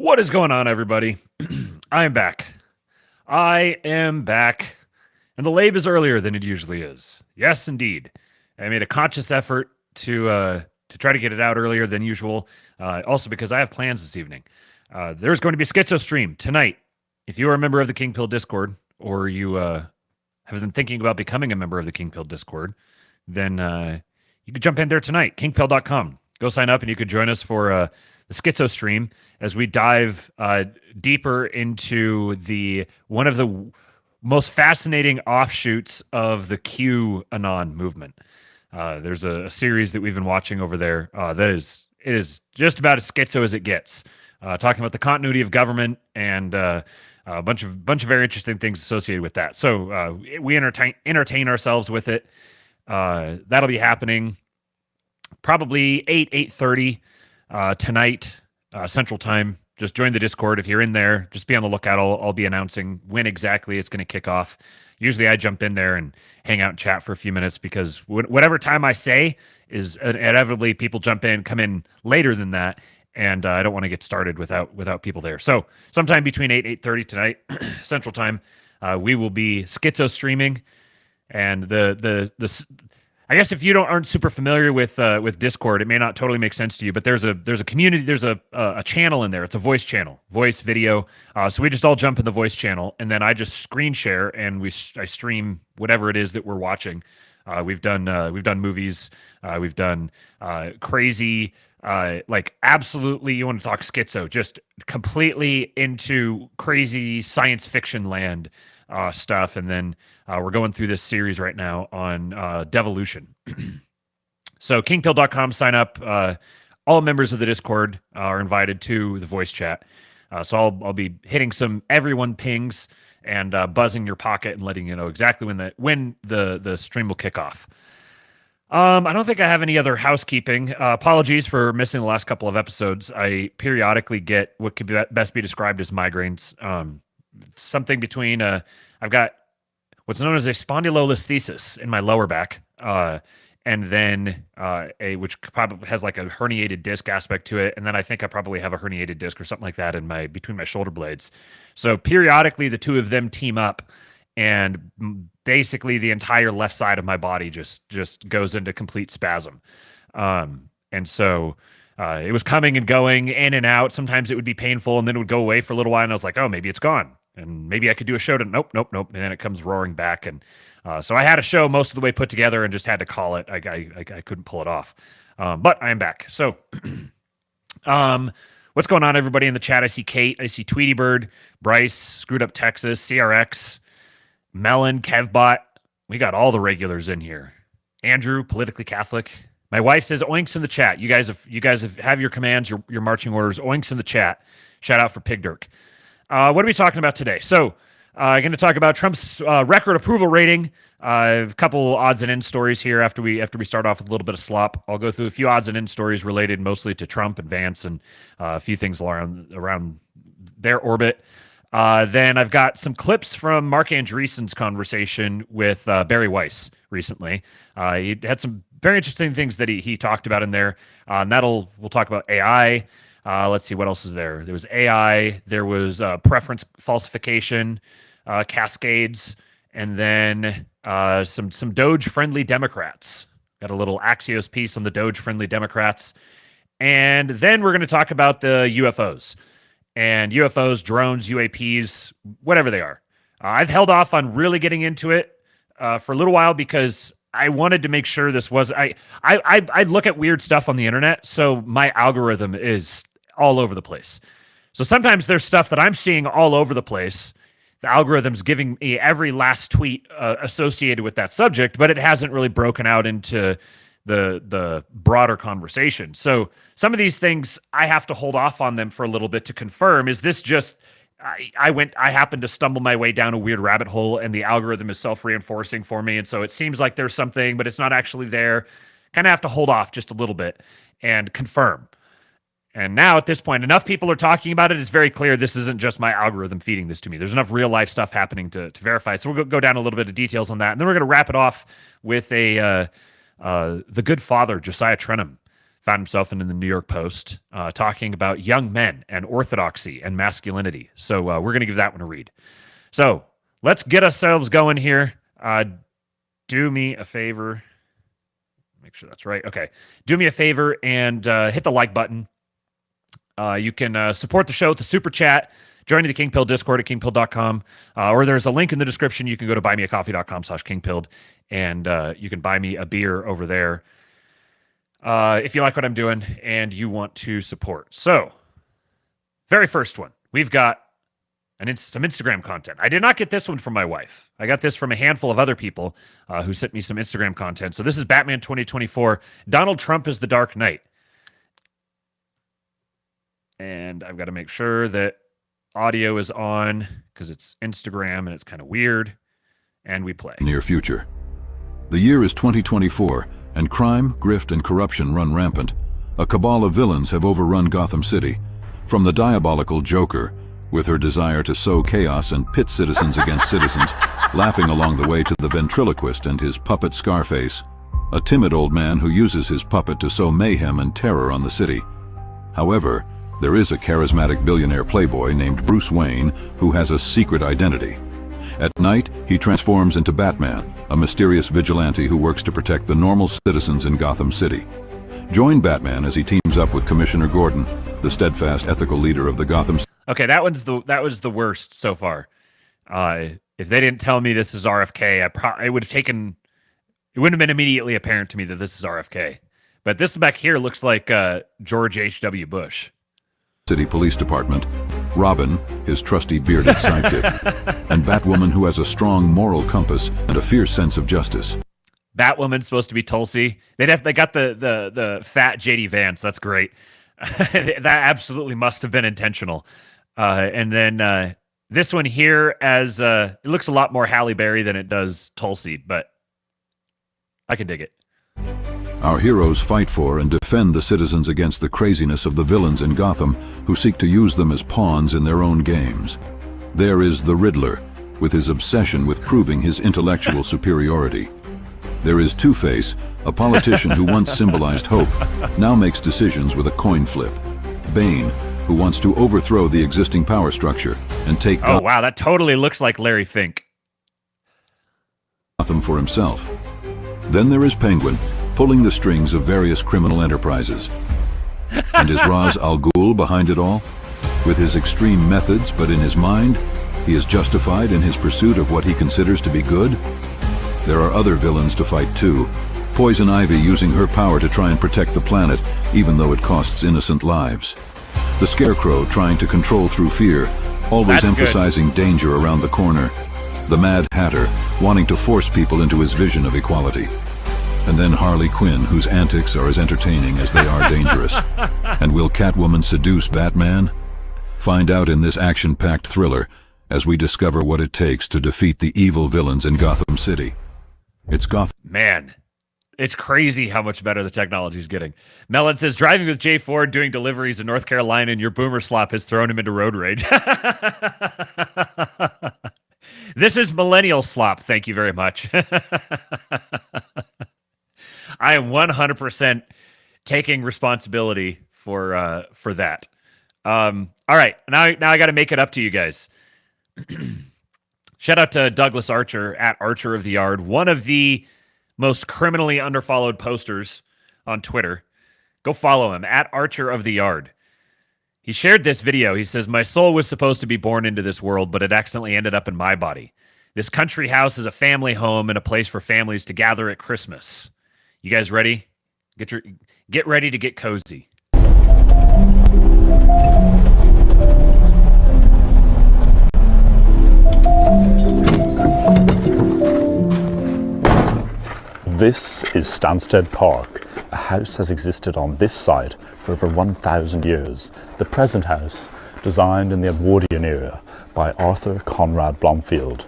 What is going on, everybody? I am back. I am back. And the lab is earlier than it usually is. Yes, indeed. I made a conscious effort to try to get it out earlier than usual. Also because I have plans this evening. There's going to be a schizo stream tonight. If you are a member of the King Pill Discord, or you have been thinking about becoming a member of the King Pill Discord, then you could jump in there tonight, kingpill.com. Go sign up and you could join us for the schizo stream as we dive deeper into one of the most fascinating offshoots of the QAnon movement. There's a series that we've been watching over there it is just about as schizo as it gets, talking about the continuity of government and a bunch of very interesting things associated with that. So we entertain ourselves with it. That'll be happening probably 8:30 tonight, Central Time. Just join the Discord if you're in there. Just be on the lookout. I'll be announcing when exactly it's going to kick off. Usually I jump in there and hang out and chat for a few minutes because whatever time I say is inevitably people come in later than that, and I don't want to get started without people there. So sometime between 8:30 tonight, Central Time, we will be schizo streaming, and I guess if you aren't super familiar with Discord, it may not totally make sense to you, but there's a community, there's a channel in there. It's a voice channel, voice video. So we just all jump in the voice channel, and then I just screen share and I stream whatever it is that we're watching. We've done movies, we've done crazy, like absolutely, you want to talk schizo, just completely into crazy science fiction land stuff, and then we're going through this series right now on devolution. So kingpill.com, sign up. All members of the Discord are invited to the voice chat. So I'll be hitting some everyone pings and buzzing your pocket and letting you know exactly when the stream will kick off. I don't think I have any other housekeeping. Apologies for missing the last couple of episodes. I periodically get what could best be described as migraines. Something between I've got what's known as a spondylolisthesis in my lower back, and then which probably has like a herniated disc aspect to it, and then I think I probably have a herniated disc or something like that between my shoulder blades. So periodically the two of them team up, and basically the entire left side of my body just goes into complete spasm. And so it was coming and going in and out. Sometimes it would be painful, and then it would go away for a little while, and I was like, oh, maybe it's gone. And maybe I could do a show to nope. And then it comes roaring back. And so I had a show most of the way put together and just had to call it. I couldn't pull it off. But I am back. So what's going on, everybody in the chat? I see Kate. I see Tweety Bird, Bryce, Screwed Up Texas, CRX, Melon, Kevbot. We got all the regulars in here. Andrew, Politically Catholic. My wife says oinks in the chat. You guys have your commands, your marching orders. Oinks in the chat. Shout out for Pig Dirk. What are we talking about today? So I'm going to talk about Trump's record approval rating. A couple odds and ends stories here after we start off with a little bit of slop. I'll go through a few odds and ends stories related mostly to Trump and Vance and a few things around their orbit. Then I've got some clips from Marc Andreessen's conversation with Barry Weiss recently. He had some very interesting things that he talked about in there. And we'll talk about AI. Let's see, what else is there? There was AI, there was preference falsification, cascades, and then some DOGE-friendly Democrats. Got a little Axios piece on the DOGE-friendly Democrats. And then we're going to talk about the UFOs. And UFOs, drones, UAPs, whatever they are. I've held off on really getting into it for a little while because I wanted to make sure this was... I look at weird stuff on the internet, so my algorithm is all over the place. So sometimes there's stuff that I'm seeing all over the place. The algorithm's giving me every last tweet associated with that subject, but it hasn't really broken out into the broader conversation. So some of these things I have to hold off on them for a little bit to confirm. Is this just I happened to stumble my way down a weird rabbit hole and the algorithm is self-reinforcing for me, and so it seems like there's something, but it's not actually there. Kind of have to hold off just a little bit and confirm. And now at this point, enough people are talking about it. It's very clear this isn't just my algorithm feeding this to me. There's enough real life stuff happening to verify it. So we'll go down a little bit of details on that. And then we're going to wrap it off with the good father, Josiah Trenum, found himself in the New York Post talking about young men and orthodoxy and masculinity. So we're going to give that one a read. So let's get ourselves going here. Do me a favor. Make sure that's right. Okay. Do me a favor and hit the like button. You can support the show with the super chat, joining the King Pill Discord at kingpill.com, or there's a link in the description. You can go to buymeacoffee.com/kingpilled, and you can buy me a beer over there if you like what I'm doing and you want to support. So, very first one, we've got some Instagram content. I did not get this one from my wife. I got this from a handful of other people who sent me some Instagram content. So this is Batman 2024. Donald Trump is the Dark Knight. And I've got to make sure that audio is on because it's Instagram and it's kind of weird. And we play. Near future. The year is 2024, and crime, grift, and corruption run rampant. A cabal of villains have overrun Gotham City. From the diabolical Joker, with her desire to sow chaos and pit citizens against citizens, laughing along the way to the ventriloquist and his puppet Scarface, a timid old man who uses his puppet to sow mayhem and terror on the city. However, there is a charismatic billionaire playboy named Bruce Wayne who has a secret identity. At night, he transforms into Batman, a mysterious vigilante who works to protect the normal citizens in Gotham City. Join Batman as he teams up with Commissioner Gordon, the steadfast ethical leader of the Gotham City. Okay, that was the worst so far. If they didn't tell me this is RFK, it would have been immediately apparent to me that this is RFK. But this back here looks like George H.W. Bush. City Police Department, Robin, his trusty bearded sidekick, and Batwoman, who has a strong moral compass and a fierce sense of justice. Batwoman's supposed to be Tulsi. They got the fat JD Vance. That's great. That absolutely must have been intentional. And then this one here, as it looks a lot more Halle Berry than it does Tulsi, but I can dig it. Our heroes fight for and defend the citizens against the craziness of the villains in Gotham who seek to use them as pawns in their own games. There is the Riddler, with his obsession with proving his intellectual superiority. There is Two-Face, a politician who once symbolized hope, now makes decisions with a coin flip. Bane, who wants to overthrow the existing power structure and take Oh wow, that totally looks like Larry Fink. Gotham for himself. Then there is Penguin, pulling the strings of various criminal enterprises. And is Ra's al Ghul behind it all? With his extreme methods, but in his mind, he is justified in his pursuit of what he considers to be good? There are other villains to fight too. Poison Ivy using her power to try and protect the planet, even though it costs innocent lives. The Scarecrow trying to control through fear, always emphasizing danger around the corner. The Mad Hatter wanting to force people into his vision of equality. And then Harley Quinn, whose antics are as entertaining as they are dangerous. And will Catwoman seduce Batman? Find out in this action-packed thriller as we discover what it takes to defeat the evil villains in Gotham City. It's Gotham. Man, it's crazy how much better the technology is getting. Mellon says, driving with Jay Ford, doing deliveries in North Carolina, and your boomer slop has thrown him into road rage. This is millennial slop. Thank you very much. I am 100% taking responsibility for that. All right, now I got to make it up to you guys. Shout out to Douglas Archer at Archer of the Yard, one of the most criminally underfollowed posters on Twitter. Go follow him at Archer of the Yard. He shared this video. He says, "My soul was supposed to be born into this world, but it accidentally ended up in my body. This country house is a family home and a place for families to gather at Christmas." You guys ready? Get ready to get cozy. This is Stansted Park. A house has existed on this site for over 1,000 years. The present house, designed in the Edwardian era by Arthur Conrad Blomfield,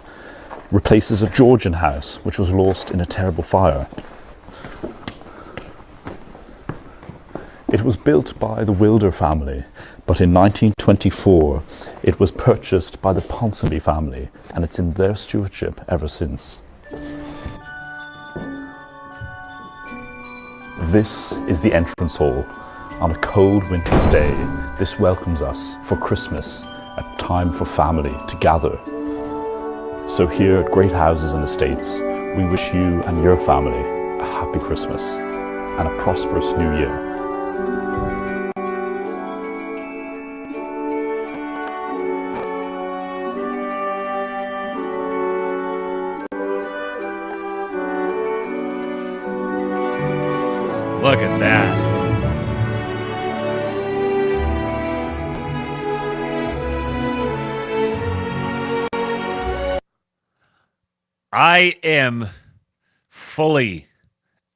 replaces a Georgian house which was lost in a terrible fire. It was built by the Wilder family, but in 1924 it was purchased by the Ponsonby family, and it's in their stewardship ever since. This is the entrance hall. On a cold winter's day, this welcomes us for Christmas, a time for family to gather. So here at Great Houses and Estates, we wish you and your family a happy Christmas and a prosperous new year. Look at that. I am fully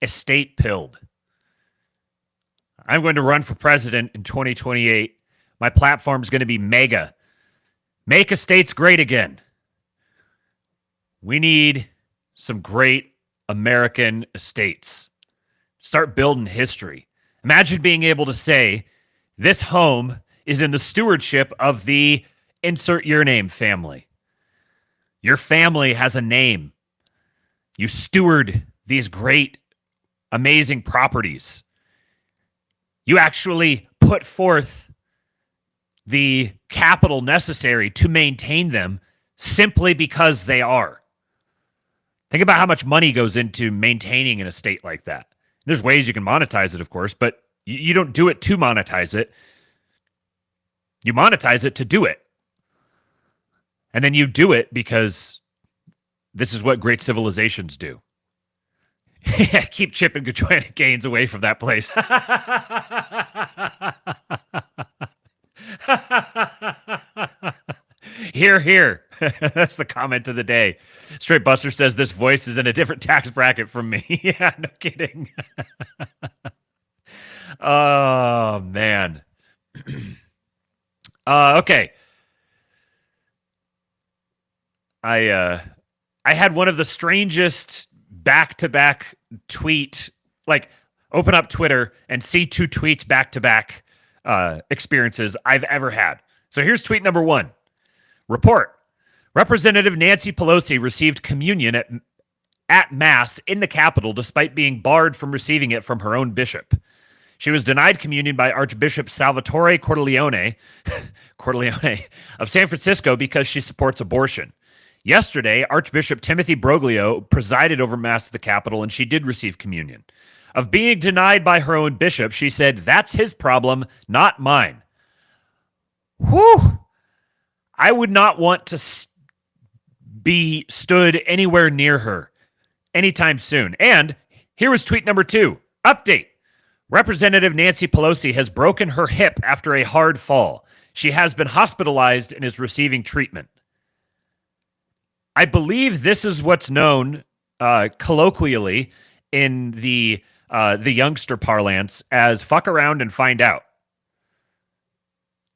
estate pilled. I'm going to run for president in 2028. My platform is going to be mega. Make estates great again. We need some great American estates. Start building history. Imagine being able to say, this home is in the stewardship of the insert your name family. Your family has a name. You steward these great, amazing properties. You actually put forth the capital necessary to maintain them simply because they are. Think about how much money goes into maintaining an estate like that. There's ways you can monetize it, of course, but you don't do it to monetize it. You monetize it to do it. And then you do it because this is what great civilizations do. Keep chipping gains away from that place. Here, here. That's the comment of the day. Straight Buster says this voice is in a different tax bracket from me. Yeah, no kidding. Oh, man. Okay. I had one of the strangest back-to-back tweet, like open up Twitter and see two tweets back-to-back experiences I've ever had. So here's tweet number one. Report. Representative Nancy Pelosi received communion at Mass in the Capitol despite being barred from receiving it from her own bishop. She was denied communion by Archbishop Salvatore Cordileone of San Francisco because she supports abortion. Yesterday, Archbishop Timothy Broglio presided over Mass at the Capitol, and she did receive communion. Of being denied by her own bishop, she said, "That's his problem, not mine." Whew! I would not want to be stood anywhere near her anytime soon. And here was tweet number two. Update. Representative Nancy Pelosi has broken her hip after a hard fall. She has been hospitalized and is receiving treatment. I believe this is what's known colloquially in the youngster parlance as fuck around and find out.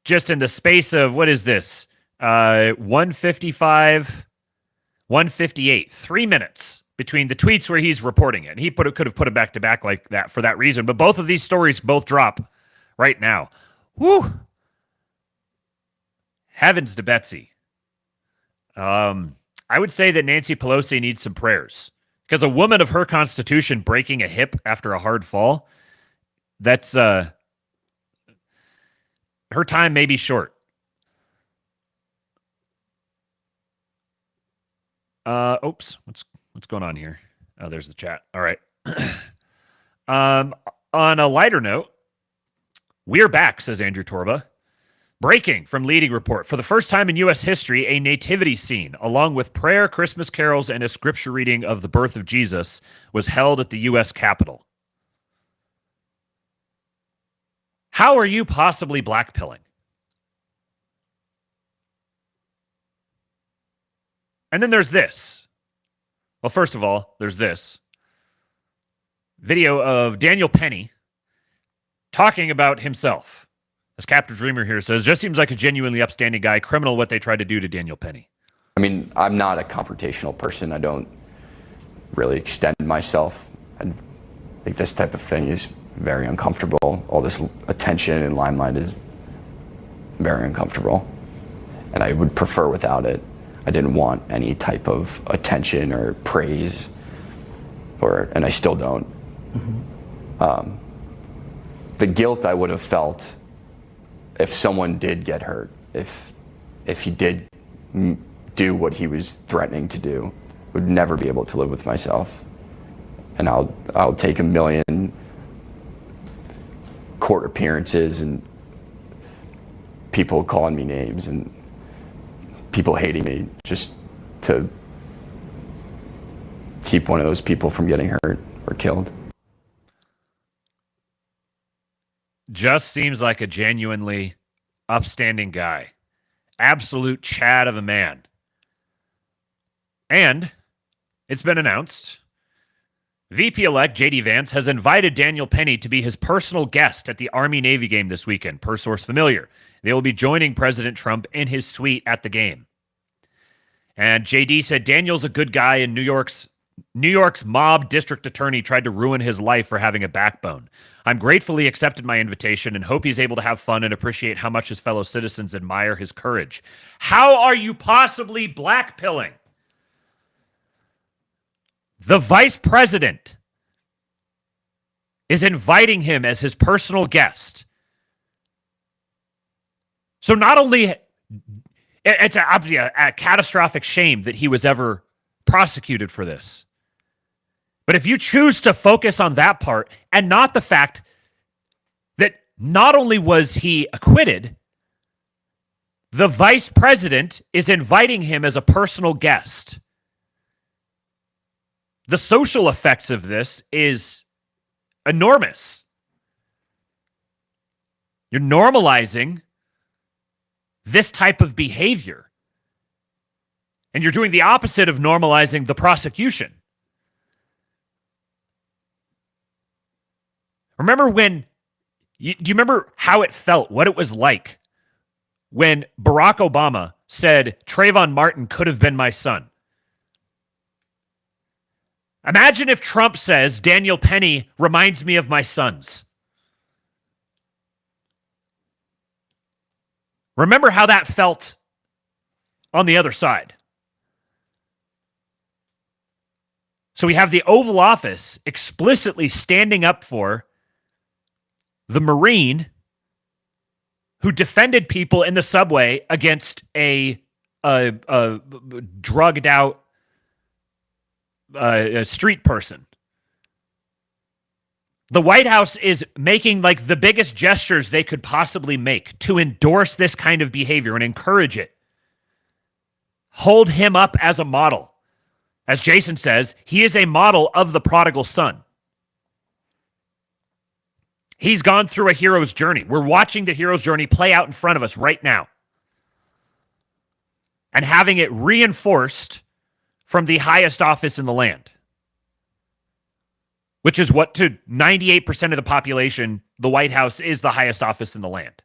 Just in the space of, what is this? 155, 158, 3 minutes between the tweets where he's reporting it. And he could have put it back to back like that for that reason. But both of these stories both drop right now. Whew. Heavens to Betsy. I would say that Nancy Pelosi needs some prayers, because a woman of her constitution breaking a hip after a hard fall, that's her time may be short. Oops, what's going on here? Oh, there's the chat. All right. On a lighter note, we're back, says Andrew Torba. Breaking from Leading Report. For the first time in U.S. history, a nativity scene, along with prayer, Christmas carols, and a scripture reading of the birth of Jesus, was held at the U.S. Capitol. How are you possibly blackpilling? And then there's this. Well, first of all, there's this video of Daniel Penny talking about himself. As Captain Dreamer here says, just seems like a genuinely upstanding guy. Criminal what they tried to do to Daniel Penny. I mean, I'm not a confrontational person. I don't really extend myself. I think this type of thing is very uncomfortable. All this attention and limelight is very uncomfortable. And I would prefer without it. I didn't want any type of attention or praise, and I still don't. The guilt I would have felt if someone did get hurt, if he did do what he was threatening to do, would never be able to live with myself. And I'll take 1 million court appearances and people calling me names and people hating me just to keep one of those people from getting hurt or killed. Just seems like a genuinely upstanding guy. Absolute Chad of a man. And it's been announced, VP-elect J.D. Vance has invited Daniel Penny to be his personal guest at the Army-Navy game this weekend, per source familiar. They will be joining President Trump in his suite at the game. And J.D. said Daniel's a good guy, and New York's mob district attorney tried to ruin his life for having a backbone. I'm gratefully accepted my invitation and hope he's able to have fun and appreciate how much his fellow citizens admire his courage. How are you possibly blackpilling? The vice president is inviting him as his personal guest. So not only, it's obviously a catastrophic shame that he was ever prosecuted for this. But if you choose to focus on that part and not the fact that not only was he acquitted, the vice president is inviting him as a personal guest. The social effects of this is enormous. You're normalizing this type of behavior. And you're doing the opposite of normalizing the prosecution. Remember when, do you remember how it felt, what it was like when Barack Obama said Trayvon Martin could have been my son? Imagine if Trump says Daniel Penny reminds me of my sons. Remember how that felt on the other side. So we have the Oval Office explicitly standing up for the Marine who defended people in the subway against a drugged out a street person. The White House is making like the biggest gestures they could possibly make to endorse this kind of behavior and encourage it. Hold him up as a model. As Jason says, he is a model of the prodigal son. He's gone through a hero's journey. We're watching the hero's journey play out in front of us right now. And having it reinforced from the highest office in the land, which is what to 98% of the population, the White House is the highest office in the land.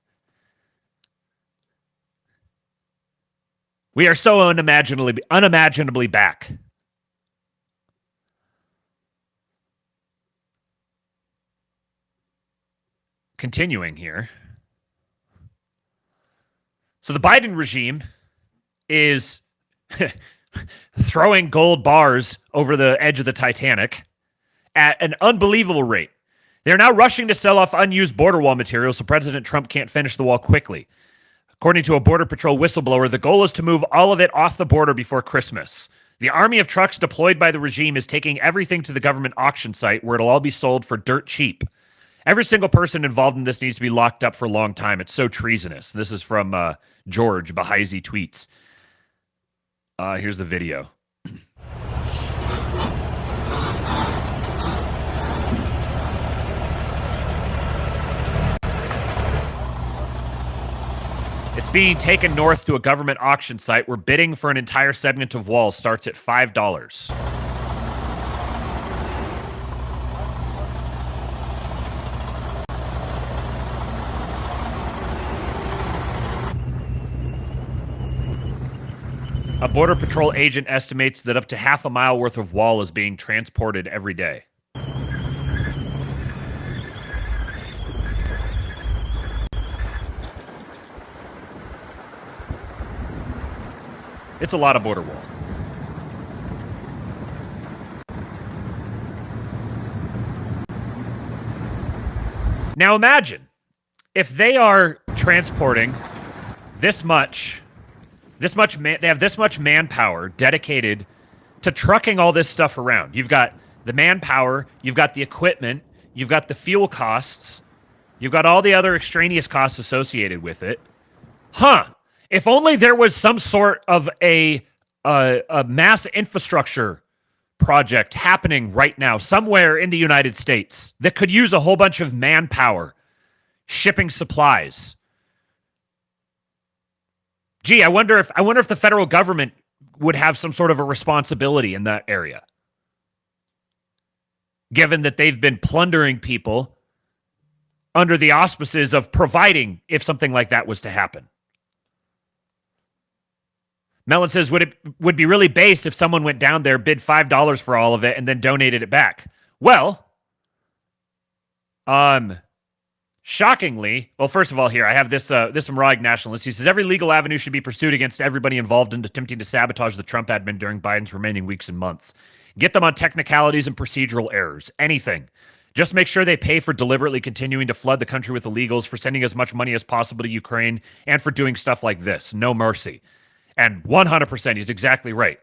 We are so unimaginably back. Continuing here. So the Biden regime is throwing gold bars over the edge of the Titanic at an unbelievable rate. They're now rushing to sell off unused border wall material so President Trump can't finish the wall quickly. According to a Border Patrol whistleblower, the goal is to move all of it off the border before Christmas. The army of trucks deployed by the regime is taking everything to the government auction site where it'll all be sold for dirt cheap. Every single person involved in this needs to be locked up for a long time. It's so treasonous. This is from George Bahaisi Tweets. Here's the video. It's being taken north to a government auction site where bidding for an entire segment of wall starts at $5. A Border Patrol agent estimates that up to half a mile worth of wall is being transported every day. It's a lot of border wall. Now imagine if they are transporting they have this much manpower dedicated to trucking all this stuff around. You've got the manpower, you've got the equipment, you've got the fuel costs, you've got all the other extraneous costs associated with it. If only there was some sort of a mass infrastructure project happening right now somewhere in the United States that could use a whole bunch of manpower shipping supplies. Gee, I wonder if the federal government would have some sort of a responsibility in that area, given that they've been plundering people under the auspices of providing if something like that was to happen. Mellon says, would be really based if someone went down there, bid $5 for all of it, and then donated it back. Well, shockingly, well, first of all, here I have this from Raw Nationalist. He says every legal avenue should be pursued against everybody involved in attempting to sabotage the Trump admin during Biden's remaining weeks and months. Get them on technicalities and procedural errors. Anything. Just make sure they pay for deliberately continuing to flood the country with illegals, for sending as much money as possible to Ukraine, and for doing stuff like this. No mercy. And 100%, he's exactly right.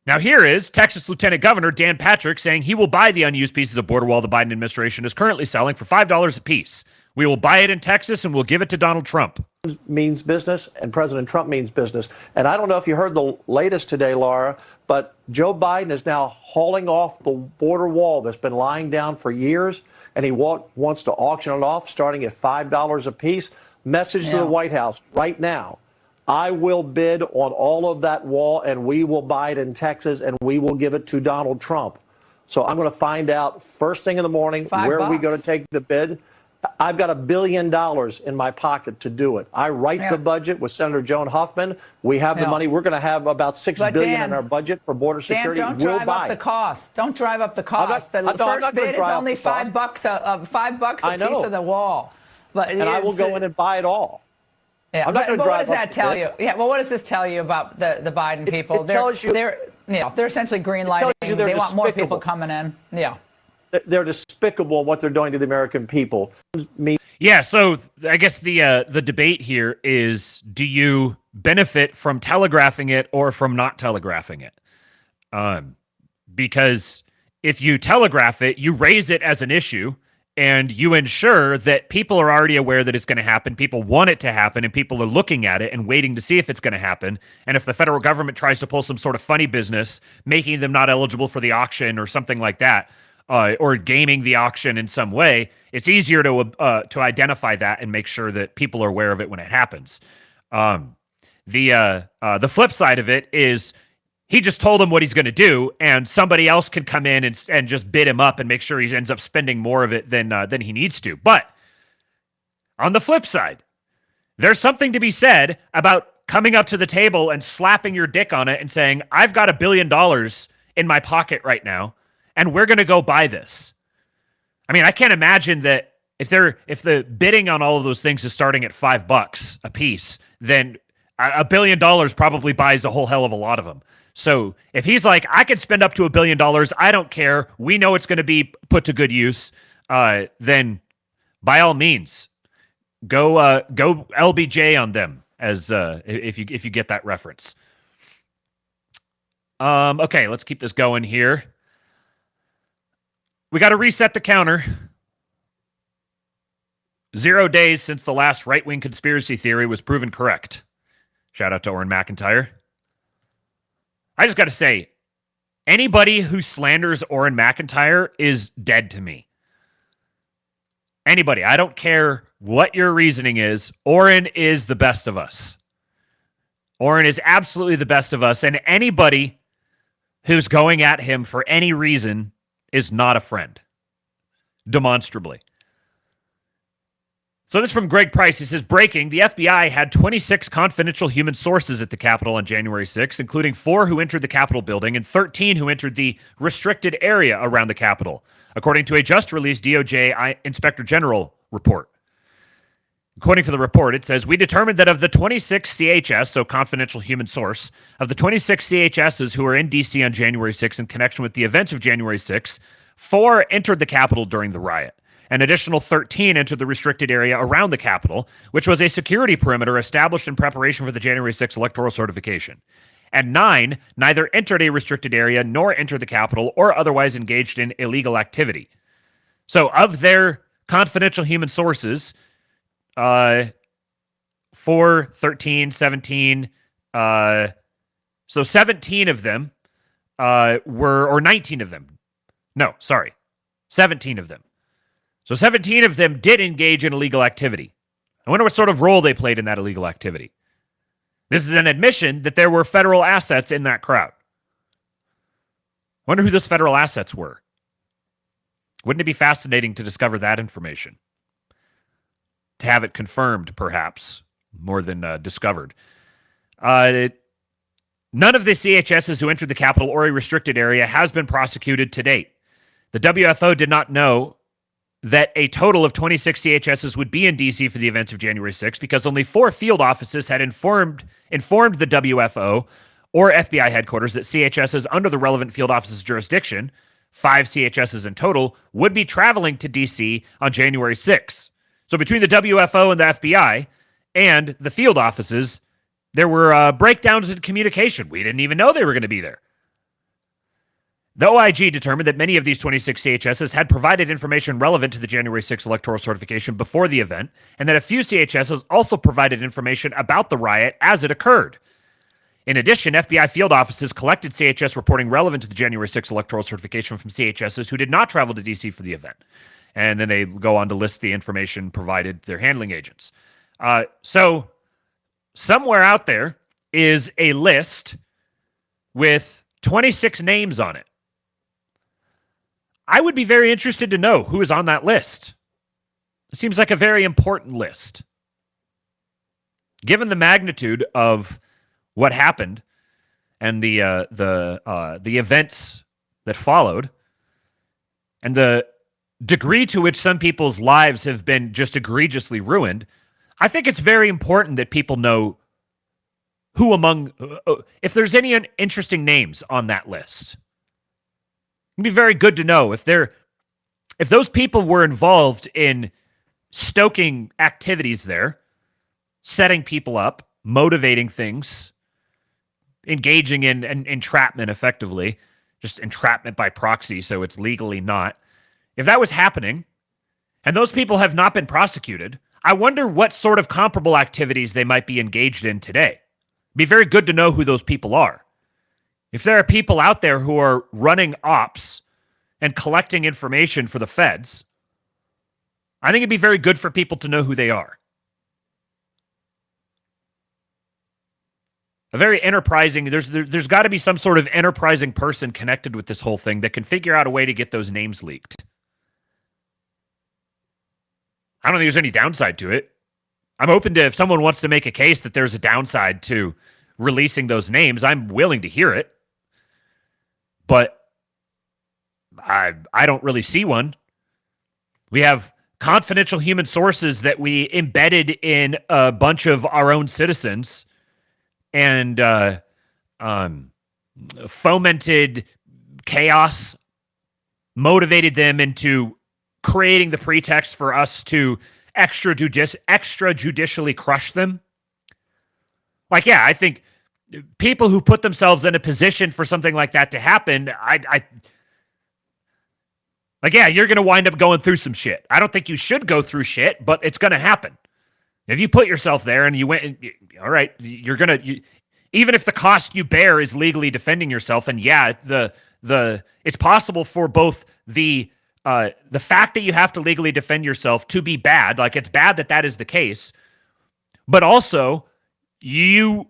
Now here is Texas Lieutenant Governor Dan Patrick saying he will buy the unused pieces of border wall the Biden administration is currently selling for $5 a piece. We will buy it in Texas and we'll give it to Donald Trump. Means business, and President Trump means business. And I don't know if you heard the latest today, Laura, but Joe Biden is now hauling off the border wall that's been lying down for years, and he wants to auction it off starting at $5 a piece. Message to the White House right now. I will bid on all of that wall, and we will buy it in Texas, and we will give it to Donald Trump. So I'm going to find out first thing in the morning where are we going to take the bid. I've got $1 billion in my pocket to do it. I write the budget with Senator Joan Huffman. We have the money. We're going to have about $6 billion in our budget for border security. Dan, don't drive up the cost. Don't drive up the cost. The first bid is only $5 a piece of the wall. But I will go in and buy it all. Yeah, I'm not going to drive. What does that tell you? Yeah, well, what does this tell you about the Biden people? They're essentially green lighting. They want more people coming in. Yeah. They're despicable in what they're doing to the American people. Yeah, so I guess the debate here is, do you benefit from telegraphing it or from not telegraphing it? Because if you telegraph it, you raise it as an issue, and you ensure that people are already aware that it's going to happen, people want it to happen, and people are looking at it and waiting to see if it's going to happen. And if the federal government tries to pull some sort of funny business, making them not eligible for the auction or something like that, or gaming the auction in some way, it's easier to identify that and make sure that people are aware of it when it happens. The flip side of it is he just told him what he's going to do, and somebody else can come in and just bid him up and make sure he ends up spending more of it than he needs to. But on the flip side, there's something to be said about coming up to the table and slapping your dick on it and saying, I've got $1 billion in my pocket right now, and we're going to go buy this. I mean, I can't imagine that if the bidding on all of those things is starting at $5 a piece, then $1 billion probably buys a whole hell of a lot of them. So if he's like, I could spend up to $1 billion, I don't care, we know it's going to be put to good use, then by all means, go LBJ on them, as if you get that reference. Okay, let's keep this going here. We got to reset the counter. 0 days since the last right-wing conspiracy theory was proven correct. Shout out to Orrin McIntyre. I just got to say, anybody who slanders Orrin McIntyre is dead to me. Anybody. I don't care what your reasoning is. Orrin is the best of us. Orrin is absolutely the best of us. And anybody who's going at him for any reason is not a friend. Demonstrably. So this is from Greg Price. He says, breaking, the FBI had 26 confidential human sources at the Capitol on January 6, including 4 who entered the Capitol building and 13 who entered the restricted area around the Capitol, according to a just-released DOJ Inspector General report. According to the report, it says, we determined that of the 26 CHS, so confidential human source, of the 26 CHSs who were in D.C. on January 6 in connection with the events of January 6, 4 entered the Capitol during the riot. An additional 13 entered the restricted area around the Capitol, which was a security perimeter established in preparation for the January 6th electoral certification. And 9 neither entered a restricted area nor entered the Capitol or otherwise engaged in illegal activity. So of their confidential human sources, 4, 13, 17, so 17 of them or 19 of them. No, sorry, 17 of them. So 17 of them did engage in illegal activity. I wonder what sort of role they played in that illegal activity. This is an admission that there were federal assets in that crowd. I wonder who those federal assets were. Wouldn't it be fascinating to discover that information? To have it confirmed, perhaps, more than discovered. None of the CHSs who entered the Capitol or a restricted area has been prosecuted to date. The WFO did not know that a total of 26 CHSs would be in D.C. for the events of January 6th because only 4 field offices had informed the WFO or FBI headquarters that CHSs under the relevant field office's jurisdiction, 5 CHSs in total, would be traveling to D.C. on January 6th. So between the WFO and the FBI and the field offices, there were breakdowns in communication. We didn't even know they were going to be there. The OIG determined that many of these 26 CHSs had provided information relevant to the January 6th electoral certification before the event, and that a few CHSs also provided information about the riot as it occurred. In addition, FBI field offices collected CHS reporting relevant to the January 6th electoral certification from CHSs who did not travel to D.C. for the event. And then they go on to list the information provided their handling agents. So somewhere out there is a list with 26 names on it. I would be very interested to know who is on that list. It seems like a very important list. Given the magnitude of what happened and the events that followed, and the degree to which some people's lives have been just egregiously ruined, I think it's very important that people know who among, if there's any interesting names on that list. It'd be very good to know if those people were involved in stoking activities there, setting people up, motivating things, engaging in entrapment effectively, just entrapment by proxy, so it's legally not. If that was happening, and those people have not been prosecuted, I wonder what sort of comparable activities they might be engaged in today. It'd be very good to know who those people are. If there are people out there who are running ops and collecting information for the feds, I think it'd be very good for people to know who they are. A very enterprising, there's got to be some sort of enterprising person connected with this whole thing that can figure out a way to get those names leaked. I don't think there's any downside to it. I'm open to, if someone wants to make a case that there's a downside to releasing those names, I'm willing to hear it. But I don't really see one. We have confidential human sources that we embedded in a bunch of our own citizens and fomented chaos, motivated them into creating the pretext for us to extrajudicially crush them. Like, yeah, I think people who put themselves in a position for something like that to happen, yeah, you're going to wind up going through some shit. I don't think you should go through shit, but it's going to happen. If you put yourself there and you went, all right, you're going to, even if the cost you bear is legally defending yourself, and yeah, it's possible for both the fact that you have to legally defend yourself to be bad, like it's bad that is the case, but also you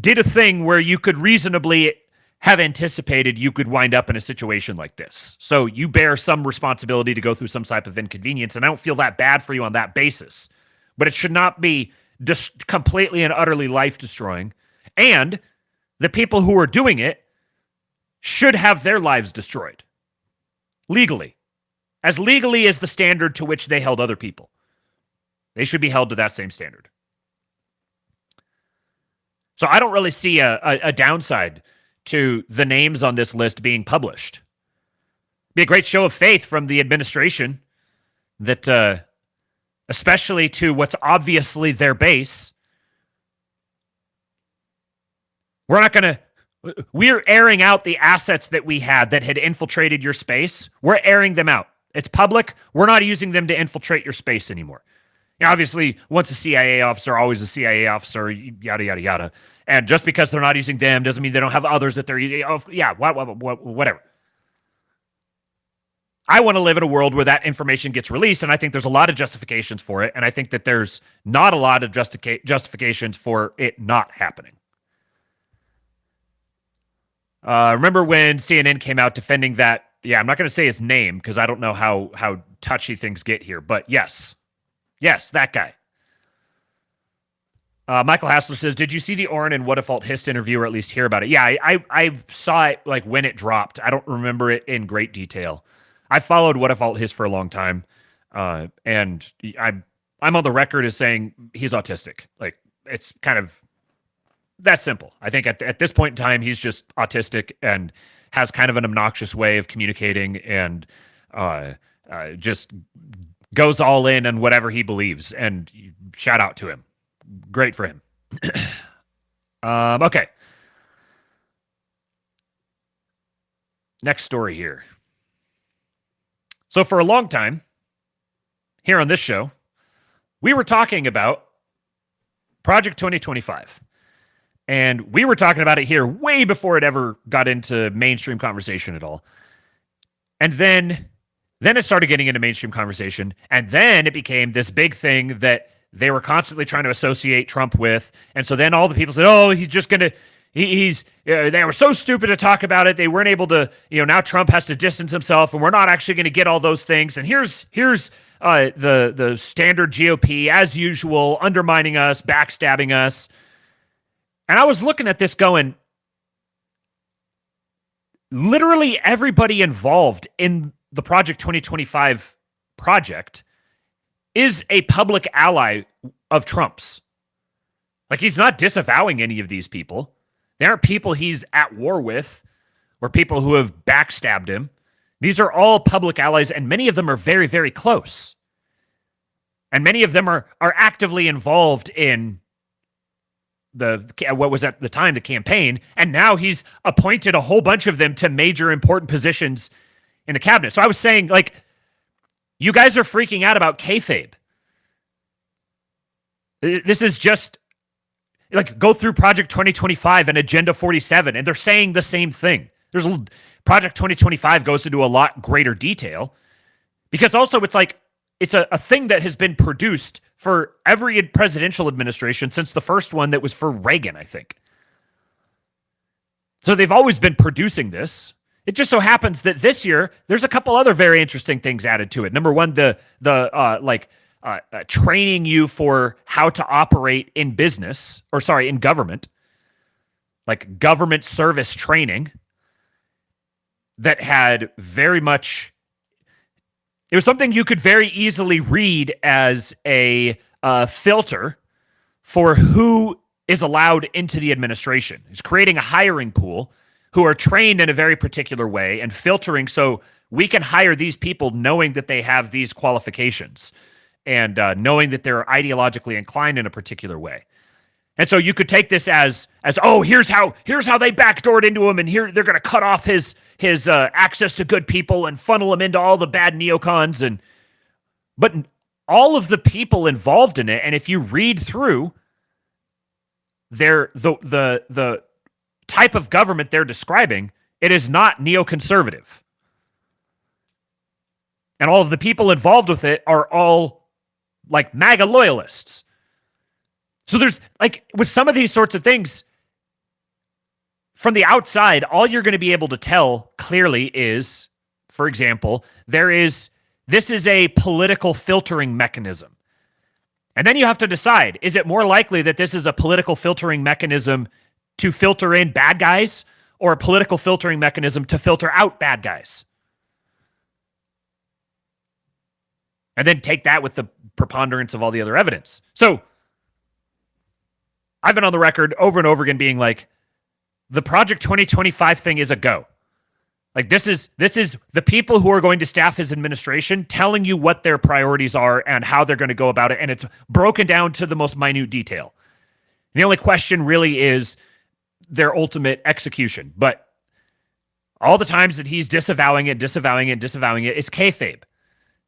did a thing where you could reasonably have anticipated you could wind up in a situation like this. So you bear some responsibility to go through some type of inconvenience, and I don't feel that bad for you on that basis. But it should not be just completely and utterly life-destroying. And the people who are doing it should have their lives destroyed. Legally. As legally as the standard to which they held other people. They should be held to that same standard. So I don't really see a downside to the names on this list being published. It'd be a great show of faith from the administration that, especially to what's obviously their base, we're airing out the assets that we had that had infiltrated your space. We're airing them out. It's public. We're not using them to infiltrate your space anymore. Now, obviously, once a CIA officer, always a CIA officer, yada, yada, yada. And just because they're not using them doesn't mean they don't have others that they're using. Oh, yeah, whatever. I want to live in a world where that information gets released, and I think there's a lot of justifications for it, and I think that there's not a lot of justifications for it not happening. Remember when CNN came out defending that? Yeah, I'm not going to say his name because I don't know how touchy things get here, but yes, that guy. Michael Hassler says, did you see the Orrin and What If Alt Hist interview, or at least hear about it? Yeah, I saw it like when it dropped. I don't remember it in great detail. I followed What If Alt Hist for a long time, and I'm on the record as saying he's autistic. Like, it's kind of that simple. I think at this point in time, he's just autistic and has kind of an obnoxious way of communicating, and just goes all in on whatever he believes. And shout out to him. Great for him. Okay. Next story here. So for a long time, here on this show, we were talking about Project 2025. And we were talking about it here way before it ever got into mainstream conversation at all. And then it started getting into mainstream conversation. And then it became this big thing that they were constantly trying to associate Trump with. And so then all the people said, oh, he's just going to, they were so stupid to talk about it. They weren't able to, now Trump has to distance himself, and we're not actually going to get all those things. And here's the standard GOP, as usual, undermining us, backstabbing us. And I was looking at this going, literally everybody involved in the Project 2025 project is a public ally of Trump's. Like, he's not disavowing any of these people. They aren't people he's at war with or people who have backstabbed him. These are all public allies, and many of them are very, very close. And many of them are actively involved in what was at the time the campaign, and now he's appointed a whole bunch of them to major important positions in the cabinet. So I was saying, like, you guys are freaking out about kayfabe. This is just like, go through Project 2025 and Agenda 47, and they're saying the same thing. Project 2025 goes into a lot greater detail, because also it's like, it's a thing that has been produced for every presidential administration since the first one that was for Reagan, I think. So they've always been producing this. It just so happens that this year there's a couple other very interesting things added to it. Number one, training you for how to operate in business, in government, like government service training, that had very much. It was something you could very easily read as a filter for who is allowed into the administration. It's creating a hiring pool who are trained in a very particular way and filtering so we can hire these people knowing that they have these qualifications and knowing that they're ideologically inclined in a particular way. And so you could take this as oh, here's how they backdoored into him, and here they're going to cut off his access to good people and funnel him into all the bad neocons. But all of the people involved in it, and if you read through the type of government they're describing, it is not neoconservative. And all of the people involved with it are all like MAGA loyalists. So there's, like, with some of these sorts of things, from the outside, all you're going to be able to tell clearly is, for example, this is a political filtering mechanism. And then you have to decide, is it more likely that this is a political filtering mechanism to filter in bad guys, or a political filtering mechanism to filter out bad guys? And then take that with the preponderance of all the other evidence. So I've been on the record over and over again being like, the Project 2025 thing is a go. Like this is the people who are going to staff his administration telling you what their priorities are and how they're going to go about it, and it's broken down to the most minute detail. The only question really is their ultimate execution. But all the times that he's disavowing it, it's kayfabe.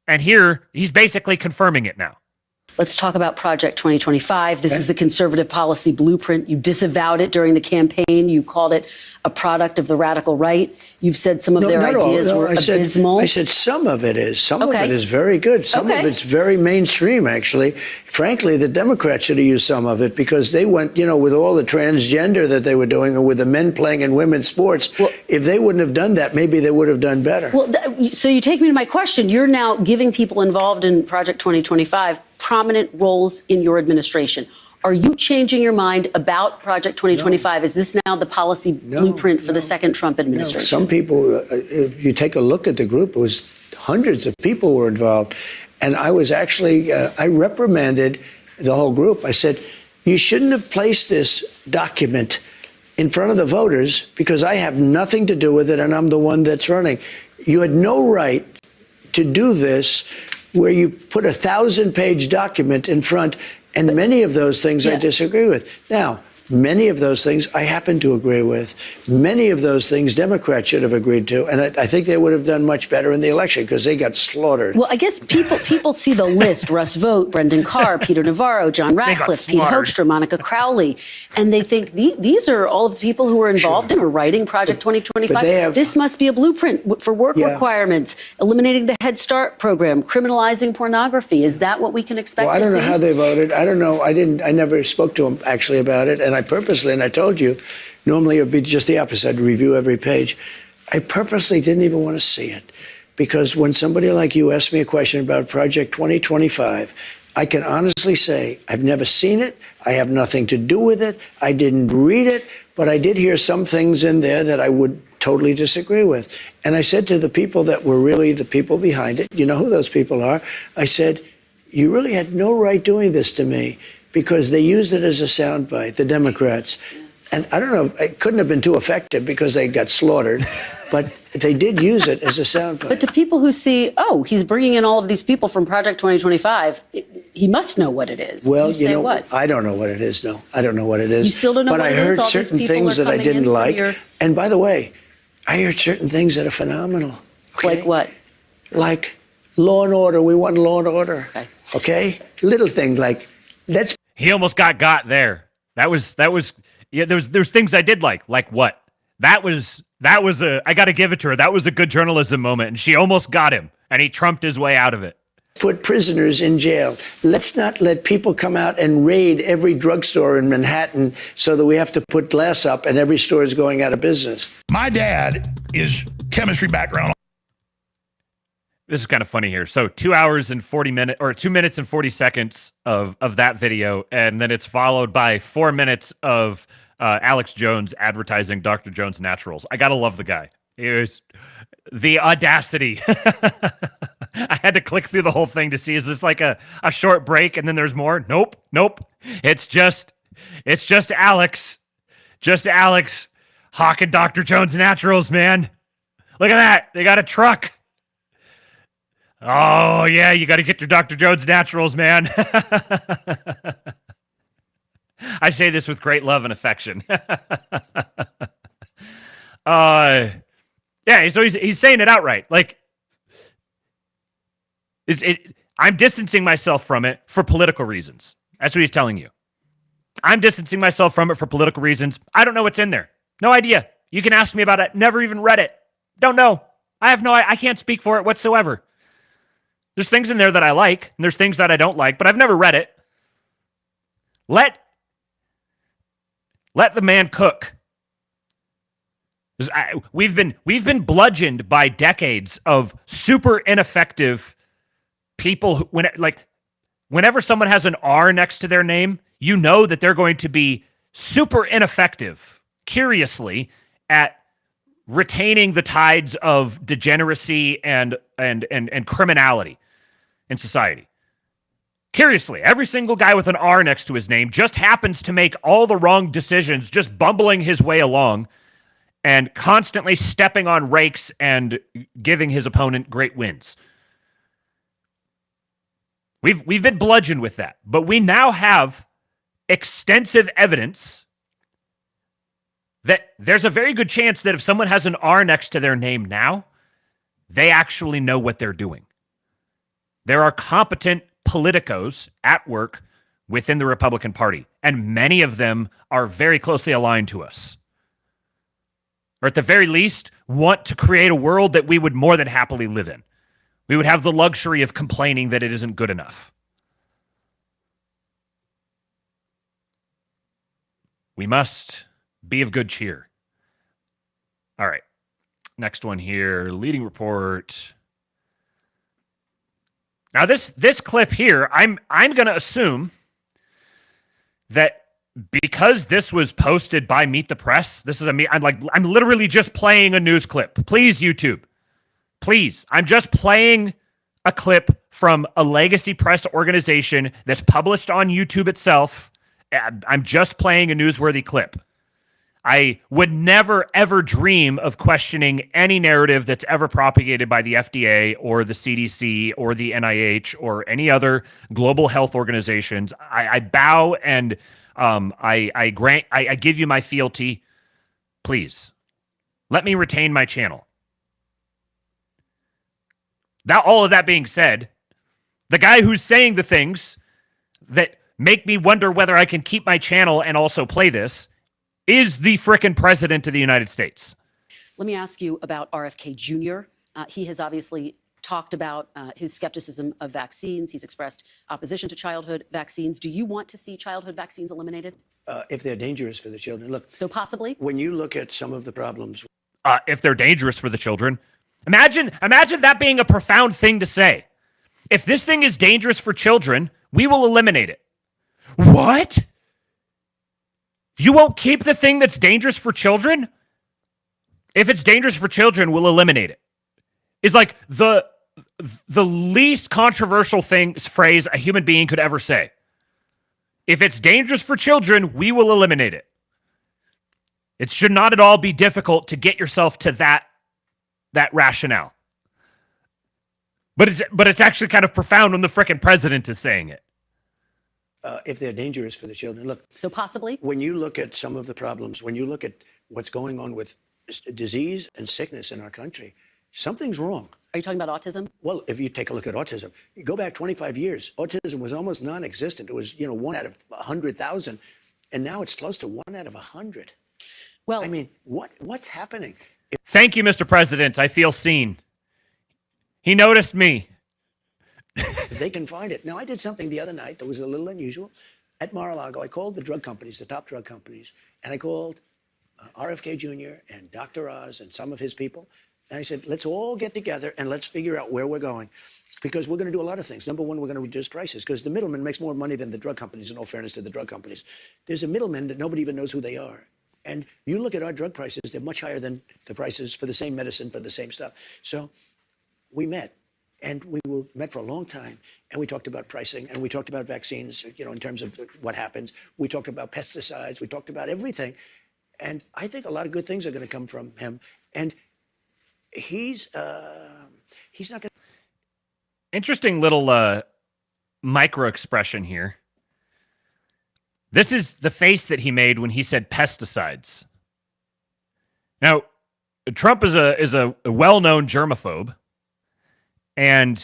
And here, he's basically confirming it now. Let's talk about Project 2025. This is the conservative policy blueprint. You disavowed it during the campaign. You called it a product of the radical right. You've said some of their ideas were abysmal. I said some of it is. Some of it is very good. Some of it's very mainstream, actually. Frankly, the Democrats should have used some of it because they went, with all the transgender that they were doing or with the men playing in women's sports. Well, if they wouldn't have done that, maybe they would have done better. Well, so you take me to my question. You're now giving people involved in Project 2025 prominent roles in your administration. Are you changing your mind about Project 2025? No. Is this now the policy blueprint for the second Trump administration? No. Some people, if you take a look at the group, it was hundreds of people were involved. And I was actually, I reprimanded the whole group. I said, you shouldn't have placed this document in front of the voters because I have nothing to do with it and I'm the one that's running. You had no right to do this where you put a 1,000-page document in front, and many of those things I disagree with. Now, many of those things I happen to agree with. Many of those things Democrats should have agreed to, and I think they would have done much better in the election because they got slaughtered. Well, I guess people see the list: Russ Vought, Brendan Carr, Peter Navarro, John Ratcliffe, Pete Hoekstra, Monica Crowley, and they think these are all of the people who are involved in or writing Project 2025. This must be a blueprint for work requirements, eliminating the Head Start program, criminalizing pornography. Is that what we can expect to see? Well, I don't know how they voted. I don't know. I never spoke to them actually about it, and I purposely, and I told you, normally it would be just the opposite. I'd review every page. I purposely didn't even want to see it because when somebody like you asked me a question about Project 2025, I can honestly say I've never seen it. I have nothing to do with it. I didn't read it, but I did hear some things in there that I would totally disagree with. And I said to the people that were really the people behind it, you know who those people are, I said, you really had no right doing this to me because they used it as a soundbite, the Democrats. And I don't know, it couldn't have been too effective because they got slaughtered, but they did use it as a soundbite. But to people who see, oh, he's bringing in all of these people from Project 2025, he must know what it is. Well, you know, what? I don't know what it is, no. I don't know what it is. You still don't know what it is? But I heard certain things that I didn't like. And by the way, I heard certain things that are phenomenal. Okay? Like what? Like law and order. We want law and order. Okay? Little things like, He almost got there. That was yeah, there's things I did like what? That was I got to give it to her. That was a good journalism moment, and she almost got him, and he trumped his way out of it. Put prisoners in jail. Let's not let people come out and raid every drugstore in Manhattan so that we have to put glass up and every store is going out of business. My dad is chemistry background. This is kind of funny here. So 2 hours and 40 minutes, or 2 minutes and 40 seconds of that video, and then it's followed by 4 minutes of Alex Jones advertising Dr. Jones Naturals. I gotta love the guy. It was the audacity. I had to click through the whole thing to see, is this like a short break and then there's more? Nope. It's just Alex. Just Alex hawking Dr. Jones Naturals, man. Look at that. They got a truck. Oh, yeah, you got to get your Dr. Jones Naturals, man. I say this with great love and affection. Yeah, so he's saying it outright. Like, I'm distancing myself from it for political reasons. That's what he's telling you. I'm distancing myself from it for political reasons. I don't know what's in there. No idea. You can ask me about it. Never even read it. Don't know. I can't speak for it whatsoever. There's things in there that I like, and there's things that I don't like, but I've never read it. Let the man cook. We've been bludgeoned by decades of super ineffective people. Whenever someone has an R next to their name, you know that they're going to be super ineffective, curiously, at retaining the tides of degeneracy and criminality in society. Curiously, every single guy with an R next to his name just happens to make all the wrong decisions, just bumbling his way along and constantly stepping on rakes and giving his opponent great wins. We've been bludgeoned with that, but we now have extensive evidence that there's a very good chance that if someone has an R next to their name now, they actually know what they're doing. There are competent politicos at work within the Republican Party, and many of them are very closely aligned to us. Or at the very least, want to create a world that we would more than happily live in. We would have the luxury of complaining that it isn't good enough. We must be of good cheer. All right. Next one here, leading report. Now this clip here, I'm going to assume that because this was posted by Meet the Press, this is I'm literally just playing a news clip. Please, YouTube. Please, I'm just playing a clip from a legacy press organization that's published on YouTube itself. I'm just playing a newsworthy clip. I would never, ever dream of questioning any narrative that's ever propagated by the FDA or the CDC or the NIH or any other global health organizations. I bow and I give you my fealty. Please, let me retain my channel. Now, all of that being said, the guy who's saying the things that make me wonder whether I can keep my channel and also play this is the frickin' president of the United States. Let me ask you about RFK Jr. He has obviously talked about his skepticism of vaccines. He's expressed opposition to childhood vaccines. Do you want to see childhood vaccines eliminated? If they're dangerous for the children. Look. So possibly? When you look at some of the problems. If they're dangerous for the children. Imagine that being a profound thing to say. If this thing is dangerous for children, we will eliminate it. What? You won't keep the thing that's dangerous for children? If it's dangerous for children, we'll eliminate it. It's like the least controversial phrase a human being could ever say. If it's dangerous for children, we will eliminate it. It should not at all be difficult to get yourself to that rationale. But it's actually kind of profound when the frickin' president is saying it. If they're dangerous for the children. Look. So possibly? When you look at some of the problems, when you look at what's going on with disease and sickness in our country, something's wrong. Are you talking about autism? Well, if you take a look at autism, you go back 25 years, autism was almost non-existent. It was, 1 out of 100,000, and now it's close to 1 out of 100. Well, I mean, what's happening? Thank you, Mr. President. I feel seen. He noticed me. If they can find it. Now, I did something the other night that was a little unusual. At Mar-a-Lago, I called the drug companies, the top drug companies, and I called RFK Jr. and Dr. Oz and some of his people. And I said, let's all get together and let's figure out where we're going. Because we're going to do a lot of things. Number one, we're going to reduce prices because the middleman makes more money than the drug companies, in all fairness to the drug companies. There's a middleman that nobody even knows who they are. And you look at our drug prices, they're much higher than the prices for the same medicine, for the same stuff. So we met. And we met for a long time, and we talked about pricing, and we talked about vaccines, in terms of what happens. We talked about pesticides. We talked about everything. And I think a lot of good things are going to come from him. And he's not going to... Interesting little micro expression here. This is the face that he made when he said pesticides. Now, Trump is a well-known germaphobe. And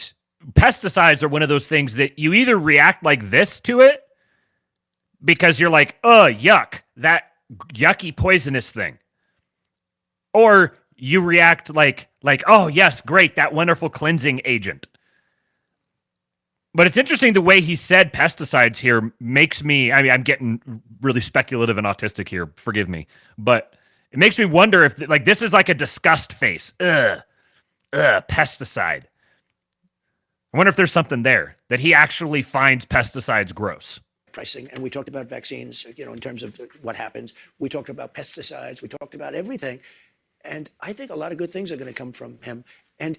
pesticides are one of those things that you either react like this to it because you're like, yuck, that yucky poisonous thing. Or you react like, oh, yes, great, that wonderful cleansing agent. But it's interesting the way he said pesticides here makes me, I'm getting really speculative and autistic here, forgive me. But it makes me wonder if this is like a disgust face. Pesticide. I wonder if there's something there that he actually finds pesticides gross. Pricing, and we talked about vaccines, in terms of what happens. We talked about pesticides. We talked about everything. And I think a lot of good things are going to come from him. And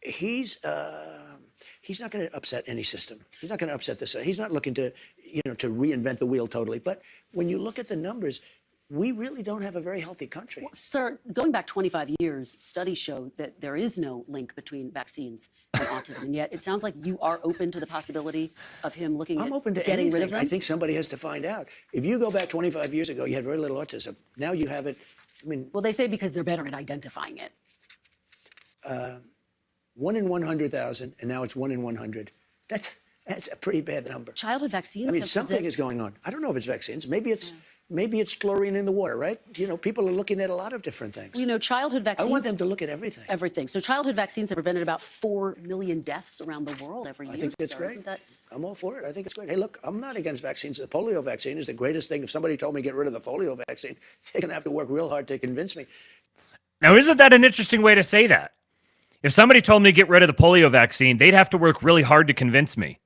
he's not going to upset any system. He's not going to upset this. He's not looking to, to reinvent the wheel totally. But when you look at the numbers, we really don't have a very healthy country. Well, sir, going back 25 years, studies show that there is no link between vaccines and autism. And yet it sounds like you are open to the possibility of him looking I'm at open to getting anything. rid of them? I think somebody has to find out. If you go back 25 years ago, you had very little autism. Now you have it. I mean, well, they say because they're better at identifying it. 1 in 100,000, and now it's 1 in 100. That's a pretty bad number. Childhood vaccines. I mean, something is going on. I don't know if it's vaccines. Maybe it's chlorine in the water, right? You know, people are looking at a lot of different things. Well, you know, childhood vaccines. I want them to look at everything. Everything. So childhood vaccines have prevented about 4 million deaths around the world every year. I think that's so great. That... I'm all for it. I think it's great. Hey, look, I'm not against vaccines. The polio vaccine is the greatest thing. If somebody told me to get rid of the polio vaccine, they're going to have to work real hard to convince me. Now, isn't that an interesting way to say that? If somebody told me to get rid of the polio vaccine, they'd have to work really hard to convince me.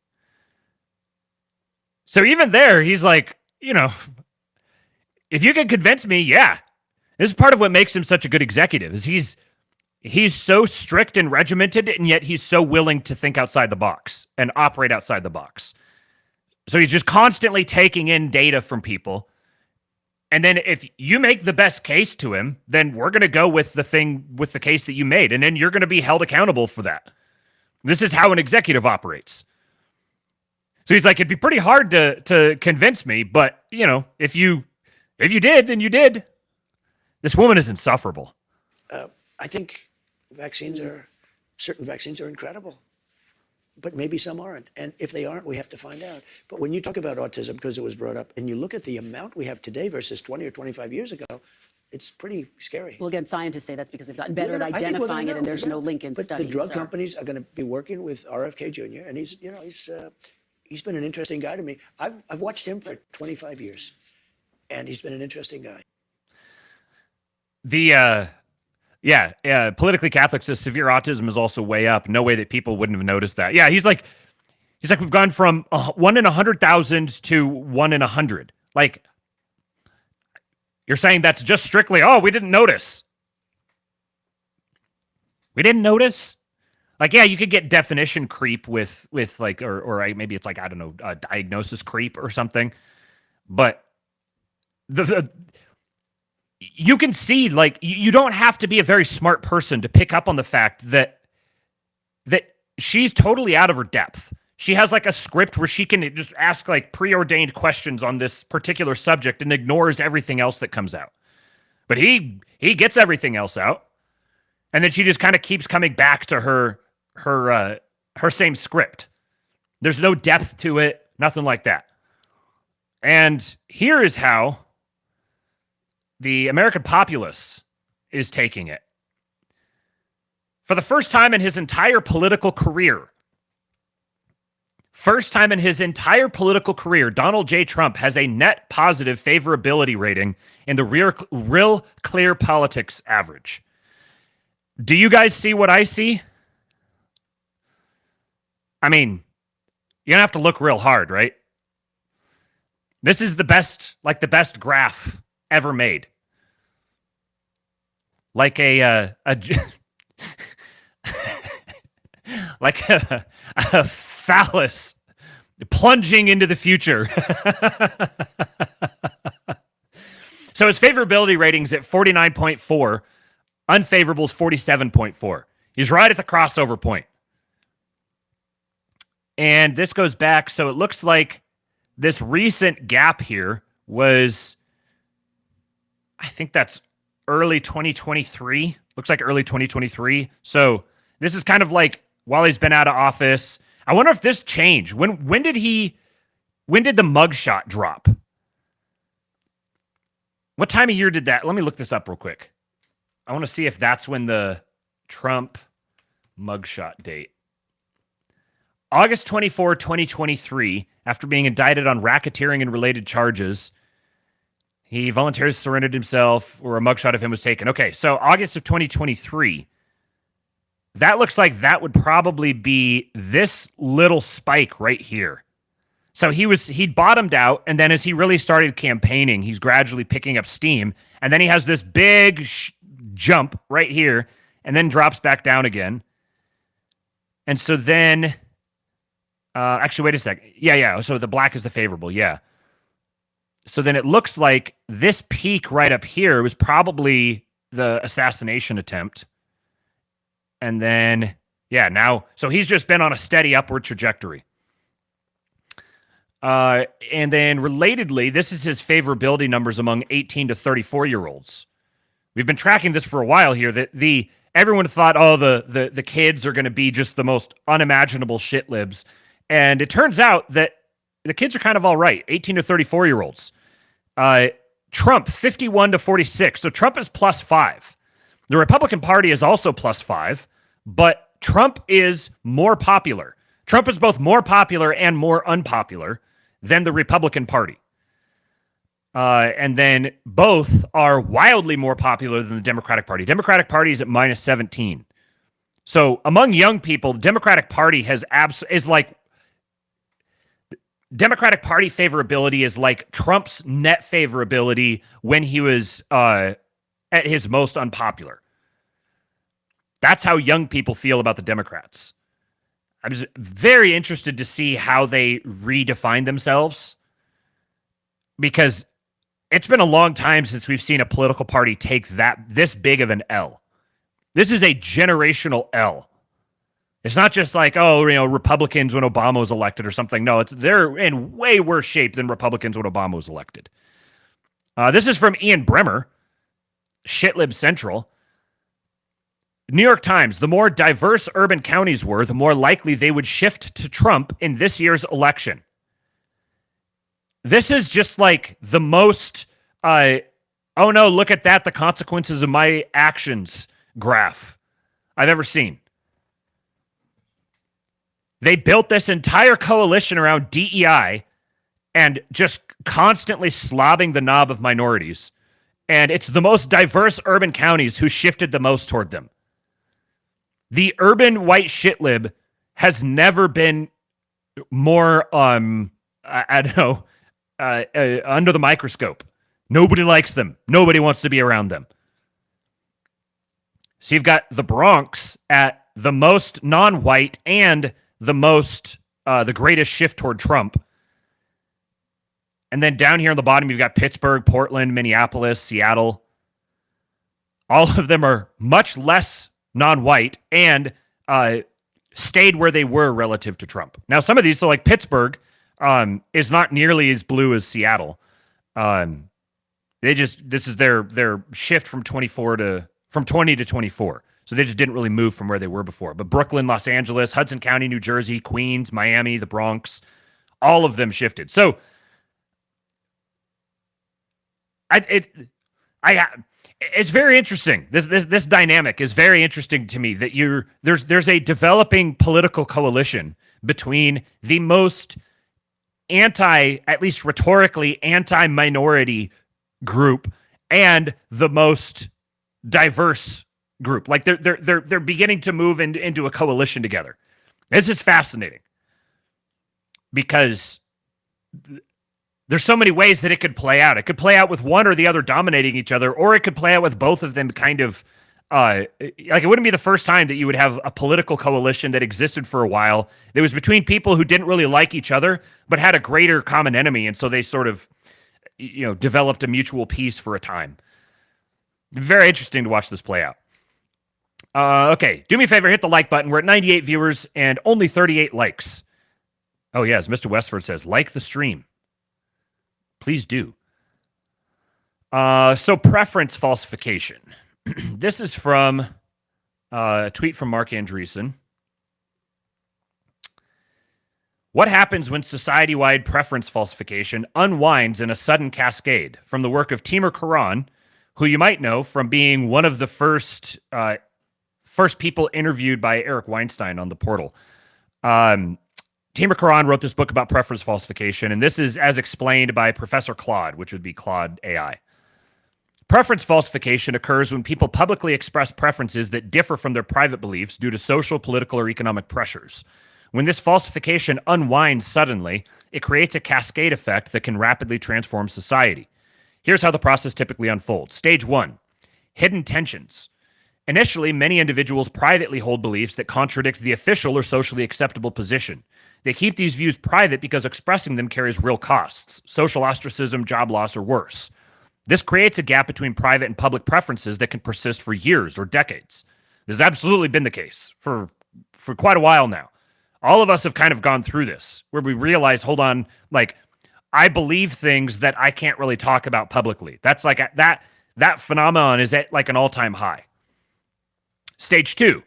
So even there, he's like, you know, if you can convince me, yeah. This is part of what makes him such a good executive, is he's so strict and regimented, and yet he's so willing to think outside the box and operate outside the box. So he's just constantly taking in data from people. And then if you make the best case to him, then we're going to go with the case that you made. And then you're going to be held accountable for that. This is how an executive operates. So he's like, it'd be pretty hard to convince me, but you know, if you did, then you did. This woman is insufferable. I think certain vaccines are incredible, but maybe some aren't. And if they aren't, we have to find out. But when you talk about autism, because it was brought up, and you look at the amount we have today versus 20 or 25 years ago, it's pretty scary. Well, again, scientists say that's because they've gotten better at identifying it, and there's no link in studies. But the drug companies are going to be working with RFK Jr., and he's been an interesting guy to me. I've watched him for 25 years, and he's been an interesting guy. Politically Catholic says severe autism is also way up. No way that people wouldn't have noticed that. Yeah, he's like, we've gone from 1 in 100,000 to 1 in 100. Like, you're saying that's just strictly, we didn't notice. We didn't notice? Like, yeah, you could get definition creep with like, or maybe it's like, I don't know, diagnosis creep or something. But you can see, like, you don't have to be a very smart person to pick up on the fact that she's totally out of her depth. She has like a script where she can just ask like preordained questions on this particular subject and ignores everything else that comes out. But he gets everything else out. And then she just kind of keeps coming back to her same script. There's no depth to it, nothing like that. And here is how the American populace is taking it. For the first time in his entire political career, Donald J. Trump has a net positive favorability rating in the Real Clear Politics average. Do you guys see what I see? I mean, you don't have to look real hard, right? This is the best graph ever made. Like a phallus plunging into the future. So his favorability rating's at 49.4, unfavorable's 47.4. He's right at the crossover point. And this goes back, so it looks like this recent gap here was, I think that's early 2023. Looks like early 2023. So this is kind of like while he's been out of office. I wonder if this changed. When did the mugshot drop? What time of year did that? Let me look this up real quick. I want to see if that's when the Trump mugshot date. August 24, 2023, after being indicted on racketeering and related charges, he voluntarily surrendered himself, or a mugshot of him was taken. Okay, so August of 2023, that looks like that would probably be this little spike right here. So he'd bottomed out, and then as he really started campaigning, he's gradually picking up steam, and then he has this big jump right here, and then drops back down again. And so then, actually, wait a second. Yeah, so the black is the favorable, yeah. So then it looks like this peak right up here was probably the assassination attempt. And then, yeah, now, so he's just been on a steady upward trajectory. And then relatedly, this is his favorability numbers among 18 to 34-year-olds. We've been tracking this for a while here, that everyone thought, oh, the kids are going to be just the most unimaginable shit libs. And it turns out that the kids are kind of all right, 18 to 34-year-olds. Trump, 51 to 46. So Trump is +5. The Republican Party is also +5, but Trump is more popular. Trump is both more popular and more unpopular than the Republican Party. And then both are wildly more popular than the Democratic Party. Democratic Party is at -17. So among young people, the Democratic Party is like Democratic Party favorability is like Trump's net favorability when he was at his most unpopular. That's how young people feel about the Democrats. I was very interested to see how they redefine themselves, because it's been a long time since we've seen a political party take this big of an L. This is a generational L. It's not just like, oh, Republicans when Obama was elected or something. No, they're in way worse shape than Republicans when Obama was elected. This is from Ian Bremmer, Shitlib Central. New York Times, the more diverse urban counties were, the more likely they would shift to Trump in this year's election. This is just like the most, oh no, look at that, the consequences of my actions graph I've ever seen. They built this entire coalition around DEI and just constantly slobbing the knob of minorities. And it's the most diverse urban counties who shifted the most toward them. The urban white shitlib has never been more, I don't know, under the microscope. Nobody likes them. Nobody wants to be around them. So you've got the Bronx at the most non-white and the greatest shift toward Trump. And then down here on the bottom, you've got Pittsburgh, Portland, Minneapolis, Seattle. All of them are much less non-white and stayed where they were relative to Trump. Now, some of these, so like Pittsburgh, is not nearly as blue as Seattle. This is their shift from 20 to 24. So they just didn't really move from where they were before. But Brooklyn, Los Angeles, Hudson County, New Jersey, Queens, Miami, the Bronx, all of them shifted. So it's very interesting. This dynamic is very interesting to me, that there's a developing political coalition between the most at least rhetorically, anti-minority group and the most diverse group. Like they're beginning to move into a coalition together. This is fascinating because there's so many ways that it could play out. It could play out with one or the other dominating each other, or it could play out with both of them kind of like it wouldn't be the first time that you would have a political coalition that existed for a while that was between people who didn't really like each other but had a greater common enemy, and so they sort of developed a mutual peace for a time. Very interesting to watch this play out. Okay, do me a favor, hit the like button. We're at 98 viewers and only 38 likes. Oh yeah, as Mr. Westford says, like the stream. Please do. So preference falsification. This is from a tweet from Marc Andreessen. What happens when society-wide preference falsification unwinds in a sudden cascade? From the work of Timur Kuran, who you might know from being one of the first people interviewed by Eric Weinstein on the portal. Timur Kuran wrote this book about preference falsification, and this is as explained by Professor Claude, which would be Claude AI. Preference falsification occurs when people publicly express preferences that differ from their private beliefs due to social, political, or economic pressures. When this falsification unwinds suddenly, it creates a cascade effect that can rapidly transform society. Here's how the process typically unfolds. Stage 1, hidden tensions. Initially, many individuals privately hold beliefs that contradict the official or socially acceptable position. They keep these views private because expressing them carries real costs, social ostracism, job loss, or worse. This creates a gap between private and public preferences that can persist for years or decades. This has absolutely been the case for quite a while now. All of us have kind of gone through this, where we realize, hold on, like, I believe things that I can't really talk about publicly. That's like that phenomenon is at like an all-time high. Stage 2,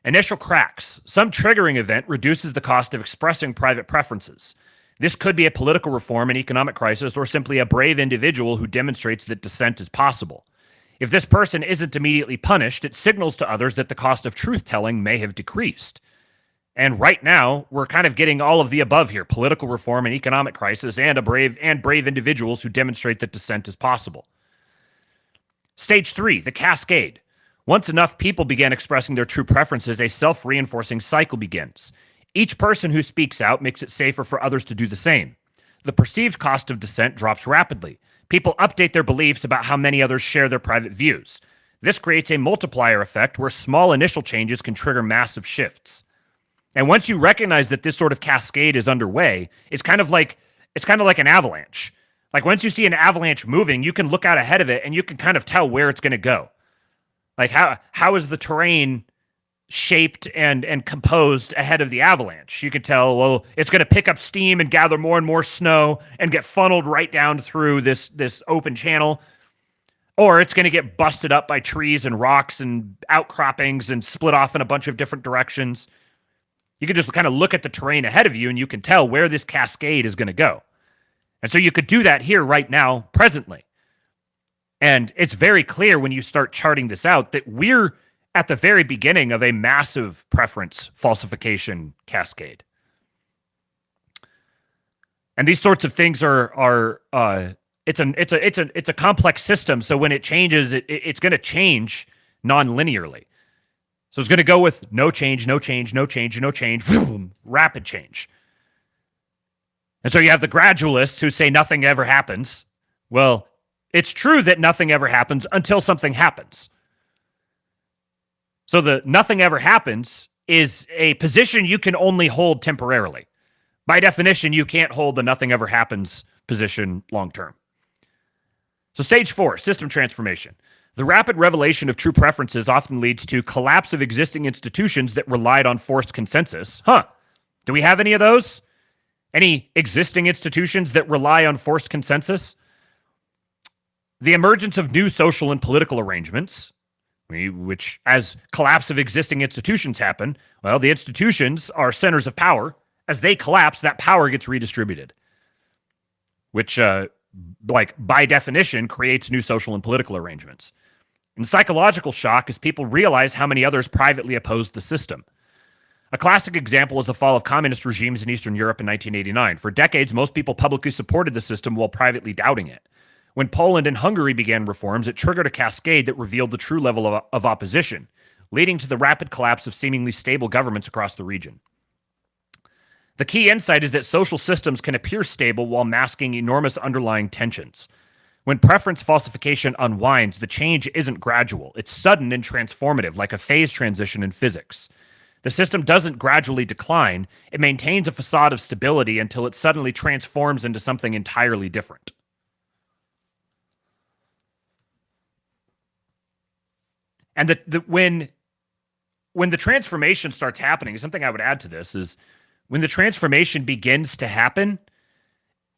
initial cracks. Some triggering event reduces the cost of expressing private preferences. This could be a political reform, an economic crisis, or simply a brave individual who demonstrates that dissent is possible. If this person isn't immediately punished, it signals to others that the cost of truth-telling may have decreased. And right now, we're kind of getting all of the above here: political reform, an economic crisis, and brave individuals who demonstrate that dissent is possible. Stage 3, the cascade. Once enough people begin expressing their true preferences, a self-reinforcing cycle begins. Each person who speaks out makes it safer for others to do the same. The perceived cost of dissent drops rapidly. People update their beliefs about how many others share their private views. This creates a multiplier effect where small initial changes can trigger massive shifts. And once you recognize that this sort of cascade is underway, it's kind of like an avalanche. Like, once you see an avalanche moving, you can look out ahead of it and you can kind of tell where it's going to go. Like, how is the terrain shaped and composed ahead of the avalanche? You can tell, well, it's going to pick up steam and gather more and more snow and get funneled right down through this open channel. Or it's going to get busted up by trees and rocks and outcroppings and split off in a bunch of different directions. You can just kind of look at the terrain ahead of you and you can tell where this cascade is going to go. And so you could do that here right now, presently. And it's very clear when you start charting this out that we're at the very beginning of a massive preference falsification cascade. And these sorts of things it's a complex system. So when it changes, it's going to change non-linearly. So it's going to go with no change, no change, no change, no change, boom, rapid change. And so you have the gradualists who say nothing ever happens. Well, it's true that nothing ever happens until something happens. So the nothing ever happens is a position you can only hold temporarily. By definition, you can't hold the nothing ever happens position long term. So stage 4, system transformation. The rapid revelation of true preferences often leads to collapse of existing institutions that relied on forced consensus. Do we have any of those? Any existing institutions that rely on forced consensus? The emergence of new social and political arrangements, which as collapse of existing institutions happen, well, the institutions are centers of power. As they collapse, that power gets redistributed, which, by definition, creates new social and political arrangements. And psychological shock is people realize how many others privately oppose the system. A classic example is the fall of communist regimes in Eastern Europe in 1989. For decades, most people publicly supported the system while privately doubting it. When Poland and Hungary began reforms, it triggered a cascade that revealed the true level of opposition, leading to the rapid collapse of seemingly stable governments across the region. The key insight is that social systems can appear stable while masking enormous underlying tensions. When preference falsification unwinds, the change isn't gradual. It's sudden and transformative, like a phase transition in physics. The system doesn't gradually decline. It maintains a facade of stability until it suddenly transforms into something entirely different. And when the transformation starts happening, something I would add to this is when the transformation begins to happen,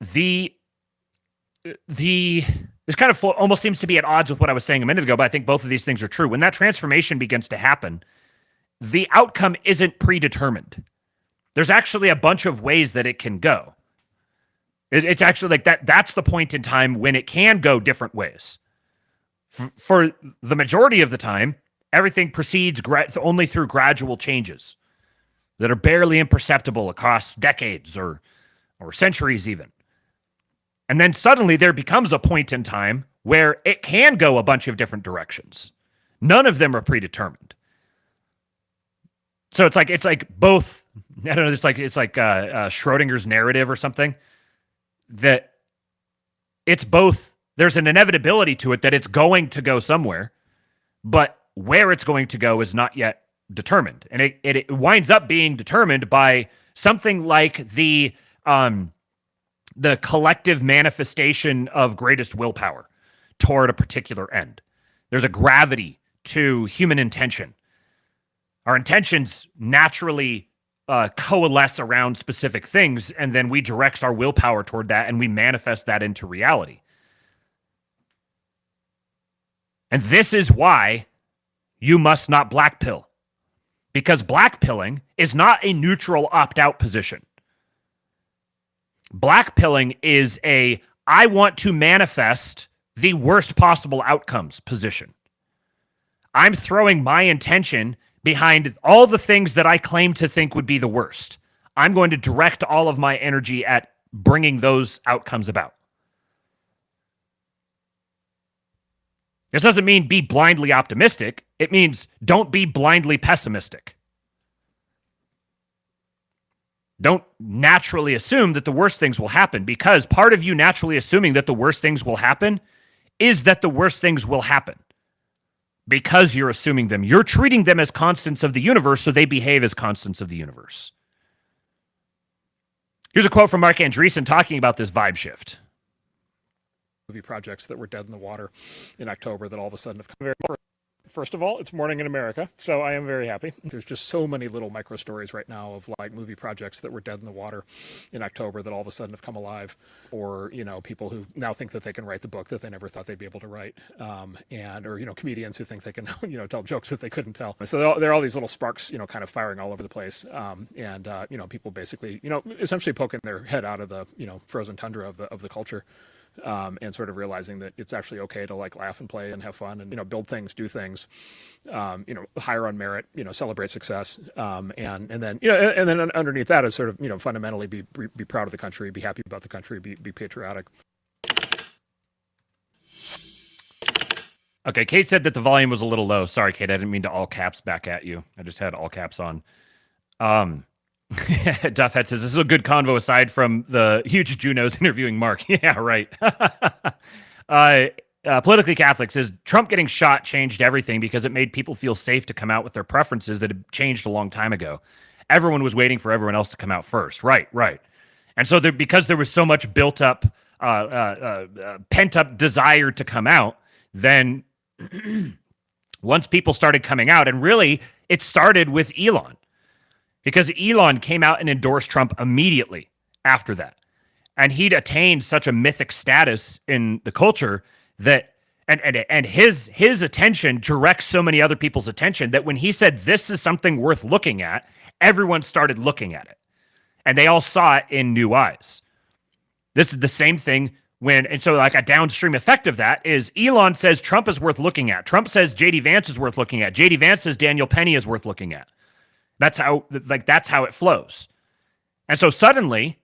this kind of almost seems to be at odds with what I was saying a minute ago, but I think both of these things are true. When that transformation begins to happen, the outcome isn't predetermined. There's actually a bunch of ways that it can go. It's actually like that. That's the point in time when it can go different ways. For the majority of the time, everything proceeds only through gradual changes that are barely imperceptible across decades or centuries even. And then suddenly there becomes a point in time where it can go a bunch of different directions. None of them are predetermined. So it's like both. I don't know. It's like Schrodinger's narrative or something. That it's both. There's an inevitability to it that it's going to go somewhere, but where it's going to go is not yet determined. And it winds up being determined by something like the collective manifestation of greatest willpower toward a particular end. There's a gravity to human intention. Our intentions naturally coalesce around specific things, and then we direct our willpower toward that, and we manifest that into reality. And this is why you must not black pill, because black pilling is not a neutral opt-out position. Black pilling is a I want to manifest the worst possible outcomes position. I'm throwing my intention behind all the things that I claim to think would be the worst. I'm going to direct all of my energy at bringing those outcomes about. This doesn't mean be blindly optimistic. It means don't be blindly pessimistic. Don't naturally assume that the worst things will happen, because part of you naturally assuming that the worst things will happen is that the worst things will happen. Because you're assuming them. You're treating them as constants of the universe, so they behave as constants of the universe. Here's a quote from Marc Andreessen talking about this vibe shift. Movie projects that were dead in the water in October that all of a sudden have come very forward. First of all, it's morning in America, so I am very happy. There's just so many little micro stories right now of like movie projects that were dead in the water in October that all of a sudden have come alive, or people who now think that they can write the book that they never thought they'd be able to write, or comedians who think they can tell jokes that they couldn't tell. So there are all these little sparks kind of firing all over the place, and people basically essentially poking their head out of the frozen tundra of the culture. And sort of realizing that it's actually okay to like laugh and play and have fun and build things, do things, hire on merit, celebrate success, and then underneath that is sort of fundamentally be proud of the country, be happy about the country, be patriotic. Okay, Kate said that the volume was a little low. Sorry, Kate, I didn't mean to all caps back at you. I just had all caps on. Duffhead says, this is a good convo aside from the huge Junos interviewing Marc. Yeah, right. Politically Catholic says, Trump getting shot changed everything because it made people feel safe to come out with their preferences that had changed a long time ago. Everyone was waiting for everyone else to come out first. Right. And so because there was so much built up, pent up desire to come out, then once people started coming out, and really it started with Elon. Because Elon came out and endorsed Trump immediately after that. And he'd attained such a mythic status in the culture that, and his attention directs so many other people's attention that when he said, this is something worth looking at, everyone started looking at it. And they all saw it in new eyes. This is the same thing and so like a downstream effect of that is Elon says Trump is worth looking at. Trump says J.D. Vance is worth looking at. J.D. Vance says Daniel Penny is worth looking at. That's how it flows. And so suddenly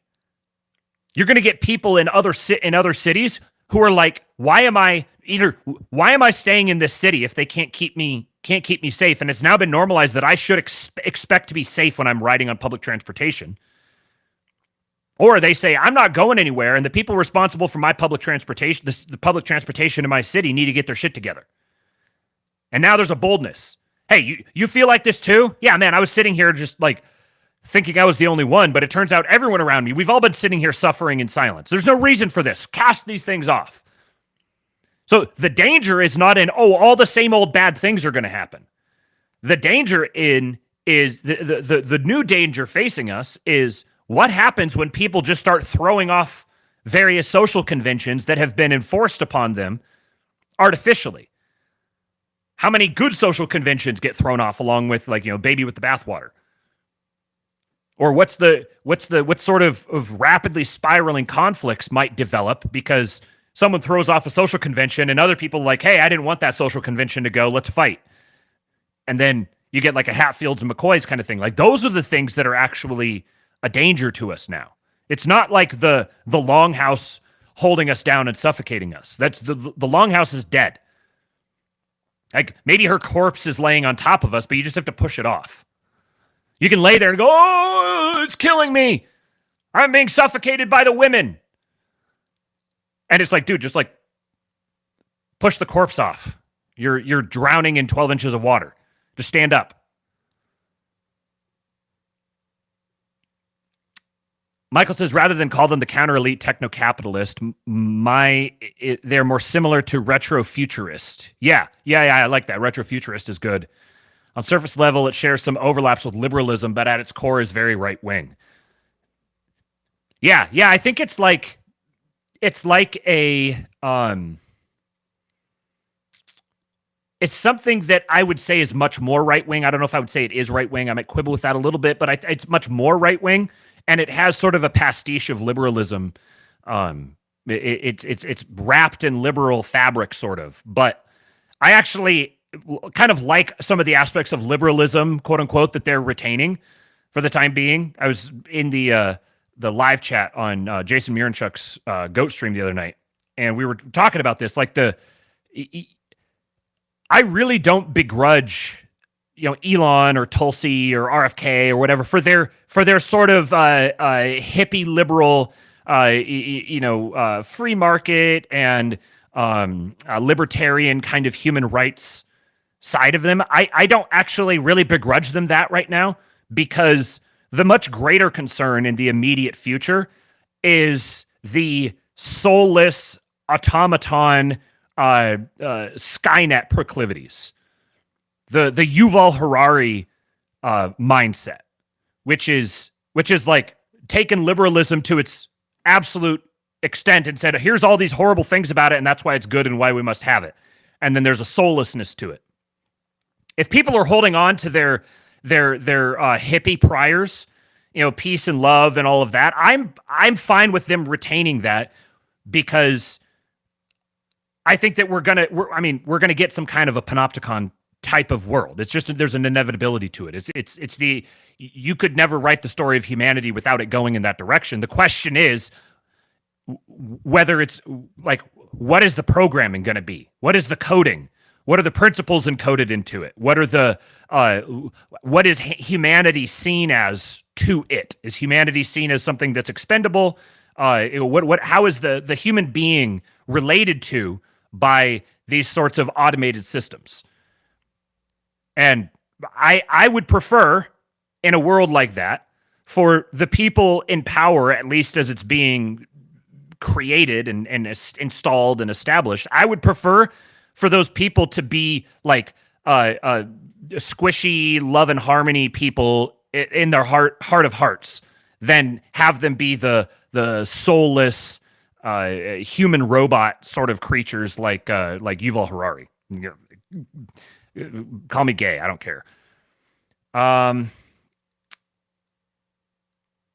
you're going to get people in other cities who are like, why am I staying in this city if they can't keep me safe? And it's now been normalized that I should expect to be safe when I'm riding on public transportation. Or they say, I'm not going anywhere, and the people responsible for my public transportation, the public transportation in my city, need to get their shit together. And now there's a boldness. Hey, you feel like this too? Yeah, man, I was sitting here just like thinking I was the only one, but it turns out everyone around me, we've all been sitting here suffering in silence. There's no reason for this. Cast these things off. So the danger is not in, all the same old bad things are going to happen. The danger is the new danger facing us is what happens when people just start throwing off various social conventions that have been enforced upon them artificially. How many good social conventions get thrown off along with baby with the bathwater? Or what sort of rapidly spiraling conflicts might develop because someone throws off a social convention and other people are like, hey, I didn't want that social convention to go, let's fight. And then you get like a Hatfields and McCoys kind of thing. Like those are the things that are actually a danger to us now. It's not like the longhouse holding us down and suffocating us. That's the longhouse is dead. Like maybe her corpse is laying on top of us, but you just have to push it off. You can lay there and go, oh, it's killing me. I'm being suffocated by the women. And it's like, dude, just like push the corpse off. You're drowning in 12 inches of water. Just stand up. Michael says, rather than call them the counter-elite techno-capitalist, they're more similar to retro-futurist. Yeah, I like that. Retro-futurist is good. On surface level, it shares some overlaps with liberalism, but at its core is very right-wing. Yeah, I think it's like a it's something that I would say is much more right-wing. I don't know if I would say it is right-wing. I might quibble with that a little bit, but it's much more right-wing, and it has sort of a pastiche of liberalism. It's wrapped in liberal fabric, sort of. But I actually kind of like some of the aspects of liberalism, quote unquote, that they're retaining for the time being. I was in the live chat on Jason Miranchuk's Goat stream the other night, and we were talking about this. Like I really don't begrudge, Elon or Tulsi or RFK or whatever for their sort of hippie liberal, free market and libertarian kind of human rights side of them. I don't actually really begrudge them that right now, because the much greater concern in the immediate future is the soulless automaton Skynet proclivities, the Yuval Harari mindset, which is like taken liberalism to its absolute extent and said, here's all these horrible things about it, and that's why it's good and why we must have it. And then there's a soullessness to it. If people are holding on to their hippie priors, peace and love and all of that, I'm fine with them retaining that, because I think that we're gonna get some kind of a panopticon type of world. It's just there's an inevitability to it. It's you could never write the story of humanity without it going in that direction. The question is whether it's like, what is the programming going to be? What is the coding? What are the principles encoded into it? What is humanity seen as to it? Is humanity seen as something that's expendable? How is the human being related to by these sorts of automated systems? And I would prefer, in a world like that, for the people in power, at least as it's being created and installed and established, I would prefer for those people to be like squishy love and harmony people in their heart of hearts, than have them be the soulless human robot sort of creatures like Yuval Harari. Call me gay, I don't care.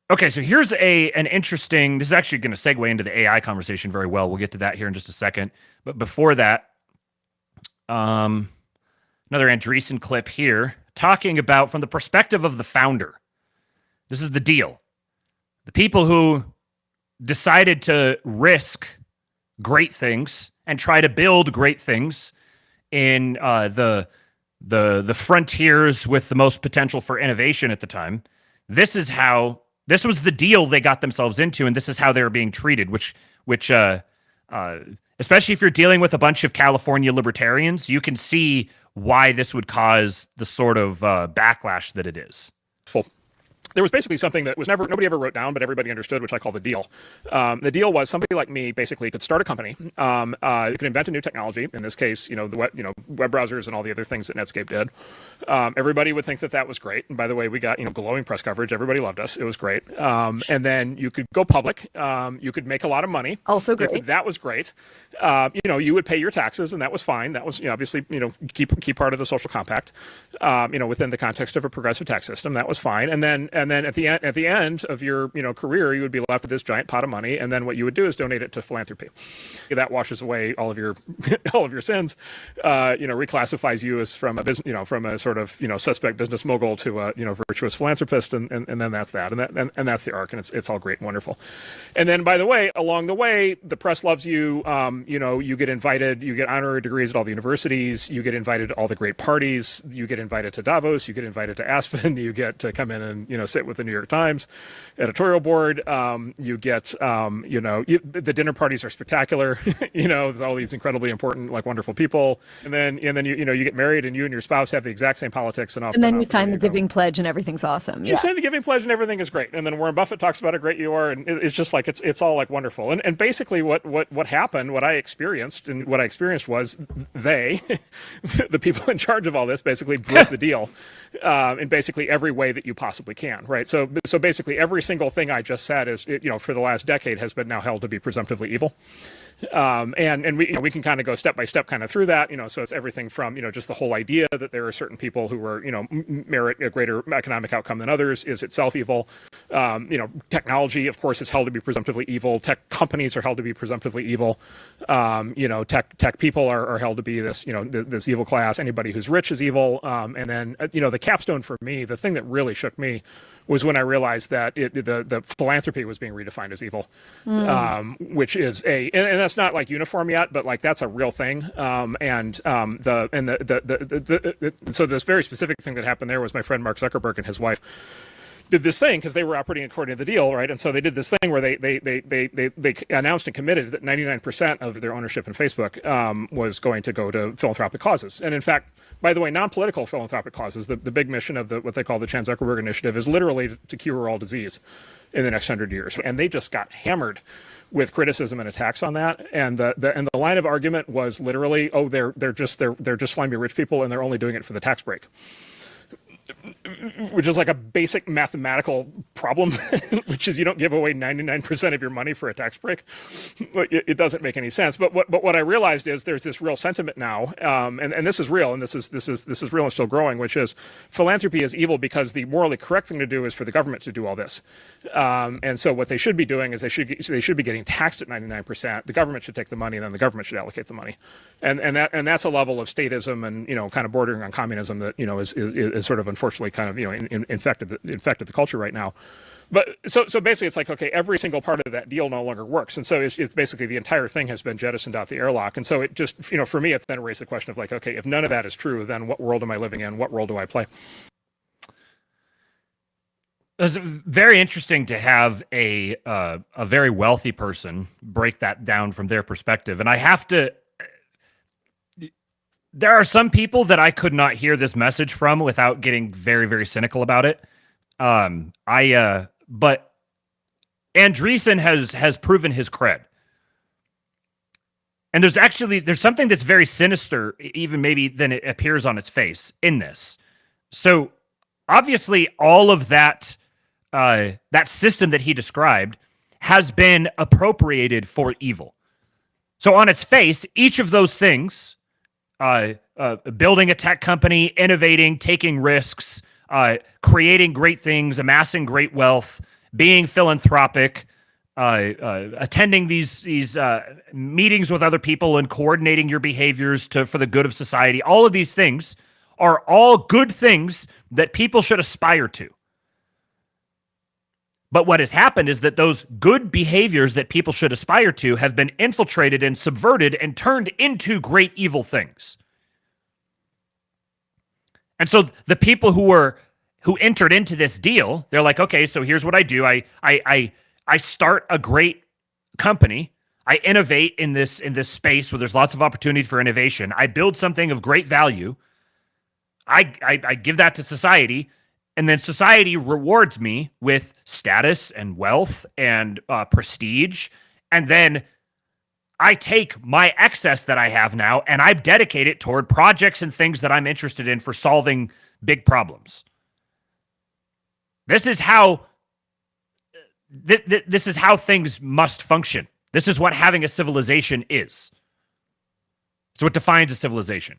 Okay, so here's an interesting. This is actually going to segue into the AI conversation very well. We'll get to that here in just a second. But before that, another Andreessen clip here talking about from the perspective of the founder. This is the deal. The people who decided to risk great things and try to build great things in the frontiers with the most potential for innovation at the time. This was the deal they got themselves into, and this is how they were being treated, which especially if you're dealing with a bunch of California libertarians, you can see why this would cause the sort of backlash that it is. There was basically something that was nobody ever wrote down, but everybody understood, which I call the deal. The deal was somebody like me basically could start a company, could invent a new technology. In this case, the web browsers and all the other things that Netscape did. Everybody would think that was great. And by the way, we got glowing press coverage. Everybody loved us. It was great. And then you could go public. You could make a lot of money. Also great. That was great. You would pay your taxes, and that was fine. That was obviously key part of the social compact. Within the context of a progressive tax system, that was fine. And then at the end of your career, you would be left with this giant pot of money, and then what you would do is donate it to philanthropy. That washes away all of your sins. Reclassifies you as from a sort of suspect business mogul to a virtuous philanthropist, and then that's that, and that's the arc, and it's all great and wonderful. And then by the way, along the way, the press loves you. You get invited, you get honorary degrees at all the universities, you get invited to all the great parties, you get invited to Davos, you get invited to Aspen, you get to come in and sit with the New York Times editorial board. You get, the dinner parties are spectacular. There's all these incredibly important, like wonderful people. And then you get married and you and your spouse have the exact same politics and then you sign the giving pledge and everything's awesome. You sign the giving pledge and everything is great. And then Warren Buffett talks about how great you are. And it's just like, it's all like wonderful. And basically what happened, what I experienced was the people in charge of all this basically broke the deal in basically every way that you possibly can, right? So basically every single thing I just said is, for the last decade has been now held to be presumptively evil. And we can kind of go step by step kind of through that, so it's everything from, just the whole idea that there are certain people who are, merit a greater economic outcome than others is itself evil. Technology, of course, is held to be presumptively evil. Tech companies are held to be presumptively evil. Tech people are held to be this, this evil class. Anybody who's rich is evil. And then, the capstone for me, the thing that really shook me was when I realized that the philanthropy was being redefined as evil, which is and that's not like uniform yet, but like that's a real thing. So this very specific thing that happened there was my friend Mark Zuckerberg and his wife did this thing because they were operating according to the deal, right? And so they did this thing where they announced and committed that 99% of their ownership in Facebook was going to go to philanthropic causes. And in fact, by the way, non-political philanthropic causes, the big mission of what they call the Chan Zuckerberg Initiative is literally to cure all disease in the next 100 years. And they just got hammered with criticism and attacks on that. And the line of argument was literally, oh, they're just slimy rich people and they're only doing it for the tax break. Which is like a basic mathematical problem, which is you don't give away 99% of your money for a tax break. It doesn't make any sense. But what I realized is there's this real sentiment now, and this is real, and this is real and still growing, which is philanthropy is evil because the morally correct thing to do is for the government to do all this. And so what they should be doing is they should be getting taxed at 99%. The government should take the money, and then the government should allocate the money. And that's a level of statism and kind of bordering on communism that is sort of unfortunately kind of infected the culture right now. But so basically it's like, okay, every single part of that deal no longer works, and so it's basically the entire thing has been jettisoned out the airlock. And so it just for me it then raised the question of like, okay, if none of that is true, then what world am I living in? What role do I play? It was very interesting to have a very wealthy person break that down from their perspective, and I have to. There are some people that I could not hear this message from without getting very, very cynical about it. But Andreessen has proven his cred. And there's something that's very sinister, even maybe than it appears on its face in this. So obviously all of that system that he described has been appropriated for evil. So on its face, each of those things, building a tech company, innovating, taking risks, creating great things, amassing great wealth, being philanthropic, attending these meetings with other people and coordinating your behaviors for the good of society. All of these things are all good things that people should aspire to. But what has happened is that those good behaviors that people should aspire to have been infiltrated and subverted and turned into great evil things. And so the people who entered into this deal, they're like, okay, so here's what I do. I start a great company. I innovate in this space where there's lots of opportunity for innovation. I build something of great value. I give that to society. And then society rewards me with status and wealth and prestige. And then I take my excess that I have now and I dedicate it toward projects and things that I'm interested in for solving big problems. This is how things must function. This is what having a civilization is. It's what defines a civilization.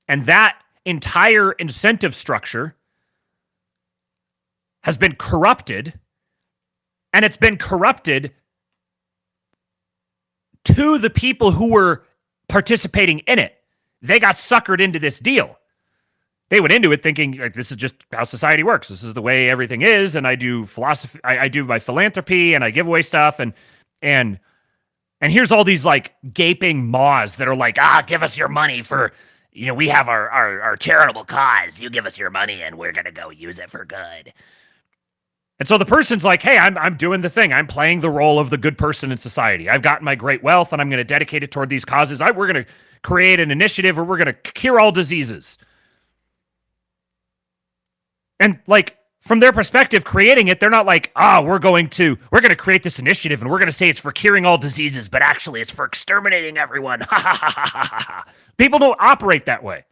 And that entire incentive structure has been corrupted, and it's been corrupted to the people who were participating in it. They got suckered into this deal. They went into it thinking like this is just how society works. This is the way everything is, and I do philosophy. I do my philanthropy, and I give away stuff, and here's all these like gaping maws that are like, give us your money for, we have our charitable cause. You give us your money, and we're gonna go use it for good. And so the person's like, hey, I'm doing the thing. I'm playing the role of the good person in society. I've got my great wealth and I'm going to dedicate it toward these causes. We're going to create an initiative where we're going to cure all diseases. And like, from their perspective, creating it, they're not like, we're going to create this initiative and we're going to say it's for curing all diseases, but actually it's for exterminating everyone. People don't operate that way.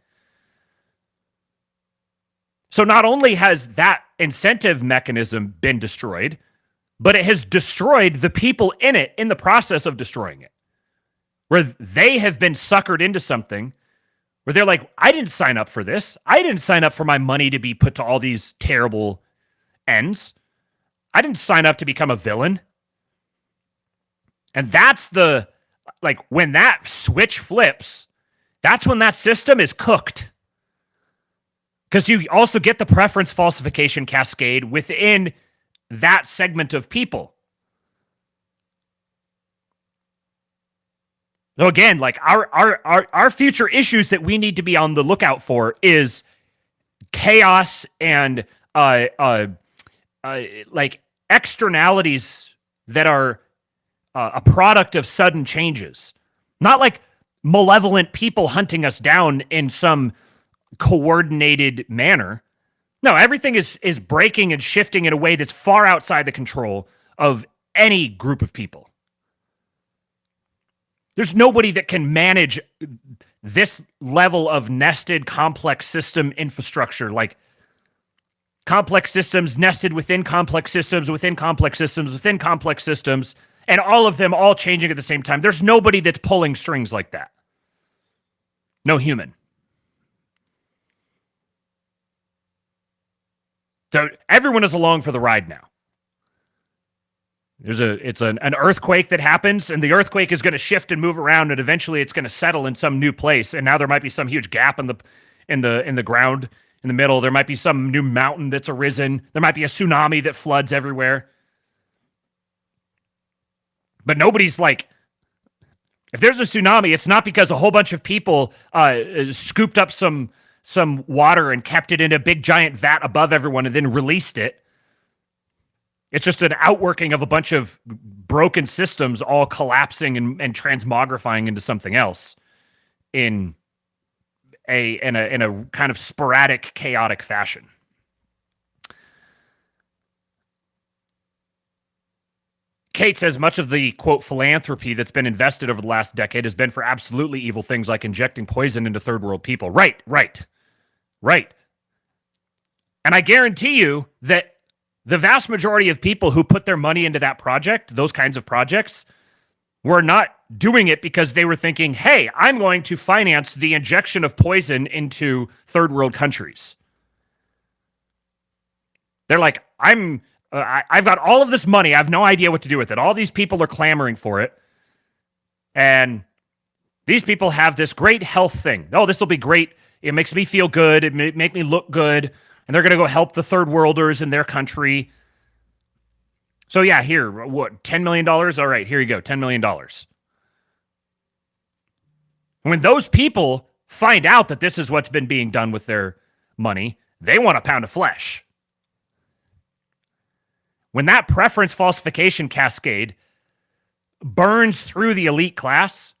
So not only has that incentive mechanism been destroyed, but it has destroyed the people in it in the process of destroying it. Where they have been suckered into something where they're like, I didn't sign up for this. I didn't sign up for my money to be put to all these terrible ends. I didn't sign up to become a villain. And that's when that switch flips, that's when that system is cooked. Because you also get the preference falsification cascade within that segment of people. So again, like our future issues that we need to be on the lookout for is chaos and like externalities that are a product of sudden changes. Not like malevolent people hunting us down in some coordinated manner. No, everything is breaking and shifting in a way that's far outside the control of any group of people. There's nobody that can manage this level of nested complex system infrastructure, like complex systems nested within complex systems, within complex systems, within complex systems, and all of them all changing at the same time. There's nobody that's pulling strings like that. No human. So everyone is along for the ride now. It's an earthquake that happens, and the earthquake is going to shift and move around, and eventually it's going to settle in some new place. And now there might be some huge gap in the ground in the middle. There might be some new mountain that's arisen. There might be a tsunami that floods everywhere. But nobody's like, if there's a tsunami, it's not because a whole bunch of people scooped up some water and kept it in a big giant vat above everyone and then released it. It's just an outworking of a bunch of broken systems all collapsing and transmogrifying into something else in a kind of sporadic, chaotic fashion. Kate says much of the, quote, philanthropy that's been invested over the last decade has been for absolutely evil things like injecting poison into third world people. Right. And I guarantee you that the vast majority of people who put their money into that project, those kinds of projects, were not doing it because they were thinking, hey, I'm going to finance the injection of poison into third world countries. They're like, I've got all of this money. I have no idea what to do with it. All these people are clamoring for it. And these people have this great health thing. Oh, this will be great. It makes me feel good. It make me look good. And they're going to go help the third worlders in their country. So yeah, here, what, $10 million? All right, here you go, $10 million. When those people find out that this is what's been being done with their money, they want a pound of flesh. When that preference falsification cascade burns through the elite class,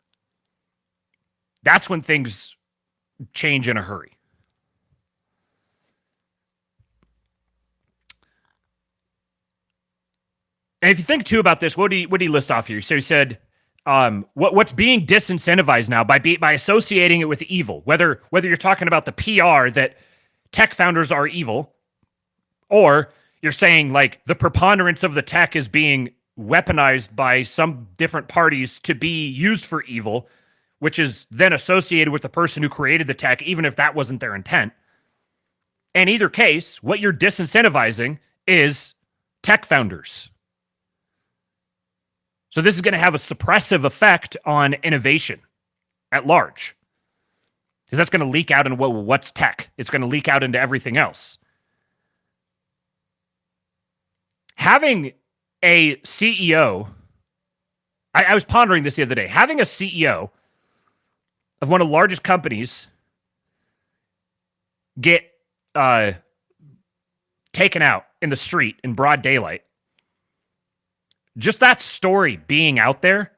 that's when things change in a hurry. And if you think too about this, what do you list off here? So he said, what's being disincentivized now by associating it with evil, whether you're talking about the PR that tech founders are evil, or you're saying like the preponderance of the tech is being weaponized by some different parties to be used for evil, which is then associated with the person who created the tech, even if that wasn't their intent. In either case, what you're disincentivizing is tech founders. So this is going to have a suppressive effect on innovation at large. Because that's going to leak out into what's tech. It's going to leak out into everything else. Having a CEO, I was pondering this the other day, having a CEO of one of the largest companies get taken out in the street in broad daylight, just that story being out there,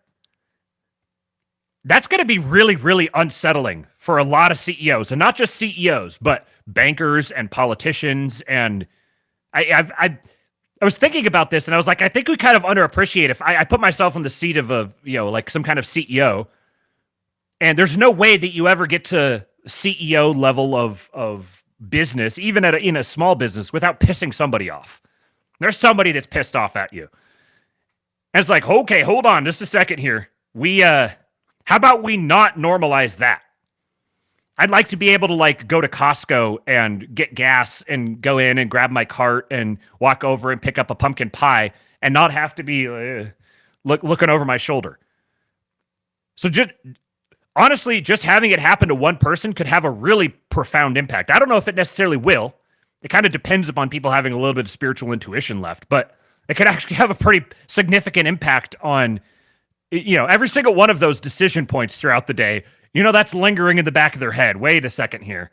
that's going to be really, really unsettling for a lot of CEOs, and not just CEOs, but bankers and politicians. And I was thinking about this, and I was like, I think we kind of underappreciate. If I put myself in the seat of a, like some kind of CEO, and there's no way that you ever get to CEO level of business, even in a small business, without pissing somebody off. There's somebody that's pissed off at you. And it's like, okay, hold on just a second here. How about we not normalize that? I'd like to be able to like go to Costco and get gas and go in and grab my cart and walk over and pick up a pumpkin pie and not have to be looking over my shoulder. So honestly, just having it happen to one person could have a really profound impact. I don't know if it necessarily will. It kind of depends upon people having a little bit of spiritual intuition left, but it could actually have a pretty significant impact on, every single one of those decision points throughout the day. That's lingering in the back of their head. Wait a second here.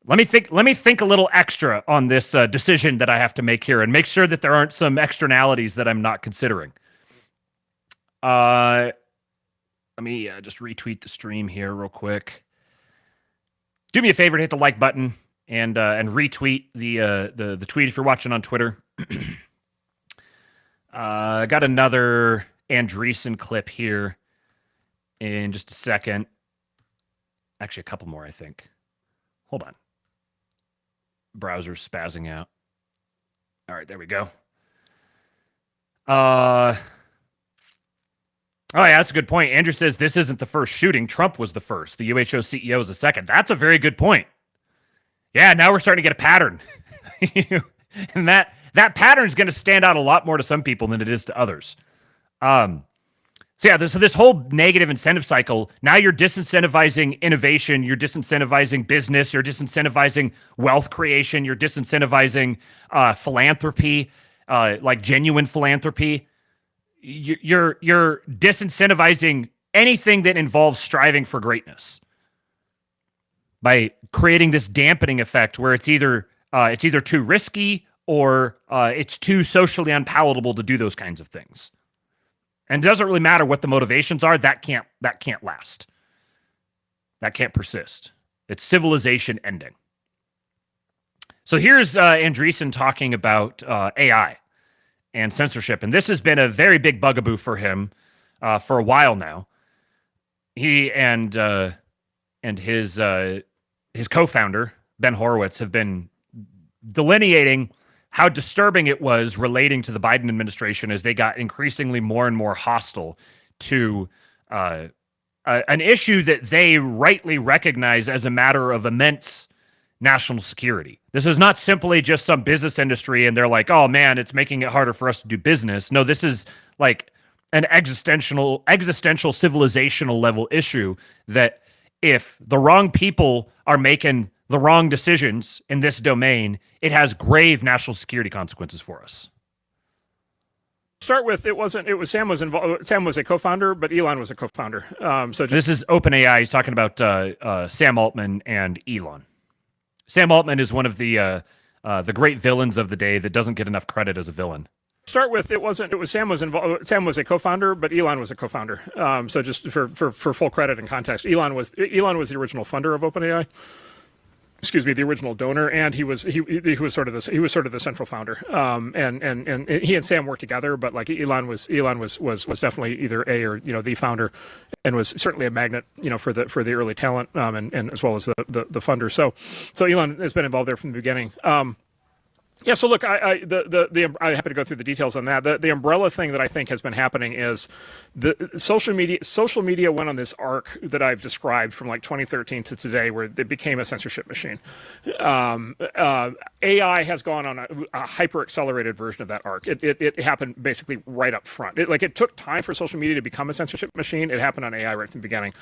Let me think a little extra on this decision that I have to make here and make sure that there aren't some externalities that I'm not considering. Let me just retweet the stream here real quick. Do me a favor, hit the like button and retweet the tweet if you're watching on Twitter. I got another Andreessen clip here in just a second. Actually, a couple more, I think. Hold on. Browser's spazzing out. All right, there we go. Oh, yeah, that's a good point. Andrew says this isn't the first shooting. Trump was the first. The UHO CEO is the second. That's a very good point. Yeah, now we're starting to get a pattern. And that pattern is going to stand out a lot more to some people than it is to others. So this whole negative incentive cycle, now you're disincentivizing innovation, you're disincentivizing business, you're disincentivizing wealth creation, you're disincentivizing philanthropy, like genuine philanthropy. You're disincentivizing anything that involves striving for greatness by creating this dampening effect where it's either too risky or it's too socially unpalatable to do those kinds of things. And it doesn't really matter what the motivations are. That can't last. That can't persist. It's civilization ending. So here's Andreessen talking about AI and censorship, and this has been a very big bugaboo for him for a while now. He and his co-founder Ben Horowitz have been delineating how disturbing it was relating to the Biden administration as they got increasingly more and more hostile to an issue that they rightly recognize as a matter of immense national security. This is not simply just some business industry and they're like, oh man, it's making it harder for us to do business. No, this is like an existential civilizational level issue that if the wrong people are making the wrong decisions in this domain, it has grave national security consequences for us. Start with Sam was involved. Sam was a co-founder, but Elon was a co-founder. This is OpenAI. He's talking about Sam Altman and Elon. Sam Altman is one of the great villains of the day that doesn't get enough credit as a villain. Start with Sam was involved. Sam was a co-founder, but Elon was a co-founder. So just for full credit and context, Elon was the original funder of OpenAI. Excuse me, the original donor, and he was sort of the central founder. And he and Sam worked together, but like Elon was definitely either the founder, and was certainly a magnet for the early talent and as well as the funder. So Elon has been involved there from the beginning. Yeah, so look, I'm happy to go through the details on that. The umbrella thing that I think has been happening is the social media went on this arc that I've described from like 2013 to today, where it became a censorship machine. AI has gone on a hyper accelerated version of that arc. It happened basically right up front. It took time for social media to become a censorship machine. It happened on AI right from the beginning.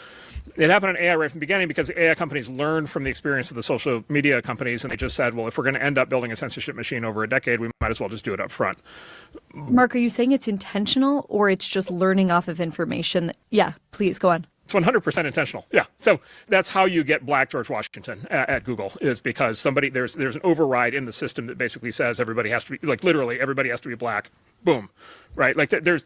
It happened on AI right from the beginning because the AI companies learned from the experience of the social media companies, and they just said, well, if we're going to end up building a censorship machine over a decade, we might as well just do it up front. Marc, are you saying it's intentional or it's just learning off of information? Yeah, please go on. It's 100% intentional. Yeah. So that's how you get Black George Washington at Google, is because there's an override in the system that basically says everybody has to be, like, literally everybody has to be black. Boom. Right. Like there's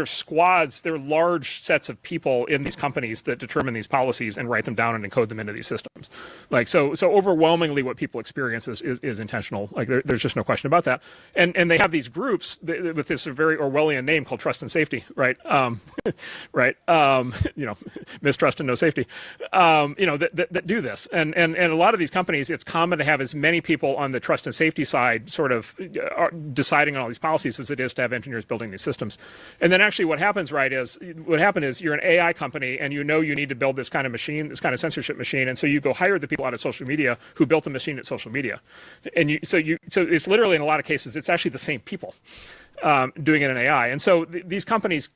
squads, there are large sets of people in these companies that determine these policies and write them down and encode them into these systems. Like, so overwhelmingly what people experience is intentional. Like there's just no question about that. And they have these groups with this very Orwellian name called trust and safety. Right. Right. Mistrust and no safety, that do this. And a lot of these companies, it's common to have as many people on the trust and safety side sort of deciding on all these policies as it is to have engineers building these systems. And then actually what happens, right, is you're an AI company and you need to build this kind of machine, this kind of censorship machine. And so you go hire the people out of social media who built the machine at social media. And so it's literally, in a lot of cases, it's actually the same people doing it in AI. And so these companies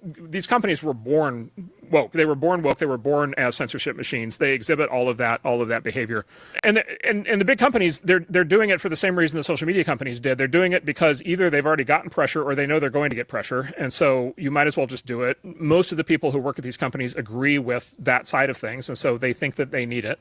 were born woke. They were born woke. They were born as censorship machines. They exhibit all of that behavior. And the big companies, they're doing it for the same reason the social media companies did. They're doing it because either they've already gotten pressure or they know they're going to get pressure. And so you might as well just do it. Most of the people who work at these companies agree with that side of things, and so they think that they need it.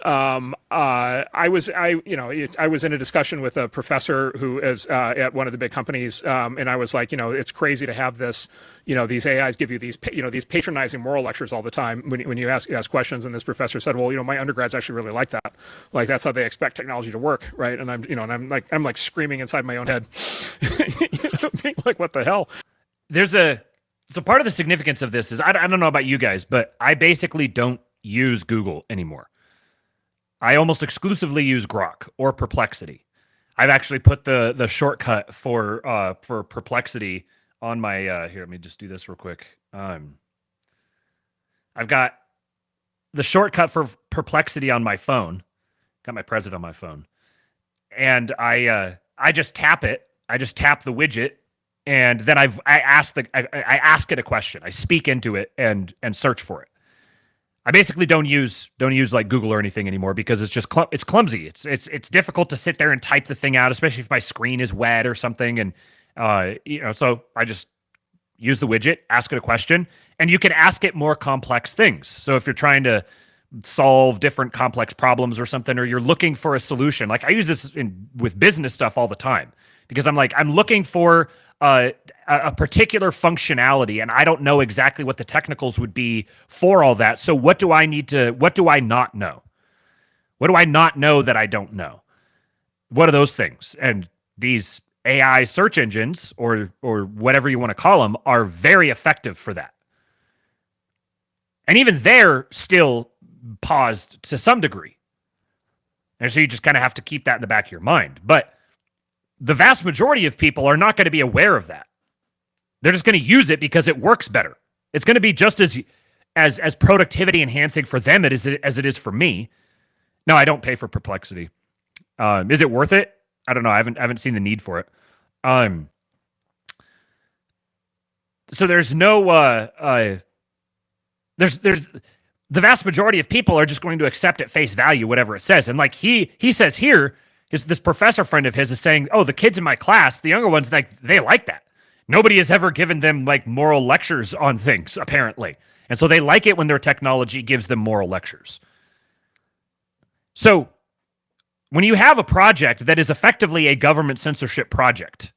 I was in a discussion with a professor who is at one of the big companies, and I was like, it's crazy to have this, these AIs give you these patronizing moral lectures all the time when you ask questions. And this professor said, well, my undergrads actually really like that. Like, that's how they expect technology to work, right? And I'm like screaming inside my own head, being like, what the hell? So part of the significance of this is, I don't know about you guys, but I basically don't use Google anymore. I almost exclusively use Grok or Perplexity. I've actually put the shortcut for Perplexity on my here. Let me just do this real quick. I've got the shortcut for Perplexity on my phone. Got my President on my phone, and I just tap it. I just tap the widget, and then I ask it a question. I speak into it and search for it. I basically don't use like Google or anything anymore because it's just it's clumsy. It's difficult to sit there and type the thing out, especially if my screen is wet or something. And so I just use the widget, ask it a question, and you can ask it more complex things. So if you're trying to solve different complex problems or something, or you're looking for a solution, like I use this with business stuff all the time because I'm looking for a particular functionality, and I don't know exactly what the technicals would be for all that. So what do I not know? What do I not know that I don't know? What are those things? And these AI search engines, or whatever you want to call them, are very effective for that. And even they're still paused to some degree. And so you just kind of have to keep that in the back of your mind. But the vast majority of people are not going to be aware of that. They're just going to use it because it works better. It's going to be just as productivity enhancing for them as it is for me. No, I don't pay for Perplexity. Is it worth it? I don't know. I haven't seen the need for it. So there's no there's the vast majority of people are just going to accept at face value whatever it says. And like he says here, this professor friend of his is saying, oh, the kids in my class, the younger ones, they like that. Nobody has ever given them like moral lectures on things, apparently. And so they like it when their technology gives them moral lectures. So when you have a project that is effectively a government censorship project,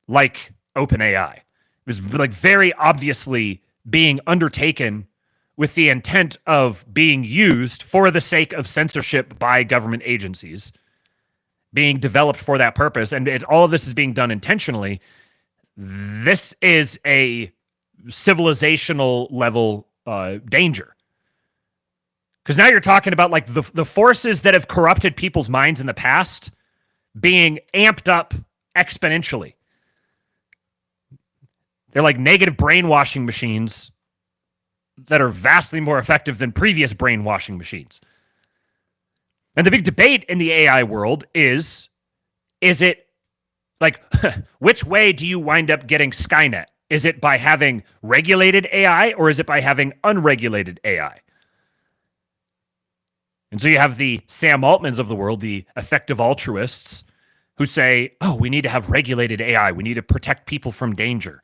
like OpenAI, it was like very obviously being undertaken with the intent of being used for the sake of censorship by government agencies, being developed for that purpose, and all of this is being done intentionally. This is a civilizational level danger. Because now you're talking about like the forces that have corrupted people's minds in the past being amped up exponentially. They're like negative brainwashing machines that are vastly more effective than previous brainwashing machines. And the big debate in the AI world is it like, which way do you wind up getting Skynet? Is it by having regulated AI or is it by having unregulated AI? And so you have the Sam Altmans of the world, the effective altruists, who say, oh, we need to have regulated AI. We need to protect people from danger,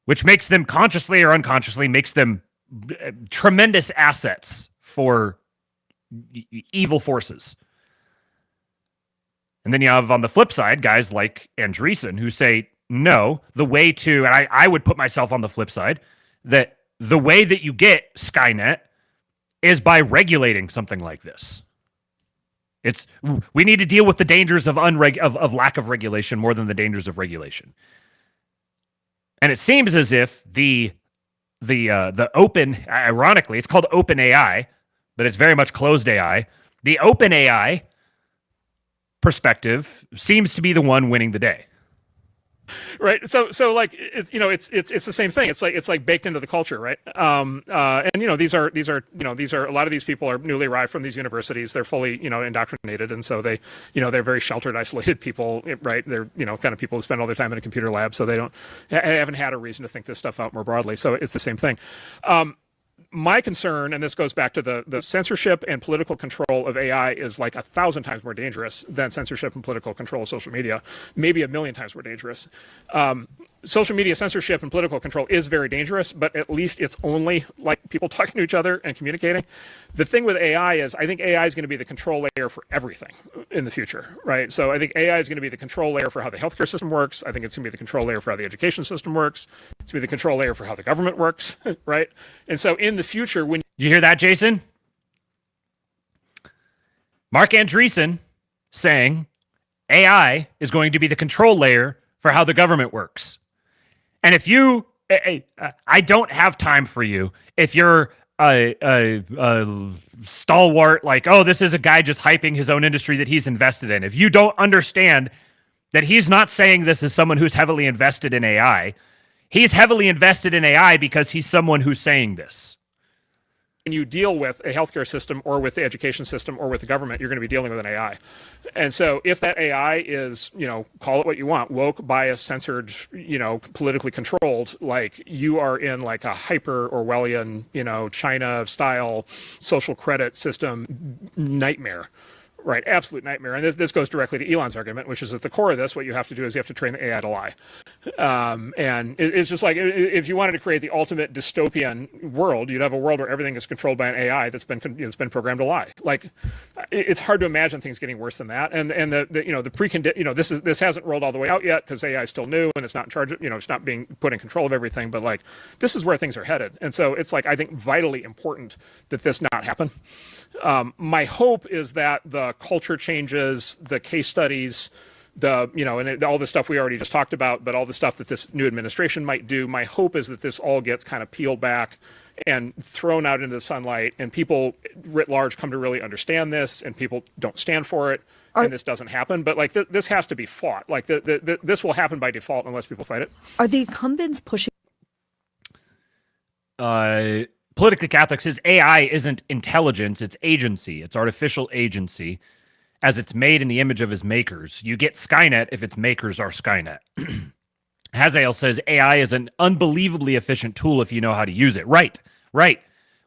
which makes them consciously or unconsciously makes them tremendous assets for evil forces. And then you have on the flip side guys like Andreessen who say, no, the way to, and I would put myself on the flip side, that the way that you get Skynet is by regulating something like this. We need to deal with the dangers of lack of regulation more than the dangers of regulation. And it seems as if the open, ironically, it's called open AI, but it's very much closed AI. The open AI perspective seems to be the one winning the day. Right. So like it's it's the same thing. It's like baked into the culture, right? And these are a lot of these people are newly arrived from these universities. They're fully indoctrinated, and so they're very sheltered, isolated people, right? They're kind of people who spend all their time in a computer lab, so they haven't had a reason to think this stuff out more broadly. So it's the same thing. My concern, and this goes back to the censorship and political control of AI, is like 1,000 times more dangerous than censorship and political control of social media, maybe 1,000,000 times more dangerous. Social media censorship and political control is very dangerous, but at least it's only like people talking to each other and communicating. The thing with AI is I think AI is going to be the control layer for everything in the future, right? So I think AI is going to be the control layer for how the healthcare system works. I think it's going to be the control layer for how the education system works. It's going to be the control layer for how the government works, right? And so in the future, when you hear that, Jason? Marc Andreessen saying AI is going to be the control layer for how the government works. And if you, I don't have time for you if you're a stalwart, like, oh, this is a guy just hyping his own industry that he's invested in. If you don't understand that he's not saying this as someone who's heavily invested in AI, he's heavily invested in AI because he's someone who's saying this. When you deal with a healthcare system or with the education system or with the government, you're going to be dealing with an AI. And so if that AI is, call it what you want, woke, biased, censored, politically controlled, like you are in like a hyper Orwellian, China style social credit system nightmare. Right, absolute nightmare. And this goes directly to Elon's argument, which is at the core of this, what you have to do is you have to train the AI to lie. And it's just like, if you wanted to create the ultimate dystopian world, you'd have a world where everything is controlled by an AI that's been programmed to lie. Like, it's hard to imagine things getting worse than that. And the precondition, this hasn't rolled all the way out yet because AI is still new and it's not in charge of, it's not being put in control of everything. But like, this is where things are headed. And so it's like, I think vitally important that this not happen. My hope is that the culture changes, the case studies, and all the stuff we already just talked about, but all the stuff that this new administration might do, my hope is that this all gets kind of peeled back and thrown out into the sunlight, and people writ large come to really understand this, and people don't stand for it, and this doesn't happen. But like this has to be fought. Like this will happen by default unless people fight it. Are the incumbents pushing? Politically Catholic says AI isn't intelligence, it's agency. It's artificial agency as it's made in the image of his makers. You get Skynet if its makers are Skynet. Hazael says AI is an unbelievably efficient tool if you know how to use it. Right.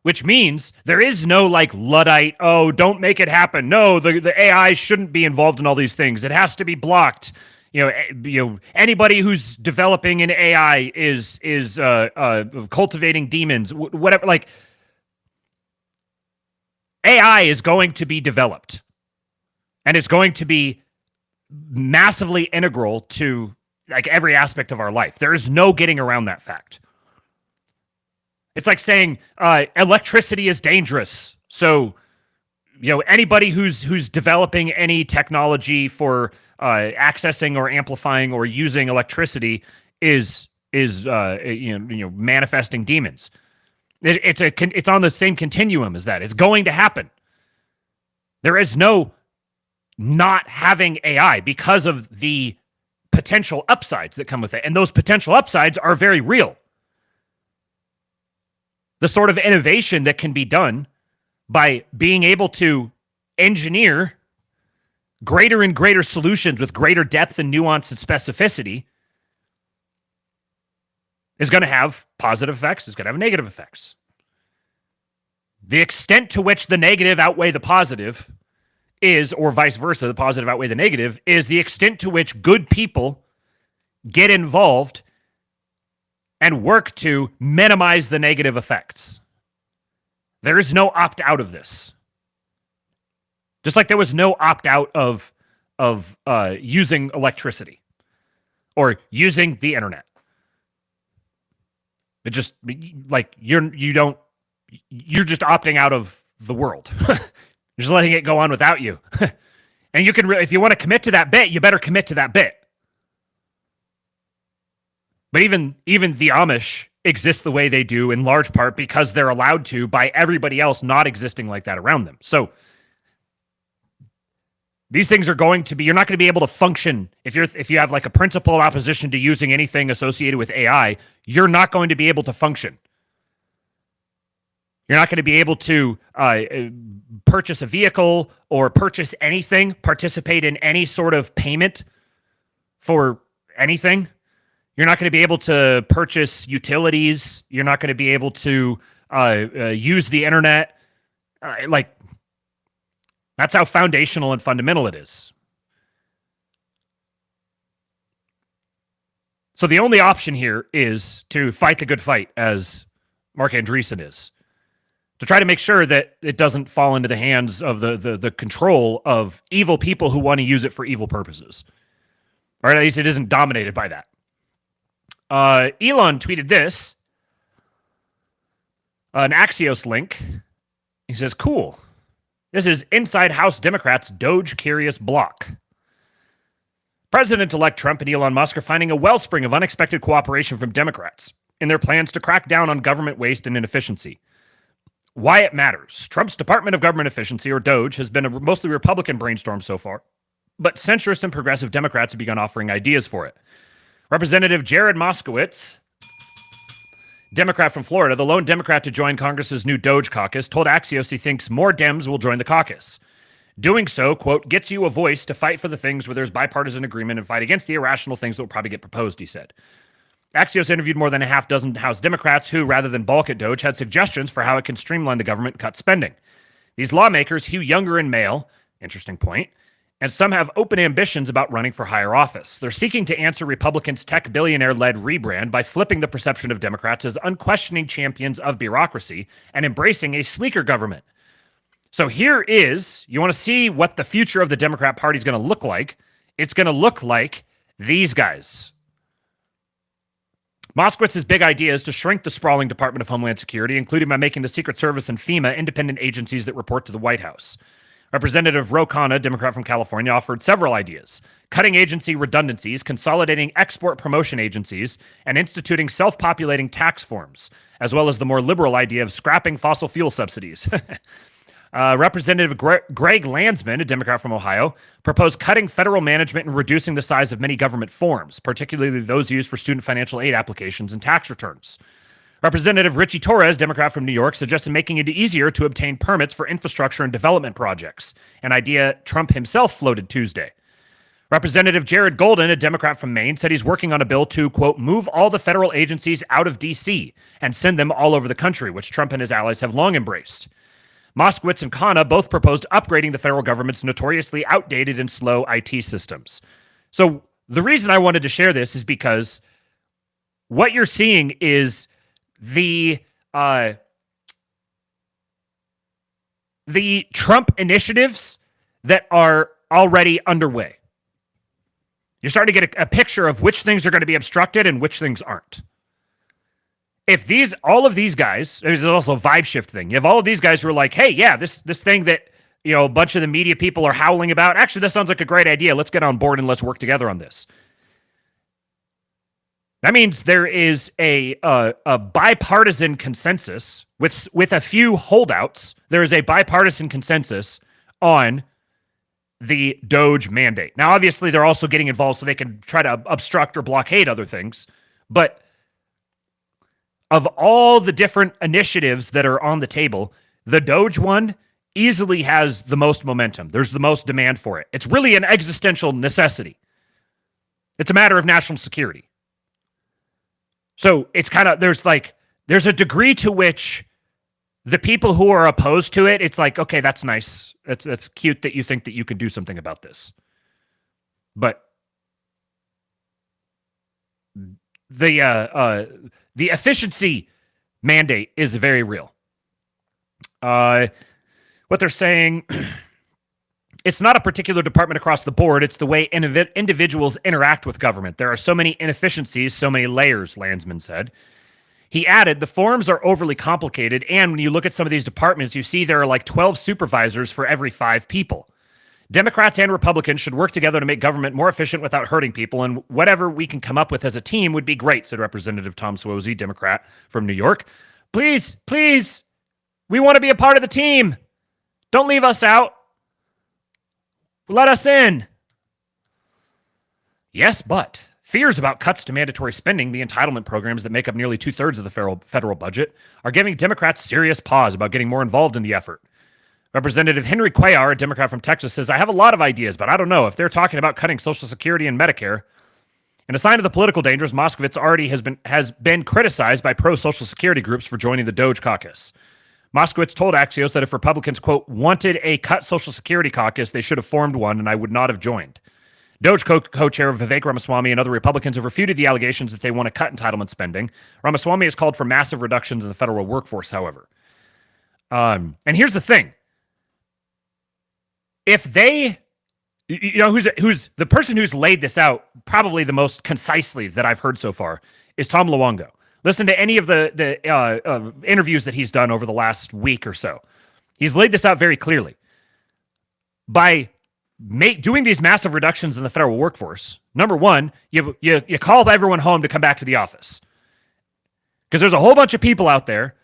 Which means there is no like Luddite, oh, don't make it happen. No, the AI shouldn't be involved in all these things. It has to be blocked. Anybody who's developing an AI is cultivating demons, whatever. Like, AI is going to be developed, and it's going to be massively integral to like every aspect of our life. There is no getting around that fact. It's like saying electricity is dangerous, so anybody who's developing any technology for accessing or amplifying or using electricity is manifesting demons. It's on the same continuum as that. It's going to happen. There is no not having AI because of the potential upsides that come with it, and those potential upsides are very real. The sort of innovation that can be done by being able to engineer greater and greater solutions with greater depth and nuance and specificity is going to have positive effects, it's going to have negative effects. The extent to which the negative outweigh the positive is, or vice versa, the positive outweigh the negative, is the extent to which good people get involved and work to minimize the negative effects. There is no opt out of this. Just like there was no opt out of using electricity or using the internet. It just like you're just opting out of the world. You're just letting it go on without you. And you can if you want to commit to that bit, you better commit to that bit. But even the Amish exist the way they do in large part because they're allowed to by everybody else not existing like that around them. So these things are going to be, you're not going to be able to function if you have like a principled opposition to using anything associated with AI, you're not going to be able to function. You're not going to be able to purchase a vehicle or purchase anything, participate in any sort of payment for anything. You're not going to be able to purchase utilities. You're not going to be able to use the internet. That's how foundational and fundamental it is. So the only option here is to fight the good fight, as Marc Andreessen is, to try to make sure that it doesn't fall into the hands of the control of evil people who want to use it for evil purposes. Or at least it isn't dominated by that. Elon tweeted this, an Axios link. He says, cool. This is Inside House Democrats' DOGE Curious Block. President-elect Trump and Elon Musk are finding a wellspring of unexpected cooperation from Democrats in their plans to crack down on government waste and inefficiency. Why it matters. Trump's Department of Government Efficiency, or DOGE, has been a mostly Republican brainstorm so far, but centrist and progressive Democrats have begun offering ideas for it. Representative Jared Moskowitz, Democrat from Florida, the lone Democrat to join Congress's new DOGE caucus, told Axios he thinks more Dems will join the caucus. Doing so, quote, gets you a voice to fight for the things where there's bipartisan agreement and fight against the irrational things that will probably get proposed, he said. Axios interviewed more than a half dozen House Democrats who, rather than balk at DOGE, had suggestions for how it can streamline the government and cut spending. These lawmakers hew younger in male, interesting point, and some have open ambitions about running for higher office. They're seeking to answer Republicans' tech billionaire-led rebrand by flipping the perception of Democrats as unquestioning champions of bureaucracy and embracing a sleeker government. So here is, you want to see what the future of the Democrat Party is going to look like. It's going to look like these guys. Moskowitz's big idea is to shrink the sprawling Department of Homeland Security, including by making the Secret Service and FEMA independent agencies that report to the White House. Representative Ro Khanna, Democrat from California, offered several ideas: cutting agency redundancies, consolidating export promotion agencies, and instituting self-populating tax forms, as well as the more liberal idea of scrapping fossil fuel subsidies. Representative Greg Landsman, a Democrat from Ohio, proposed cutting federal management and reducing the size of many government forms, particularly those used for student financial aid applications and tax returns. Representative Richie Torres, Democrat from New York, suggested making it easier to obtain permits for infrastructure and development projects, an idea Trump himself floated Tuesday. Representative Jared Golden, a Democrat from Maine, said he's working on a bill to, quote, move all the federal agencies out of D.C. and send them all over the country, which Trump and his allies have long embraced. Moskowitz and Khanna both proposed upgrading the federal government's notoriously outdated and slow IT systems. So the reason I wanted to share this is because what you're seeing is the Trump initiatives that are already underway. You're starting to get a picture of which things are going to be obstructed and which things aren't. If all of these guys, there's also a vibe shift thing. You have all of these guys who are like, hey, yeah, this thing that, a bunch of the media people are howling about, actually, this sounds like a great idea. Let's get on board and let's work together on this. That means there is a bipartisan consensus with a few holdouts. There is a bipartisan consensus on the DOGE mandate. Now, obviously, they're also getting involved so they can try to obstruct or blockade other things. But of all the different initiatives that are on the table, the DOGE one easily has the most momentum. There's the most demand for it. It's really an existential necessity. It's a matter of national security. So it's kind of, there's a degree to which the people who are opposed to it, it's like, okay, that's nice. That's cute that you think that you can do something about this. But the efficiency mandate is very real. What they're saying, it's not a particular department across the board. It's the way individuals interact with government. There are so many inefficiencies, so many layers, Landsman said. He added, the forms are overly complicated, and when you look at some of these departments, you see there are like 12 supervisors for every 5 people. Democrats and Republicans should work together to make government more efficient without hurting people, and whatever we can come up with as a team would be great, said Representative Tom Suozzi, Democrat from New York. Please, please, we want to be a part of the team. Don't leave us out. Let us in. Yes, but fears about cuts to mandatory spending, the entitlement programs that make up nearly 2/3 of the federal budget, are giving Democrats serious pause about getting more involved in the effort. Representative Henry Cuellar, a Democrat from Texas, says, I have a lot of ideas, but I don't know if they're talking about cutting Social Security and Medicare. In a sign of the political dangers, Moskowitz already has been criticized by pro-Social Security groups for joining the DOGE caucus. Moskowitz told Axios that if Republicans, quote, wanted a cut Social Security caucus, they should have formed one, and I would not have joined. DOGE co-chair Vivek Ramaswamy and other Republicans have refuted the allegations that they want to cut entitlement spending. Ramaswamy has called for massive reductions in the federal workforce, however. And here's the thing. If they, who's the person who's laid this out probably the most concisely that I've heard so far is Tom Luongo. Listen to any of the interviews that he's done over the last week or so. He's laid this out very clearly. By doing these massive reductions in the federal workforce, number one, you call everyone home to come back to the office. Because there's a whole bunch of people out there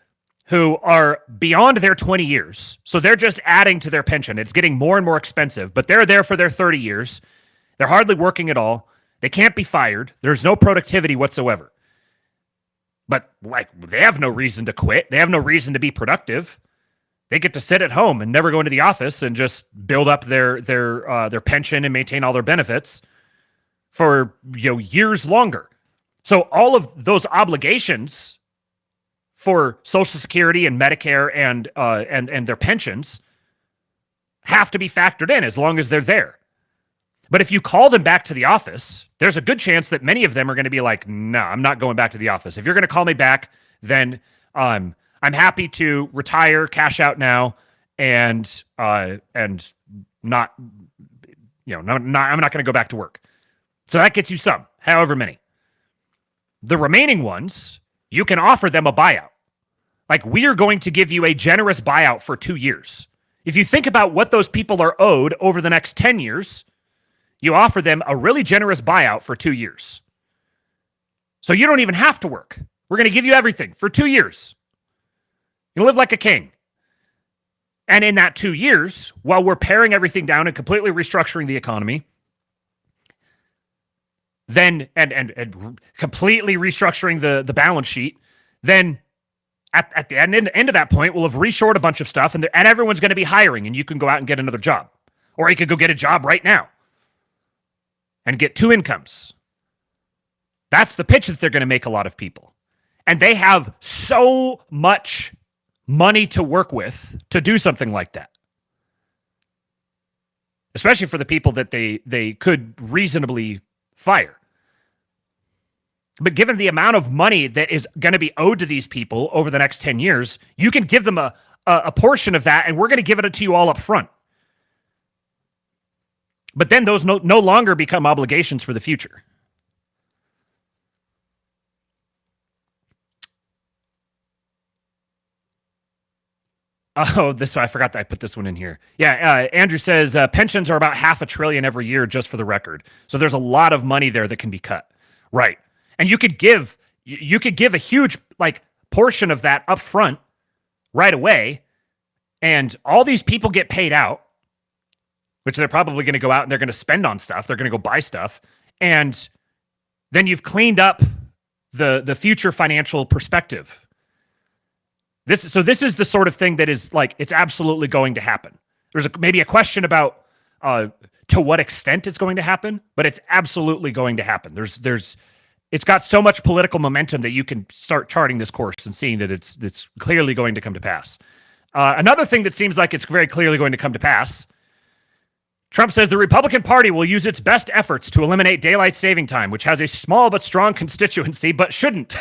who are beyond their 20 years. So they're just adding to their pension. It's getting more and more expensive, but they're there for their 30 years. They're hardly working at all. They can't be fired. There's no productivity whatsoever. But they have no reason to quit. They have no reason to be productive. They get to sit at home and never go into the office and just build up their pension and maintain all their benefits for years longer. So all of those obligations for Social Security and Medicare and their pensions have to be factored in as long as they're there. But if you call them back to the office, there's a good chance that many of them are going to be like, no, I'm not going back to the office. If you're going to call me back, then I'm happy to retire, cash out now, and not, I'm not going to go back to work. So that gets you some, however many. The remaining ones, you can offer them a buyout. Like, we are going to give you a generous buyout for 2 years. If you think about what those people are owed over the next 10 years, you offer them a really generous buyout for 2 years. So you don't even have to work. We're going to give you everything for 2 years. You live like a king. And in that 2 years, while we're paring everything down and completely restructuring the economy, then and completely restructuring the balance sheet, then at the end of that point, we'll have reshored a bunch of stuff, and everyone's going to be hiring, and you can go out and get another job. Or you could go get a job right now and get 2 incomes. That's the pitch that they're going to make a lot of people. And they have so much money to work with to do something like that. Especially for the people that they could reasonably fire. But given the amount of money that is going to be owed to these people over the next 10 years, you can give them a portion of that, and we're going to give it to you all up front. But then those no longer become obligations for the future. Oh, I forgot that I put this one in here. Yeah, Andrew says pensions are about $500 billion every year, just for the record. So there's a lot of money there that can be cut. Right. And you could give a huge portion of that up front right away, and all these people get paid out, which they're probably going to go out and they're going to spend on stuff. They're going to go buy stuff. And then you've cleaned up the future financial perspective. This is the sort of thing that is it's absolutely going to happen. There's maybe a question about to what extent it's going to happen, but it's absolutely going to happen. It's got so much political momentum that you can start charting this course and seeing that it's clearly going to come to pass. Another thing that seems like it's very clearly going to come to pass Trump says the Republican Party will use its best efforts to eliminate daylight saving time, which has a small but strong constituency, but shouldn't.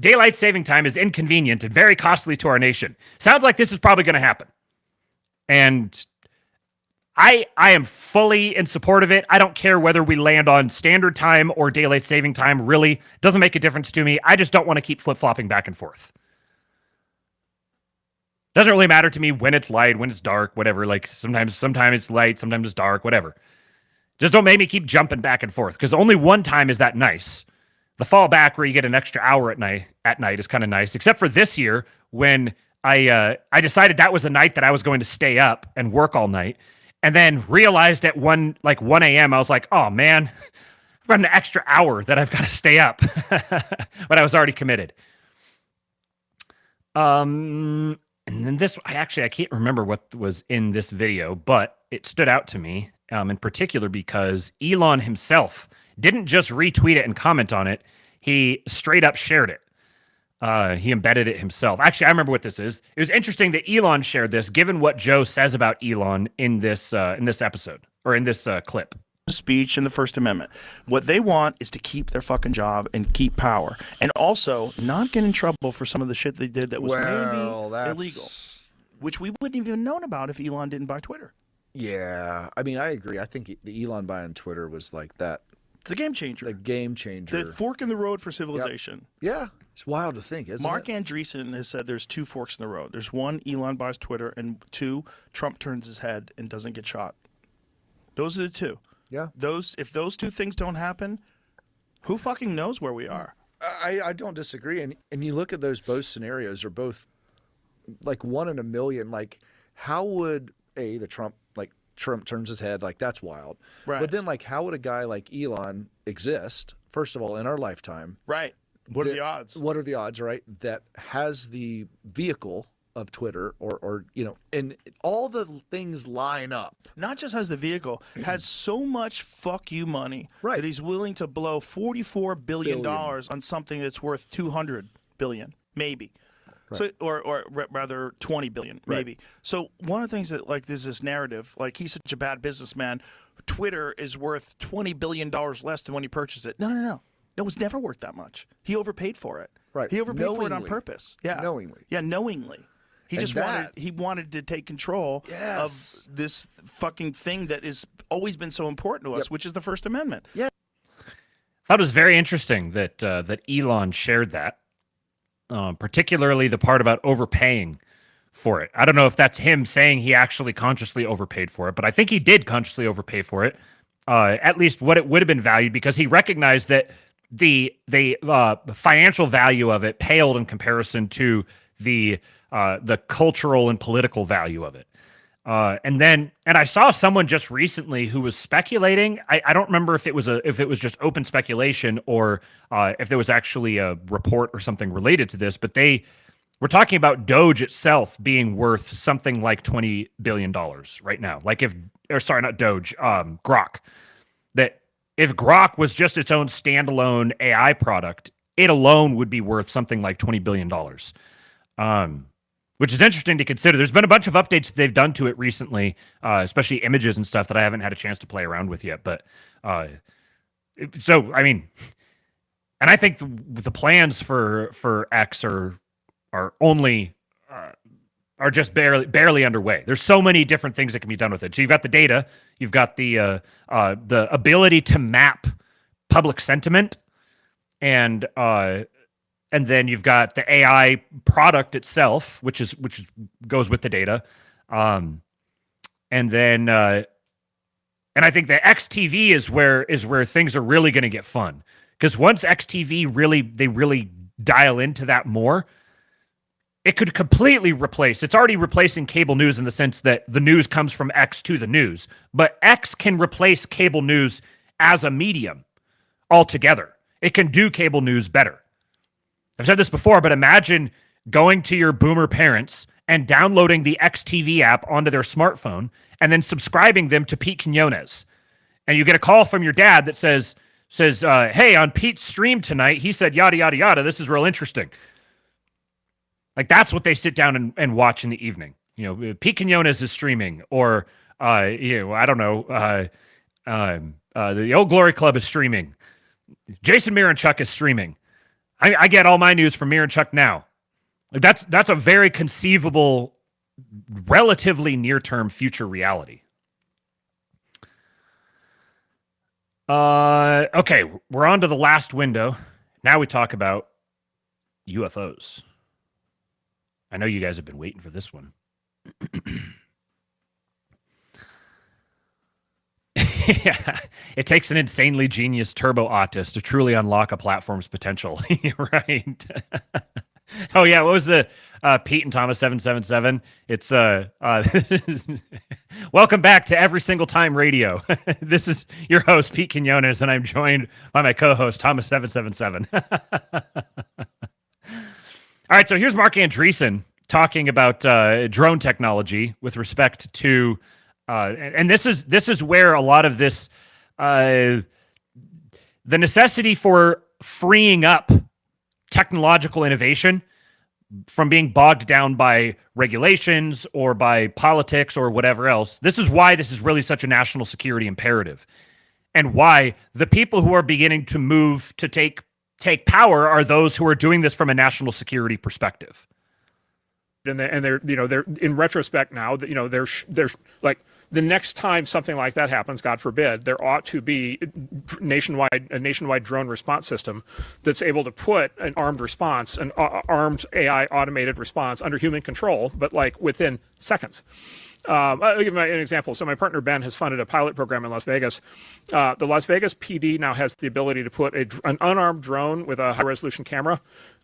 Daylight saving time is inconvenient and very costly to our nation. Sounds like this is probably going to happen. And I am fully in support of it. I don't care whether we land on standard time or daylight saving time. Really, doesn't make a difference to me. I just don't want to keep flip-flopping back and forth. Doesn't really matter to me when it's light, when it's dark, whatever. Like sometimes it's light, sometimes it's dark, whatever. Just don't make me keep jumping back and forth, because only one time is that nice. The fall back where you get an extra hour at night is kind of nice, except for this year when I decided that was a night that I was going to stay up and work all night, and then realized at 1 a.m. I was like, oh man, I've got an extra hour that I've got to stay up, but I was already committed. And then this, I can't remember what was in this video, but it stood out to me in particular because Elon himself didn't just retweet it and comment on it. He straight up shared it. He embedded it himself. Actually, I remember what this is. It was interesting that Elon shared this, given what Joe says about Elon in this episode, or in this clip. Speech and the First Amendment. What they want is to keep their fucking job and keep power, and also not get in trouble for some of the shit they did that was maybe illegal, which we wouldn't even have known about if Elon didn't buy Twitter. Yeah, I mean, I agree. I think the Elon buying Twitter was like that. It's a game changer. A game changer. The fork in the road for civilization. Yep. Yeah, it's wild to think, isn't Marc it? Andreessen has said there's two forks in the road. There's one, Elon buys Twitter, and two, Trump turns his head and doesn't get shot. Those are the two. Yeah. If those two things don't happen, who fucking knows where we are? I don't disagree. And you look at those both scenarios are both like 1 in a million. Like, how would Trump turns his head, like that's wild. Right. But then like how would a guy like Elon exist, first of all, in our lifetime? Right. What are the odds? What are the odds, right? That has the vehicle of Twitter or and all the things line up. Not just has the vehicle, has so much fuck you money that he's willing to blow $44 billion on something that's worth $200 billion, maybe. Right. So, or rather 20 billion, maybe. Right. So one of the things that there's this narrative, he's such a bad businessman, Twitter is worth $20 billion less than when he purchased it. No. It was never worth that much. He overpaid for it. Right. He overpaid for it on purpose. Yeah. Knowingly. Yeah, knowingly. He wanted to take control of this fucking thing that has always been so important to us, which is the First Amendment. Yeah. I thought it was very interesting that Elon shared that, particularly the part about overpaying for it. I don't know if that's him saying he actually consciously overpaid for it, but I think he did consciously overpay for it, at least what it would have been valued, because he recognized that the financial value of it paled in comparison to the cultural and political value of it. And I saw someone just recently who was speculating. I don't remember if it was just open speculation or if there was actually a report or something related to this, but they were talking about DOGE itself being worth something like $20 billion right now. Like not DOGE, Grok. That if Grok was just its own standalone AI product, it alone would be worth something like $20 billion. Which is interesting to consider. There's been a bunch of updates they've done to it recently, especially images and stuff that I haven't had a chance to play around with yet. But I mean, and I think the plans for X are just barely underway. There's so many different things that can be done with it. So you've got the data, you've got the ability to map public sentiment, and then you've got the AI product itself, which goes with the data, and then and I think the XTV is where things are really going to get fun, because once XTV really dial into that more, it could completely replace. It's already replacing cable news in the sense that the news comes from X to the news, but X can replace cable news as a medium altogether. It can do cable news better. I've said this before, but imagine going to your boomer parents and downloading the XTV app onto their smartphone and then subscribing them to Pete Quinones. And you get a call from your dad that says, hey, on Pete's stream tonight, he said, yada, yada, yada. This is real interesting. Like, that's what they sit down and watch in the evening. Pete Quinones is streaming, or I don't know. The Old Glory Club is streaming. Jason Miranchuk is streaming. I get all my news from Miranchuk now. That's a very conceivable, relatively near-term future reality. Okay, we're on to the last window. Now we talk about UFOs. I know you guys have been waiting for this one. Yeah, it takes an insanely genius turbo autist to truly unlock a platform's potential. Right. Oh yeah, what was the Pete and Thomas 777? It's welcome back to Every Single Time Radio. This is your host Pete Quinones, and I'm joined by my co-host Thomas 777. All right, so here's Marc Andreessen talking about drone technology with respect to, and this is where a lot of this, the necessity for freeing up technological innovation from being bogged down by regulations or by politics or whatever else. This is why this is really such a national security imperative, and why the people who are beginning to move to take power are those who are doing this from a national security perspective. And they're in retrospect now that they're like, the next time something like that happens, God forbid, there ought to be a nationwide drone response system that's able to put an armed response, an armed AI automated response under human control, but like within seconds. I'll give you an example. So my partner Ben has funded a pilot program in Las Vegas. The Las Vegas PD now has the ability to put an unarmed drone with a high-resolution camera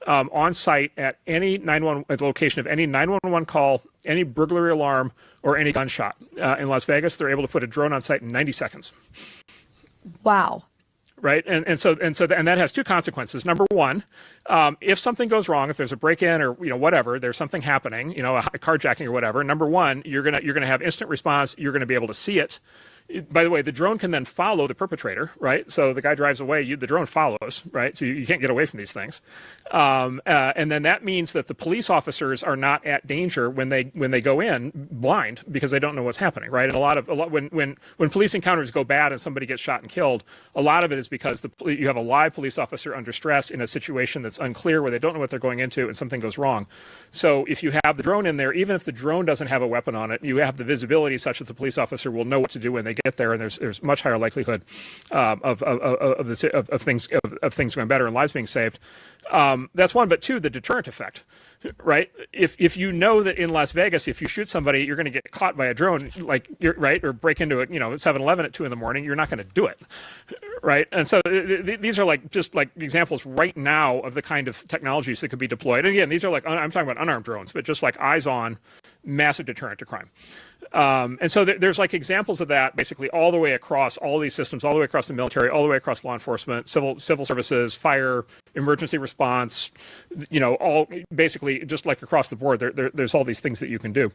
on site at any 911 at the location of any 911 call, any burglary alarm, or any gunshot. In Las Vegas, they're able to put a drone on site in 90 seconds. Wow. Right, and that has two consequences. Number one, if something goes wrong, if there's a break-in or whatever, there's something happening, a carjacking or whatever. Number one, you're gonna have instant response. You're gonna be able to see it. By the way, the drone can then follow the perpetrator, right? So the guy drives away, the drone follows, right? So you can't get away from these things. And then that means that the police officers are not at danger when they go in blind because they don't know what's happening, right? And when police encounters go bad and somebody gets shot and killed, a lot of it is because you have a live police officer under stress in a situation that's unclear where they don't know what they're going into and something goes wrong. So if you have the drone in there, even if the drone doesn't have a weapon on it, you have the visibility such that the police officer will know what to do when they get there, and there's much higher likelihood of things going better and lives being saved. That's one, but two, the deterrent effect, right? If you know that in Las Vegas, if you shoot somebody, you're going to get caught by a drone, like or break into a 7-Eleven at 2 a.m, you're not going to do it, right? And so these are just examples right now of the kind of technologies that could be deployed. And again, these are I'm talking about unarmed drones, but just like eyes on, massive deterrent to crime. And so there's examples of that basically all the way across all these systems, all the way across the military, all the way across law enforcement, civil services, fire, emergency response, all basically just across the board. There's all these things that you can do.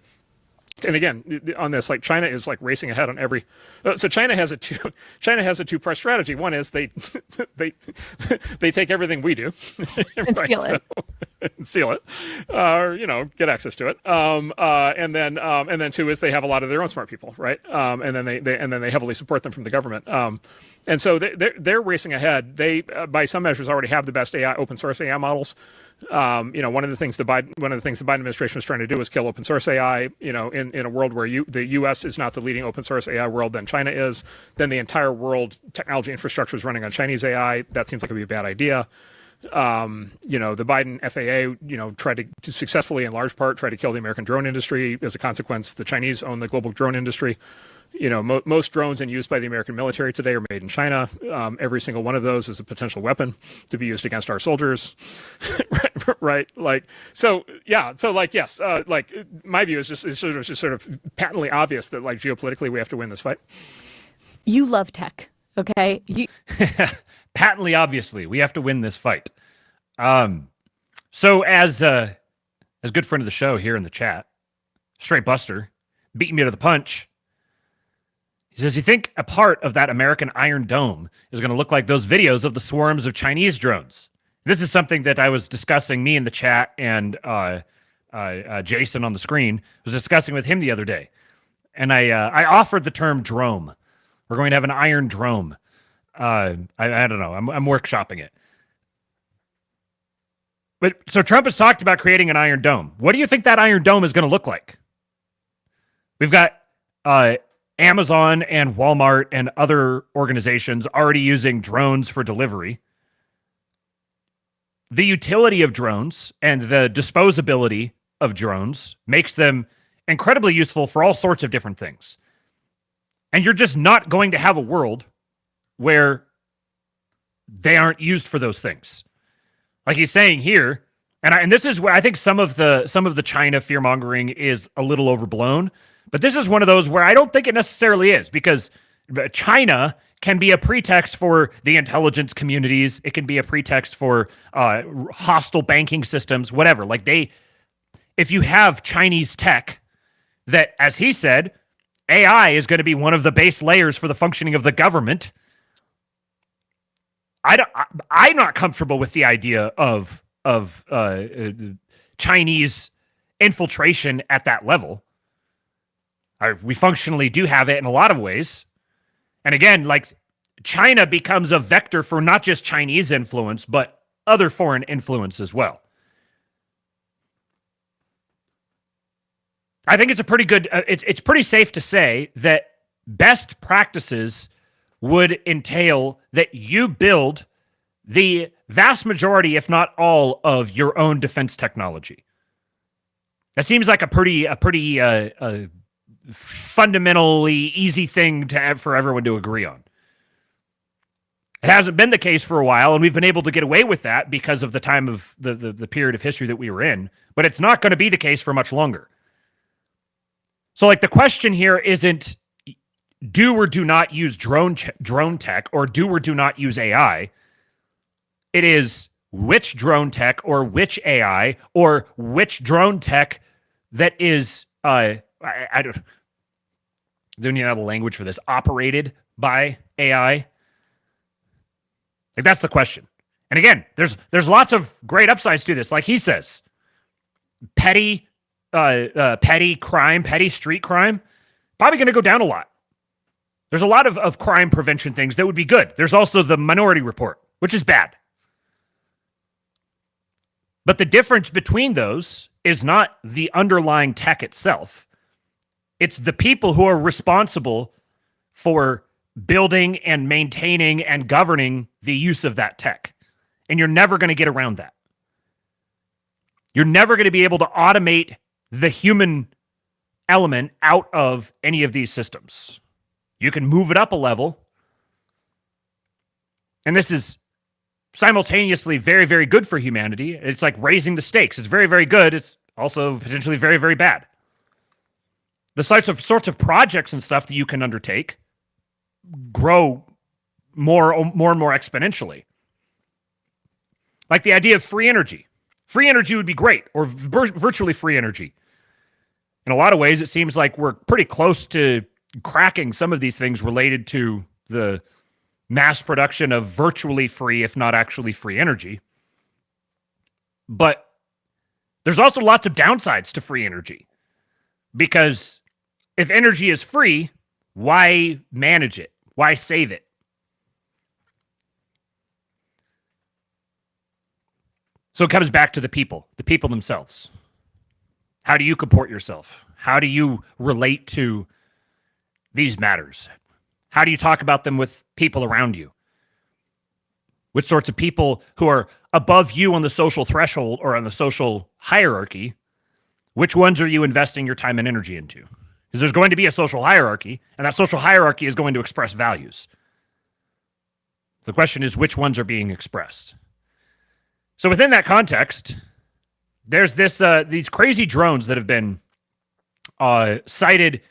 And again, on this, China is racing ahead on every. So China has a two-part strategy. One is they take everything we do and steal it. And steal it, or get access to it. And then two is they have a lot of their own smart people, right? And then they heavily support them from the government. And so they're racing ahead. They, by some measures, already have the best open source AI models. One of the things the Biden administration was trying to do was kill open source AI. In a world where the U.S. is not the leading open source AI world, then China is. Then the entire world technology infrastructure is running on Chinese AI. That seems like it'd be a bad idea. The Biden FAA, tried to successfully, in large part, try to kill the American drone industry. As a consequence, the Chinese own the global drone industry. Most drones in use by the American military today are made in China. Every single one of those is a potential weapon to be used against our soldiers. Right? Yes. My view is just sort of patently obvious that geopolitically we have to win this fight. You love tech, okay? Patently, obviously, we have to win this fight. So as good friend of the show here in the chat, Straight Buster, beating me to the punch. He says, you think a part of that American Iron Dome is going to look like those videos of the swarms of Chinese drones? This is something that I was discussing, me in the chat and Jason on the screen was discussing with him the other day. and I offered the term drome. We're going to have an iron drome. I don't know. I'm workshopping it. But so Trump has talked about creating an iron dome. What do you think that iron dome is going to look like? We've got Amazon and Walmart and other organizations already using drones for delivery. The utility of drones and the disposability of drones makes them incredibly useful for all sorts of different things. And you're just not going to have a world where they aren't used for those things. Like he's saying here, and this is where I think some of the China fear-mongering is a little overblown, but this is one of those where I don't think it necessarily is, because China can be a pretext for the intelligence communities. It can be a pretext for hostile banking systems, whatever. Like if you have Chinese tech that, as he said, AI is going to be one of the base layers for the functioning of the government. I'm not comfortable with the idea of Chinese infiltration at that level. We functionally do have it in a lot of ways. And again, like, China becomes a vector for not just Chinese influence, but other foreign influence as well. I think it's a pretty good, it's pretty safe to say that best practices would entail that you build the vast majority, if not all, of your own defense technology. That seems like a pretty fundamentally easy thing to have for everyone to agree on. It hasn't been the case for a while, and we've been able to get away with that because of the time of the period of history that we were in, but it's not going to be the case for much longer. So, like, the question here isn't do or do not use drone tech, or do or do not use AI. It is which drone tech or which AI or which drone tech that is, I don't need another language for this, operated by AI. Like, that's the question. And again, there's lots of great upsides to this. Like he says, petty crime, petty street crime, probably going to go down a lot. There's a lot of crime prevention things that would be good. There's also the Minority Report, which is bad. But the difference between those is not the underlying tech itself. It's the people who are responsible for building and maintaining and governing the use of that tech. And you're never going to get around that. You're never going to be able to automate the human element out of any of these systems. You can move it up a level. And this is simultaneously very, very good for humanity. It's like raising the stakes. It's very, very good. It's also potentially very, very bad. The sorts of projects and stuff that you can undertake grow more and more exponentially. Like the idea of free energy. Free energy would be great, or virtually free energy. In a lot of ways, it seems like we're pretty close to cracking some of these things related to the mass production of virtually free, if not actually free energy. But there's also lots of downsides to free energy. Because if energy is free, why manage it? Why save it? So it comes back to the people themselves. How do you comport yourself? How do you relate to these matters? How do you talk about them with people around you? Which sorts of people who are above you on the social threshold or on the social hierarchy, which ones are you investing your time and energy into? Because there's going to be a social hierarchy, and that social hierarchy is going to express values. So the question is, which ones are being expressed? So within that context, there's these crazy drones that have been sighted.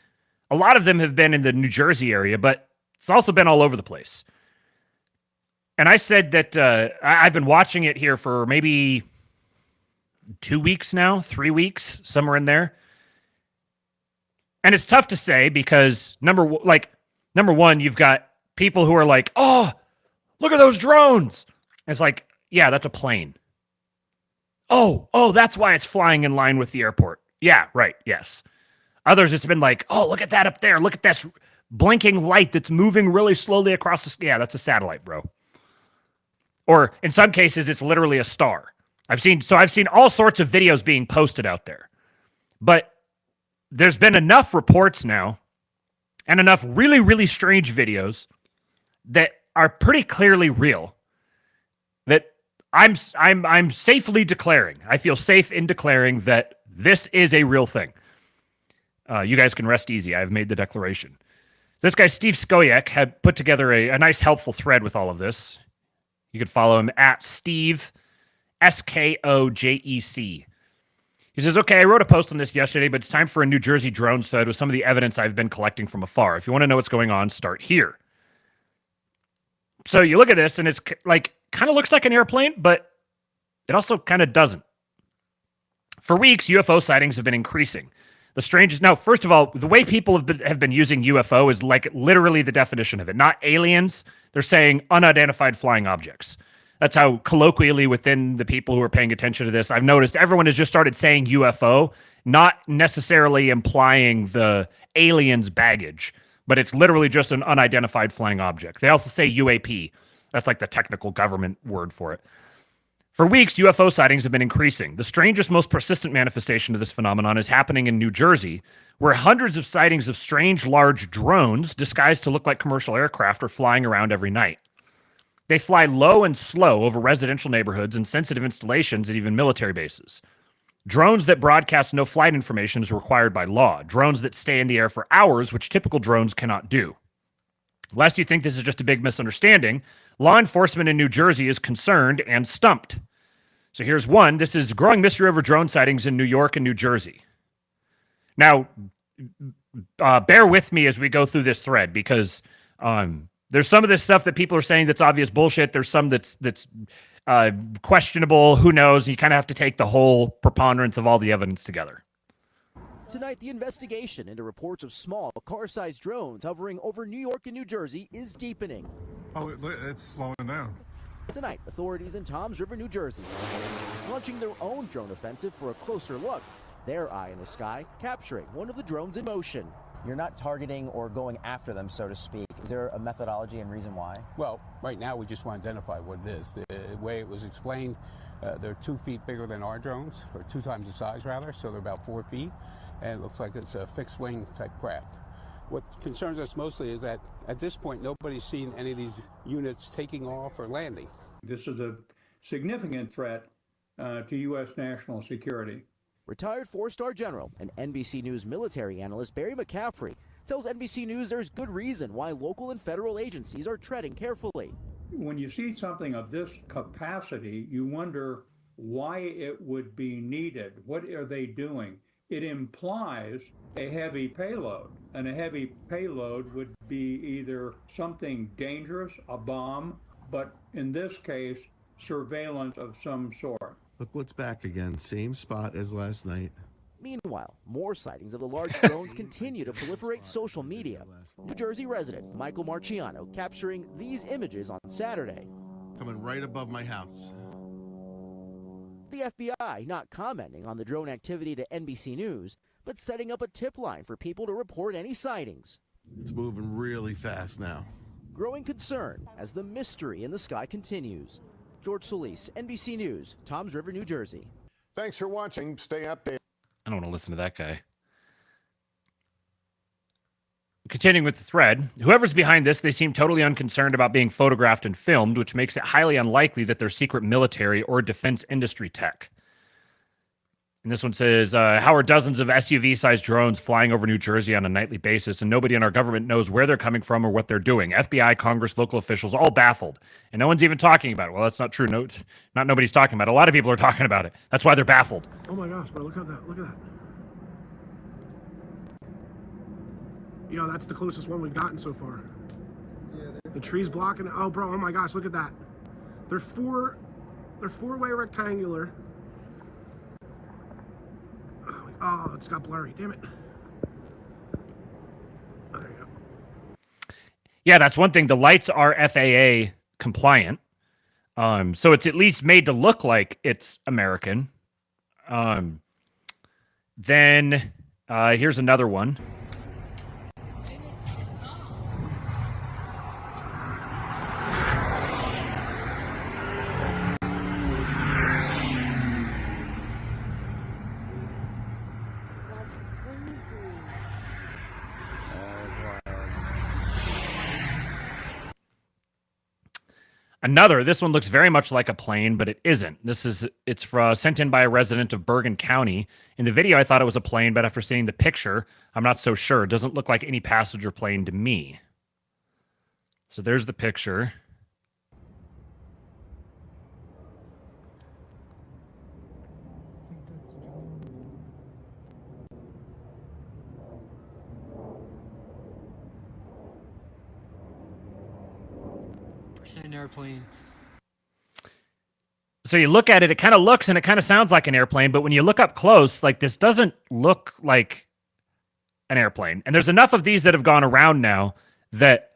A lot of them have been in the New Jersey area, but it's also been all over the place. And I said that I've been watching it here for maybe 2 weeks now, 3 weeks, somewhere in there. And it's tough to say because number one, you've got people who are like, "Oh, look at those drones." And it's like, yeah, that's a plane. Oh, that's why it's flying in line with the airport. Yeah, right, yes. Others, it's been like, oh, look at that up there. Look at this blinking light that's moving really slowly across the sky. Yeah, that's a satellite, bro. Or in some cases, it's literally a star. I've seen all sorts of videos being posted out there. But there's been enough reports now and enough really, really strange videos that are pretty clearly real that I'm safely declaring. I feel safe in declaring that this is a real thing. You guys can rest easy. I've made the declaration. This guy, Steve Skoyak, had put together a nice, helpful thread with all of this. You can follow him at Steve, Skojec. He says, okay, I wrote a post on this yesterday, but it's time for a New Jersey drone thread with some of the evidence I've been collecting from afar. If you want to know what's going on, start here. So you look at this, and it's like, kind of looks like an airplane, but it also kind of doesn't. For weeks, UFO sightings have been increasing. The strangest, now, first of all, the way people have been using UFO is like literally the definition of it. Not aliens, they're saying unidentified flying objects. That's how colloquially within the people who are paying attention to this, I've noticed everyone has just started saying UFO, not necessarily implying the aliens baggage, but it's literally just an unidentified flying object. They also say UAP. That's like the technical government word for it. For weeks, UFO sightings have been increasing. The strangest, most persistent manifestation of this phenomenon is happening in New Jersey, where hundreds of sightings of strange, large drones disguised to look like commercial aircraft are flying around every night. They fly low and slow over residential neighborhoods and sensitive installations and even military bases. Drones that broadcast no flight information is required by law. Drones that stay in the air for hours, which typical drones cannot do. Lest you think this is just a big misunderstanding, law enforcement in New Jersey is concerned and stumped. So here's one. This is growing mystery over drone sightings in New York and New Jersey. Now, bear with me as we go through this thread because there's some of this stuff that people are saying that's obvious bullshit. There's some that's questionable. Who knows? You kind of have to take the whole preponderance of all the evidence together. Tonight, the investigation into reports of small, car-sized drones hovering over New York and New Jersey is deepening. Oh, it's slowing down. Tonight, authorities in Toms River, New Jersey, launching their own drone offensive for a closer look. Their eye in the sky, capturing one of the drones in motion. You're not targeting or going after them, so to speak. Is there a methodology and reason why? Well, right now we just want to identify what it is. The way it was explained, they're 2 feet bigger than our drones, or 2 times the size rather, so they're about 4 feet, and it looks like it's a fixed wing type craft. What concerns us mostly is that at this point nobody's seen any of these units taking off or landing. This is a significant threat to U.S. national security. Retired 4-star general and NBC News military analyst Barry McCaffrey tells NBC News there's good reason why local and federal agencies are treading carefully. When you see something of this capacity, you wonder why it would be needed. What are they doing? It implies a heavy payload, and a heavy payload would be either something dangerous, a bomb, but in this case, surveillance of some sort. Look what's back again. Same spot as last night. Meanwhile, more sightings of the large drones continue to proliferate social media. New Jersey resident Michael Marciano capturing these images on Saturday. Coming right above my house. The FBI not commenting on the drone activity to NBC News, but setting up a tip line for people to report any sightings. It's moving really fast now. Growing concern as the mystery in the sky continues. George Solis, NBC News, Toms River, New Jersey. Thanks for watching. Stay updated. I don't want to listen to that guy. Continuing with the thread, whoever's behind this, they seem totally unconcerned about being photographed and filmed, which makes it highly unlikely that they're secret military or defense industry tech. And this one says, how are dozens of SUV-sized drones flying over New Jersey on a nightly basis, and nobody in our government knows where they're coming from or what they're doing? FBI, Congress, local officials, all baffled. And no one's even talking about it. Well, that's not true. No, not nobody's talking about it. A lot of people are talking about it. That's why they're baffled. Oh my gosh, bro, look at that. Look at that. Yo, that's the closest one we've gotten so far. Yeah, the tree's blocking it. Oh, bro, oh my gosh, look at that. They're four-way rectangular. Oh, it's got blurry. Damn it. Oh, there you go. Yeah, that's one thing. The lights are FAA compliant. So it's at least made to look like it's American. Then Here's another one. This one looks very much like a plane, but it isn't. It's sent in by a resident of Bergen County. In the video, I thought it was a plane, but after seeing the picture, I'm not so sure. It doesn't look like any passenger plane to me. So there's the picture. An airplane. So you look at it, it kind of looks and it kind of sounds like an airplane, but when you look up close, like this doesn't look like an airplane. And there's enough of these that have gone around now that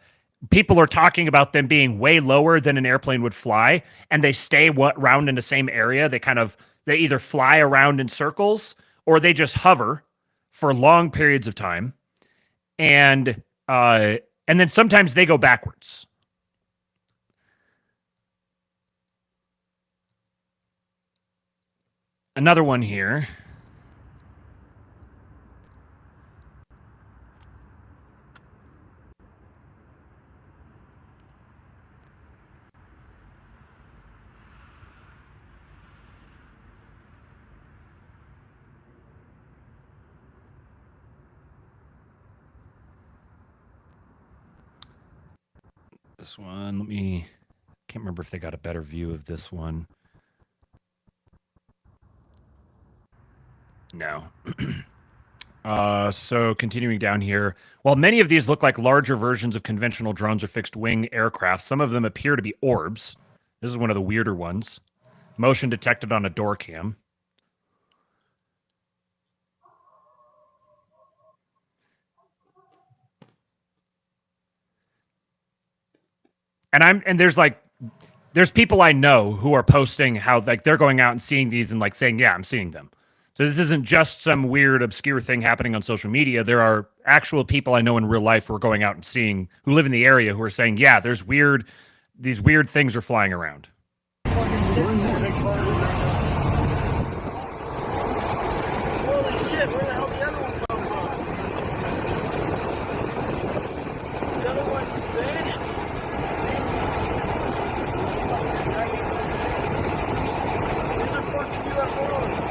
people are talking about them being way lower than an airplane would fly, and they stay around in the same area. They either fly around in circles or they just hover for long periods of time. And then sometimes they go backwards. Another one here. This one, can't remember if they got a better view of this one. No. So continuing down here, while many of these look like larger versions of conventional drones or fixed-wing aircraft, some of them appear to be orbs. This is one of the weirder ones. Motion detected on a door cam. And there's people I know who are posting how like they're going out and seeing these and like saying, yeah, I'm seeing them. So this isn't just some weird, obscure thing happening on social media. There are actual people I know in real life who are going out and seeing, who live in the area, who are saying, yeah, these weird things are flying around. Holy shit, where the hell did the other one come from? The other one vanished. These are fucking UFOs.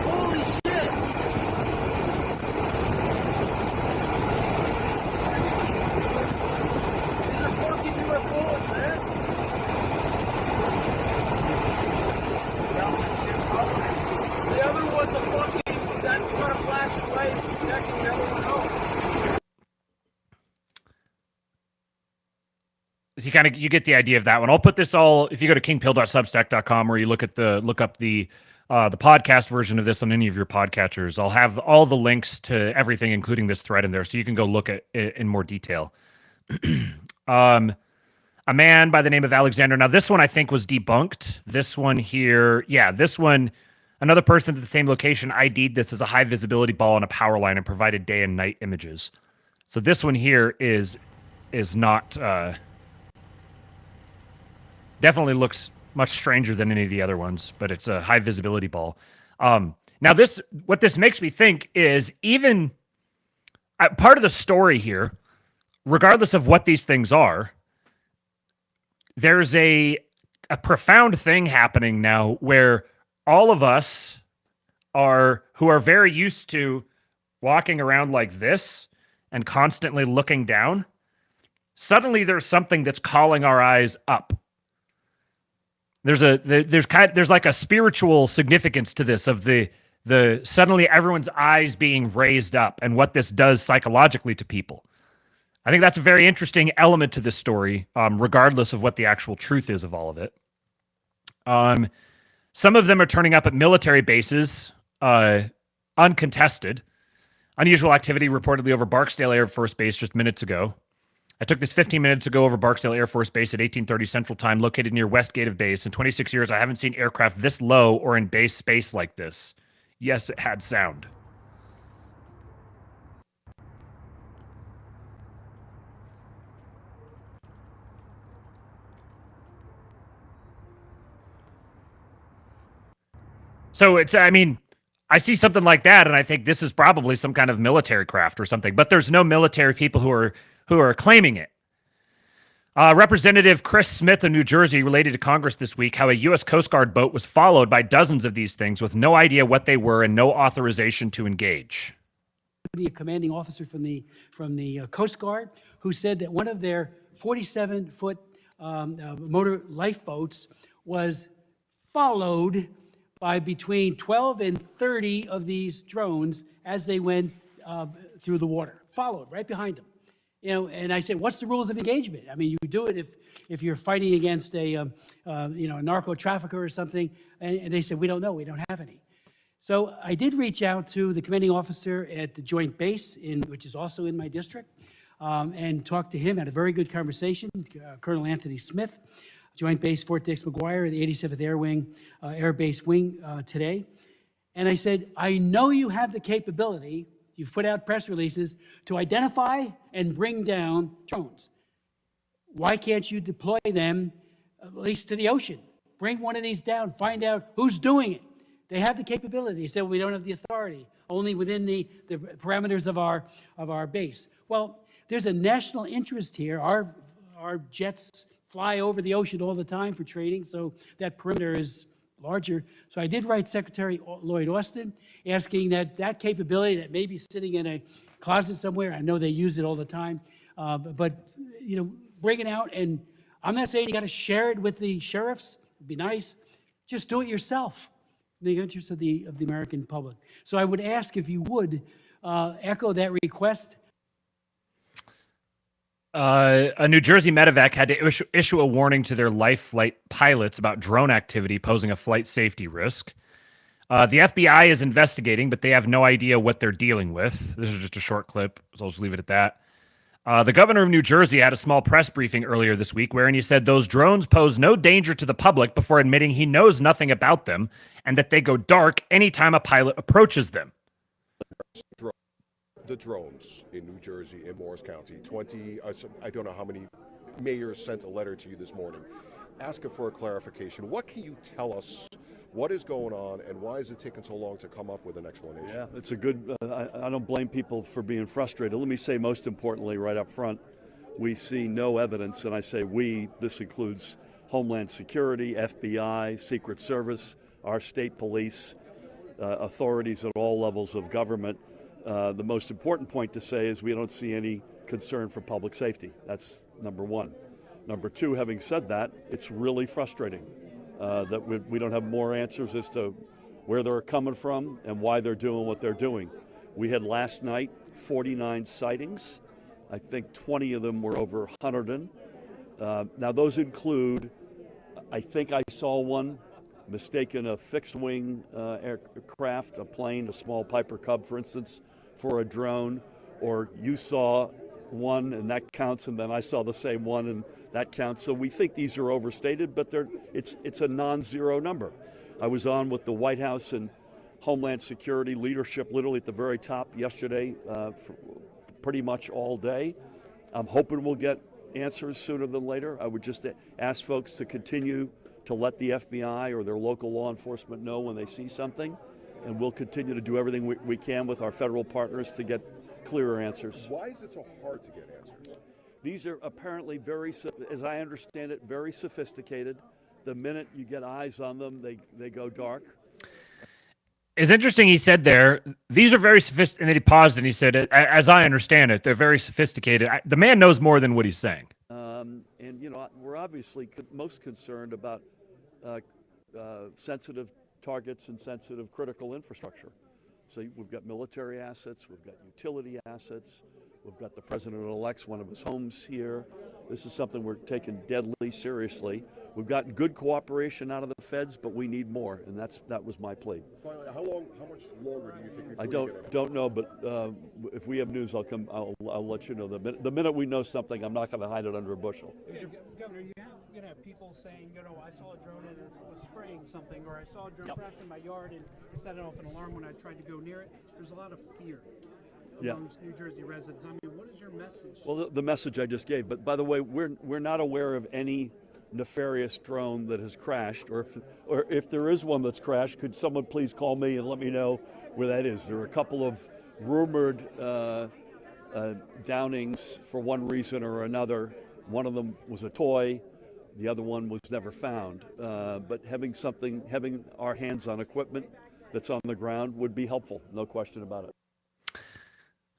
Holy shit! These are fucking UFOs, man! The other one's a fucking, that's got a flashing light, it's checking the other one out. So you get the idea of that one. I'll put this all, if you go to kingpill.substack.com or you look up the podcast version of this on any of your podcatchers, I'll have all the links to everything, including this thread in there, so you can go look at it in more detail. A man by the name of Alexander. Now, this one I think was debunked. This one here, yeah, this one, another person at the same location ID'd this as a high visibility ball on a power line and provided day and night images. So this one here is not, definitely looks much stranger than any of the other ones, but it's a high visibility ball. Now what this makes me think is even part of the story here, regardless of what these things are, there's a profound thing happening now where all of us who are very used to walking around like this and constantly looking down, suddenly there's something that's calling our eyes up. There's like a spiritual significance to this of the suddenly everyone's eyes being raised up and what this does psychologically to people. I think that's a very interesting element to this story, regardless of what the actual truth is of all of it. Some of them are turning up at military bases, uncontested. Unusual activity reportedly over Barksdale Air Force Base just minutes ago. I took this 15 minutes ago over Barksdale Air Force Base at 1830 Central Time, located near West Gate of Base. In 26 years, I haven't seen aircraft this low or in base space like this. Yes, it had sound. So it's, I mean, I see something like that, and I think this is probably some kind of military craft or something. But there's no military people who are claiming it. Representative Chris Smith of New Jersey related to Congress this week how a U.S. Coast Guard boat was followed by dozens of these things with no idea what they were and no authorization to engage. The commanding officer from the Coast Guard who said that one of their 47-foot motor lifeboats was followed by between 12 and 30 of these drones as they went through the water, followed right behind them. You know, and I said, what's the rules of engagement? I mean, you do it if you're fighting against a narco trafficker or something. And they said, we don't know, we don't have any. So I did reach out to the commanding officer at the Joint Base, which is also in my district, and talked to him, had a very good conversation, Colonel Anthony Smith, Joint Base Fort Dix McGuire, the 87th Air Wing, Air Base Wing today. And I said, I know you have the capability, you've put out press releases, to identify and bring down drones. Why can't you deploy them at least to the ocean? Bring one of these down, find out who's doing it. They have the capability. He said, well, we don't have the authority, only within the parameters of our base. Well, there's a national interest here. Our jets fly over the ocean all the time for training, so that perimeter is larger. So I did write Secretary Lloyd Austin asking that capability that may be sitting in a closet somewhere, I know they use it all the time, but you know, bring it out. And I'm not saying you got to share it with the sheriffs. It'd be nice. Just do it yourself in the interest of the American public. So I would ask if you would echo that request. A New Jersey medevac had to issue a warning to their life flight pilots about drone activity posing a flight safety risk. The FBI is investigating, but they have no idea what they're dealing with. This is just a short clip, so I'll just leave it at that. The governor of New Jersey had a small press briefing earlier this week wherein he said those drones pose no danger to the public before admitting he knows nothing about them and that they go dark anytime a pilot approaches them. The drones in New Jersey, in Morris County, I don't know how many mayors sent a letter to you this morning asking for a clarification. What can you tell us? What is going on, and why is it taking so long to come up with an explanation? Yeah, it's a good, I don't blame people for being frustrated. Let me say, most importantly, right up front, we see no evidence, and I say we, this includes Homeland Security, FBI, Secret Service, our state police, authorities at all levels of government. The most important point to say is we don't see any concern for public safety. That's number one. Number two, having said that, it's really frustrating that we don't have more answers as to where they're coming from and why they're doing what they're doing. We had last night 49 sightings. I think 20 of them were over 100. Now those include, I think I saw one mistaken a fixed wing aircraft, a plane, a small Piper Cub, for instance, for a drone, or you saw one and that counts, and then I saw the same one and that counts. So we think these are overstated, but it's a non-zero number. I was on with the White House and Homeland Security leadership literally at the very top yesterday for pretty much all day. I'm hoping we'll get answers sooner than later. I would just ask folks to continue to let the FBI or their local law enforcement know when they see something, and we'll continue to do everything we can with our federal partners to get clearer answers. Why is it so hard to get answers? These are apparently very, as I understand it, very sophisticated. The minute you get eyes on them, they go dark. It's interesting he said there, these are very sophisticated, and then he paused and he said, as I understand it, they're very sophisticated. The man knows more than what he's saying. And, you know, we're obviously most concerned about sensitive targets and sensitive critical infrastructure. So we've got military assets, we've got utility assets, we've got the president-elect's one of his homes here. This is something we're taking deadly seriously. We've gotten good cooperation out of the feds, but we need more, and that was my plea. Finally, how much longer do you think? I don't know, but if we have news, I'll let you know. The minute we know something, I'm not going to hide it under a bushel. Governor, you looking at people saying, you know, I saw a drone and it was spraying something, or I saw a drone crash in my yard and it set off an alarm when I tried to go near it. There's a lot of fear amongst New Jersey residents. I mean, what is your message? Well, the message I just gave. But by the way, we're not aware of any nefarious drone that has crashed, or if there is one that's crashed, could someone please call me and let me know where that is? There are a couple of rumored downings for one reason or another. One of them was a toy, the other one was never found. But having our hands on equipment that's on the ground would be helpful, no question about it.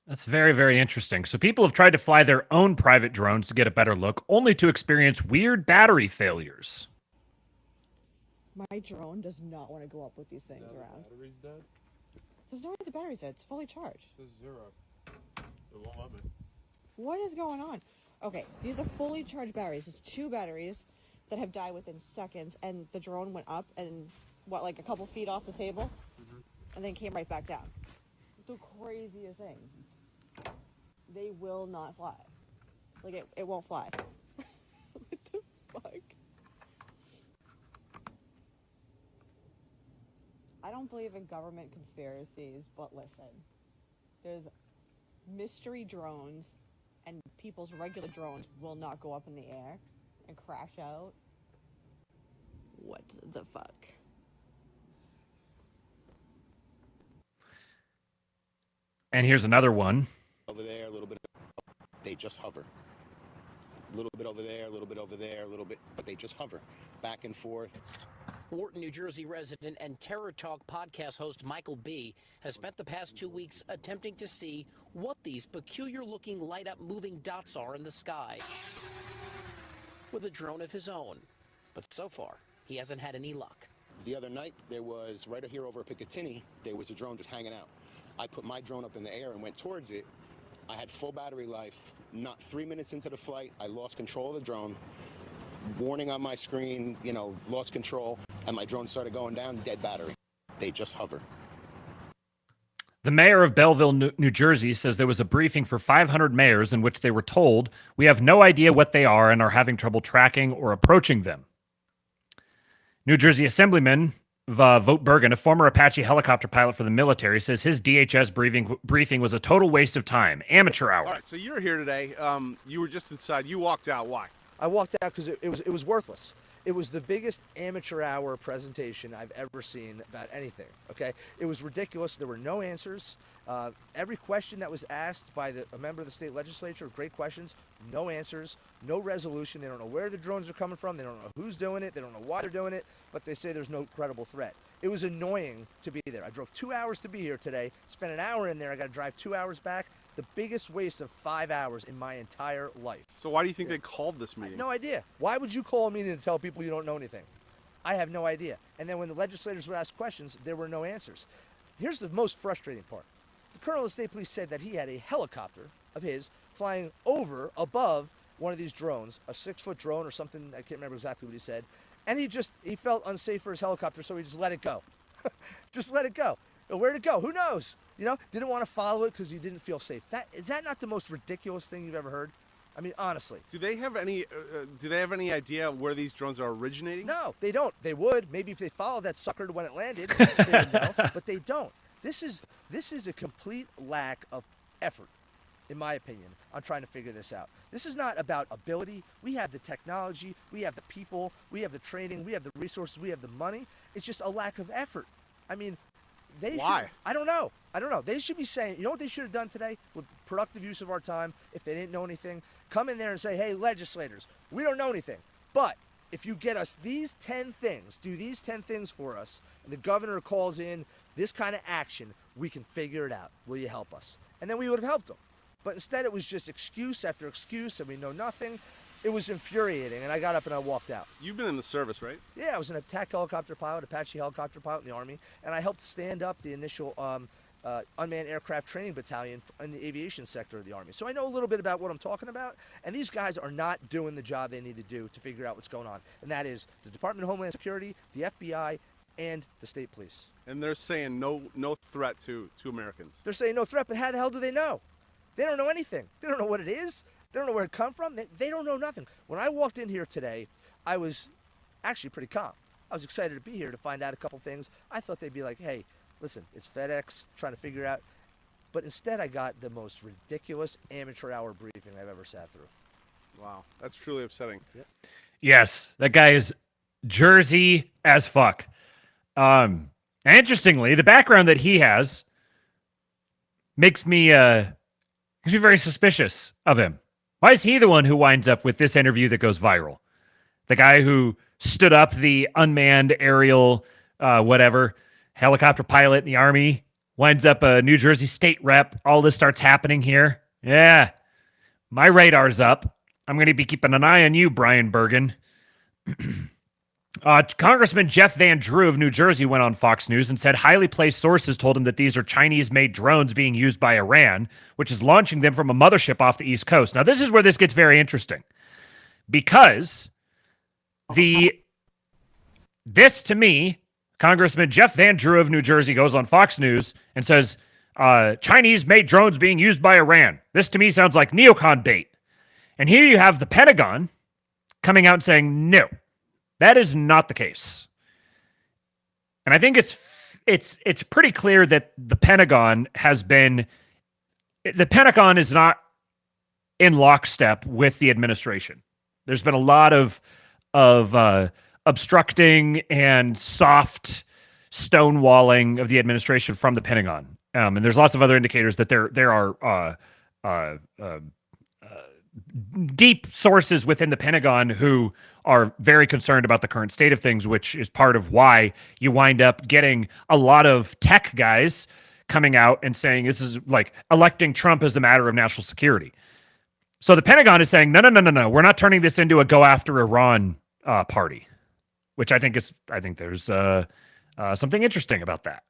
That's very, very interesting. So people have tried to fly their own private drones to get a better look, only to experience weird battery failures. My drone does not want to go up with these things around. The battery's dead? There's no way the battery's dead. It's fully charged. It says 0. It won't let me. What is going on? Okay, these are fully charged batteries. It's 2 batteries that have died within seconds, and the drone went up and, like a couple feet off the table, and then came right back down. The craziest thing. They will not fly. Like, it won't fly. What the fuck? I don't believe in government conspiracies, but listen. There's mystery drones, and people's regular drones will not go up in the air and crash out. What the fuck? And here's another one. Over there, a little bit. They just hover. A little bit over there, a little bit over there, a little bit, but they just hover back and forth. Wharton, New Jersey resident and Terror Talk podcast host Michael B. has spent the past 2 weeks attempting to see what these peculiar-looking light-up moving dots are in the sky with a drone of his own. But so far, he hasn't had any luck. The other night, there was, right here over Picatinny, there was a drone just hanging out. I put my drone up in the air and went towards it. I had full battery life. Not 3 minutes into the flight, I lost control of the drone. Warning on my screen, lost control, and my drone started going down, dead battery. They just hover. The mayor of Belleville, New Jersey, says there was a briefing for 500 mayors in which they were told, "We have no idea what they are and are having trouble tracking or approaching them." New Jersey Assemblyman Vogt Bergen, a former Apache helicopter pilot for the military, says his DHS briefing was a total waste of time. Amateur hour. All right, so you're here today. You were just inside. You walked out. Why? I walked out because it was worthless. It was the biggest amateur hour presentation I've ever seen about anything, okay? It was ridiculous. There were no answers. Every question that was asked by a member of the state legislature, great questions, no answers, no resolution. They don't know where the drones are coming from. They don't know who's doing it. They don't know why they're doing it, but they say there's no credible threat. It was annoying to be there. I drove 2 hours to be here today, spent an hour in there. I got to drive 2 hours back. The biggest waste of 5 hours in my entire life. So why do you think they called this meeting? No idea. Why would you call a meeting to tell people you don't know anything? I have no idea. And then when the legislators would ask questions, there were no answers. Here's the most frustrating part. The colonel of the state police said that he had a helicopter of his flying above one of these drones, a 6-foot drone or something, I can't remember exactly what he said, and he felt unsafe for his helicopter, so he just let it go. Just let it go. Where'd it go? Who knows? Didn't want to follow it because you didn't feel safe. Is that not the most ridiculous thing you've ever heard? I mean, honestly. Do they have any idea where these drones are originating? No, they don't. They would. Maybe if they followed that sucker to when it landed, they would know. But they don't. This is a complete lack of effort, in my opinion, on trying to figure this out. This is not about ability. We have the technology, we have the people, we have the training, we have the resources, we have the money. It's just a lack of effort. I mean, why? I don't know. They should be saying, you know what they should have done today with productive use of our time, if they didn't know anything? Come in there and say, hey, legislators, we don't know anything. But if you get us these 10 things, do these 10 things for us, and the governor calls in this kind of action, we can figure it out. Will you help us? And then we would have helped them. But instead it was just excuse after excuse, and we know nothing. It was infuriating, and I got up and I walked out. You've been in the service, right? Yeah, I was an attack helicopter pilot, Apache helicopter pilot in the Army, and I helped stand up the initial unmanned aircraft training battalion in the aviation sector of the Army. So I know a little bit about what I'm talking about, and these guys are not doing the job they need to do to figure out what's going on, and that is the Department of Homeland Security, the FBI, and the state police. And they're saying no threat to Americans. They're saying no threat, but how the hell do they know? They don't know anything. They don't know what it is. They don't know where it come from. They don't know nothing. When I walked in here today, I was actually pretty calm. I was excited to be here to find out a couple things. I thought they'd be like, hey, listen, it's FedEx trying to figure out. But instead, I got the most ridiculous amateur hour briefing I've ever sat through. Wow, that's truly upsetting. Yep. Yes, that guy is Jersey as fuck. Interestingly, the background that he has makes me very suspicious of him. Why is he the one who winds up with this interview that goes viral? The guy who stood up the unmanned aerial, helicopter pilot in the Army, winds up a New Jersey state rep. All this starts happening here. Yeah, my radar's up. I'm going to be keeping an eye on you, Brian Bergen. Congressman Jeff Van Drew of New Jersey went on Fox News and said highly placed sources told him that these are Chinese-made drones being used by Iran, which is launching them from a mothership off the East Coast. Now, this is where this gets very interesting, because this to me, Congressman Jeff Van Drew of New Jersey goes on Fox News and says Chinese-made drones being used by Iran. This to me sounds like neocon bait. And here you have the Pentagon coming out and saying, no, that is not the case. And I think it's pretty clear that the Pentagon is not in lockstep with the administration. There's been a lot of obstructing and soft stonewalling of the administration from the Pentagon. And there's lots of other indicators that there are deep sources within the Pentagon who are very concerned about the current state of things, which is part of why you wind up getting a lot of tech guys coming out and saying this is like electing Trump as a matter of national security. So the Pentagon is saying, no, we're not turning this into a go after Iran party, which I think there's something interesting about that.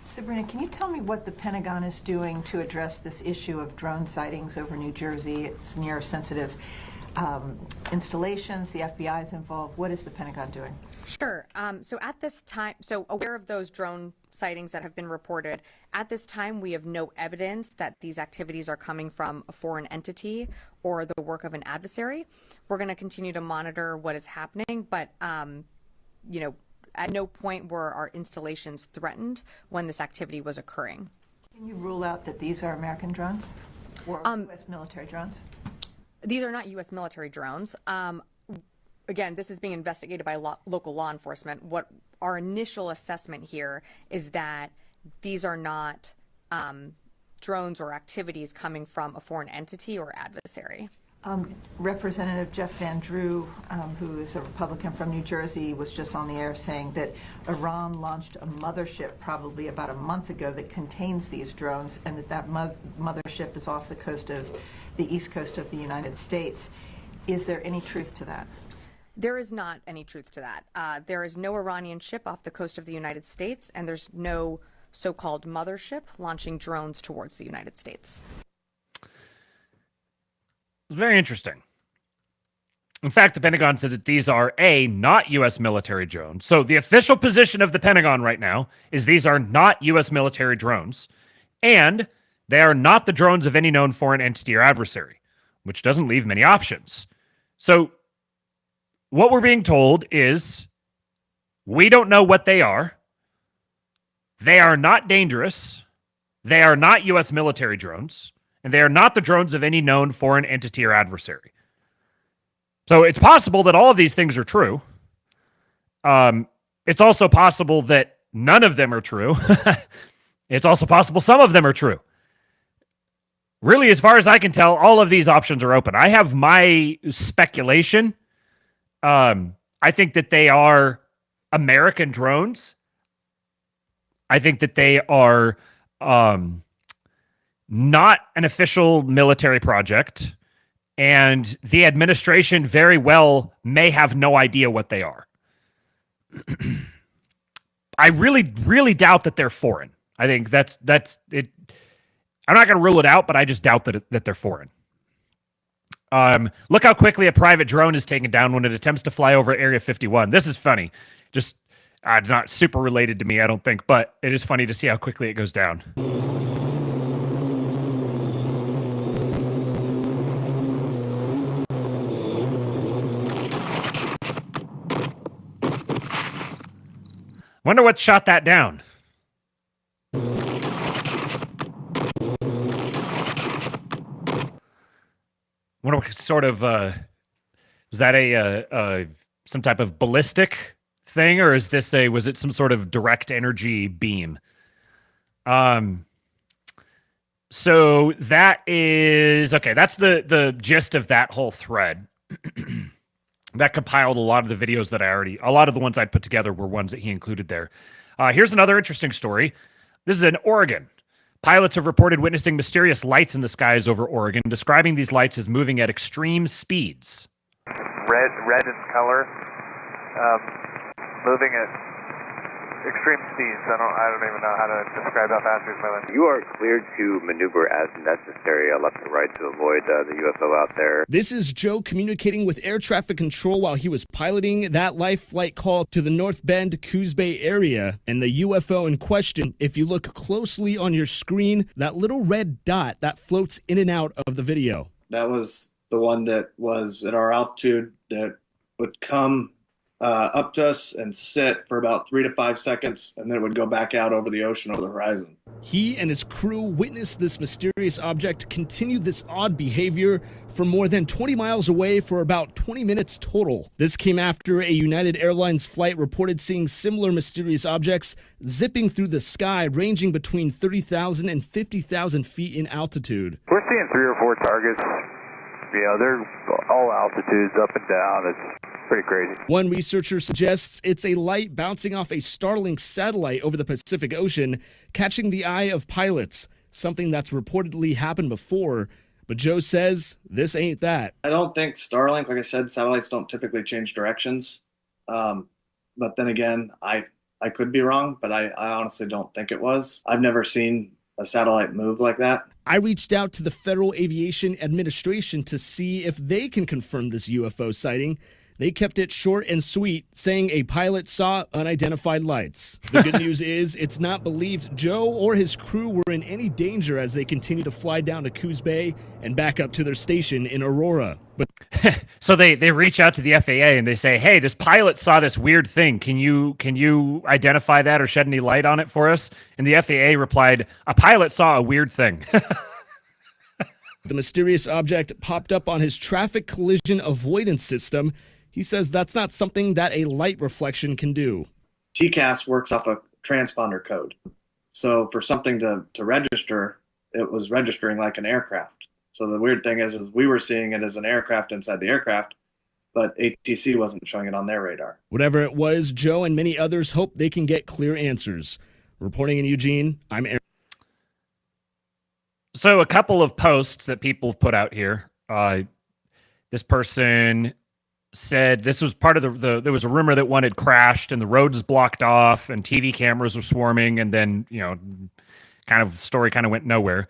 Sabrina, can you tell me what the Pentagon is doing to address this issue of drone sightings over New Jersey? It's near sensitive installations. The FBI is involved. What is the Pentagon doing? Sure. So at this time, aware of those drone sightings that have been reported, at this time we have no evidence that these activities are coming from a foreign entity or the work of an adversary. We're going to continue to monitor what is happening, but at no point were our installations threatened when this activity was occurring. Can you rule out that these are American drones or U.S. military drones? These are not U.S. military drones. Again, this is being investigated by local law enforcement. What our initial assessment here is that these are not drones or activities coming from a foreign entity or adversary. Representative Jeff Van Drew, who is a Republican from New Jersey, was just on the air saying that Iran launched a mothership probably about a month ago that contains these drones, and that mothership is off the coast of the east coast of the United States. Is there any truth to that? There is not any truth to that. There is no Iranian ship off the coast of the United States, and there's no so-called mothership launching drones towards the United States. It's very interesting. In fact, the Pentagon said that these are not U.S. military drones. So the official position of the Pentagon right now is these are not U.S. military drones, and they are not the drones of any known foreign entity or adversary, which doesn't leave many options. So what we're being told is we don't know what they are. They are not dangerous. They are not U.S. military drones. And they are not the drones of any known foreign entity or adversary. So it's possible that all of these things are true. It's also possible that none of them are true. It's also possible some of them are true. Really, as far as I can tell, all of these options are open. I have my speculation. I think that they are American drones. I think that they are not an official military project, and the administration very well may have no idea what they are. I really, really doubt that they're foreign. I think that's it. I'm not going to rule it out, but I just doubt that they're foreign. Look how quickly a private drone is taken down when it attempts to fly over Area 51. This is funny. Just not super related to me, I don't think, but it is funny to see how quickly it goes down. Wonder what shot that down. Wonder what sort of was that a some type of ballistic thing, or was it some sort of direct energy beam? So that is okay. That's the gist of that whole thread. That compiled a lot of the videos that a lot of the ones I put together were ones that he included there. Here's another interesting story. This is in Oregon. Pilots have reported witnessing mysterious lights in the skies over Oregon, describing these lights as moving at extreme speeds. Red in color, moving at extreme speeds. I don't even know how to describe how fast he's moving. You are cleared to maneuver as necessary, left and right, to avoid the UFO out there. This is Joe communicating with air traffic control while he was piloting that live flight call to the North Bend, Coos Bay area. And the UFO in question, if you look closely on your screen, that little red dot that floats in and out of the video. That was the one that was at our altitude that would come up to us and sit for about 3 to 5 seconds, and then it would go back out over the ocean over the horizon. He and his crew witnessed this mysterious object continue this odd behavior for more than 20 miles away for about 20 minutes total. This came after a United Airlines flight reported seeing similar mysterious objects zipping through the sky, ranging between 30,000 and 50,000 feet in altitude. We're seeing 3 or 4 targets. They're all altitudes, up and down. It's pretty crazy. One researcher suggests it's a light bouncing off a Starlink satellite over the Pacific Ocean, catching the eye of pilots, something that's reportedly happened before. But Joe says this ain't that. I don't think Starlink, like I said, satellites don't typically change directions. But then again, I could be wrong, but I honestly don't think it was. I've never seen a satellite move like that. I reached out to the Federal Aviation Administration to see if they can confirm this UFO sighting. They kept it short and sweet, saying a pilot saw unidentified lights. The good news is it's not believed Joe or his crew were in any danger as they continue to fly down to Coos Bay and back up to their station in Aurora. But so they reach out to the FAA and they say, "Hey, this pilot saw this weird thing. Can you identify that or shed any light on it for us?" And the FAA replied, "A pilot saw a weird thing." The mysterious object popped up on his traffic collision avoidance system. He says that's not something that a light reflection can do. TCAS works off a transponder code. So for something to register, it was registering like an aircraft. So the weird thing is we were seeing it as an aircraft inside the aircraft, but ATC wasn't showing it on their radar. Whatever it was, Joe and many others hope they can get clear answers. Reporting in Eugene, I'm Aaron. So a couple of posts that people have put out here. This person said this was part of there was a rumor that one had crashed and the road was blocked off and TV cameras were swarming, and then, kind of the story kind of went nowhere.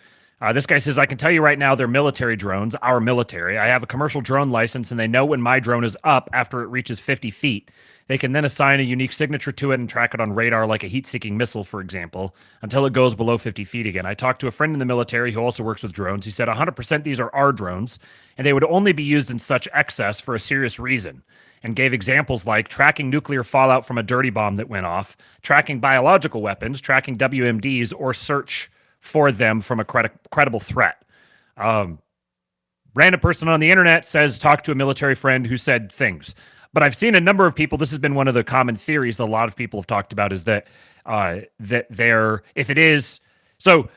This guy says, "I can tell you right now, they're military drones, our military. I have a commercial drone license, and they know when my drone is up after it reaches 50 feet. They can then assign a unique signature to it and track it on radar like a heat-seeking missile, for example, until it goes below 50 feet again. I talked to a friend in the military who also works with drones. He said 100% these are our drones, and they would only be used in such excess for a serious reason, and gave examples like tracking nuclear fallout from a dirty bomb that went off, tracking biological weapons, tracking WMDs, or search for them from a credible threat." Random person on the internet says, talk to a military friend who said things. But I've seen a number of people, this has been one of the common theories that a lot of people have talked about, is that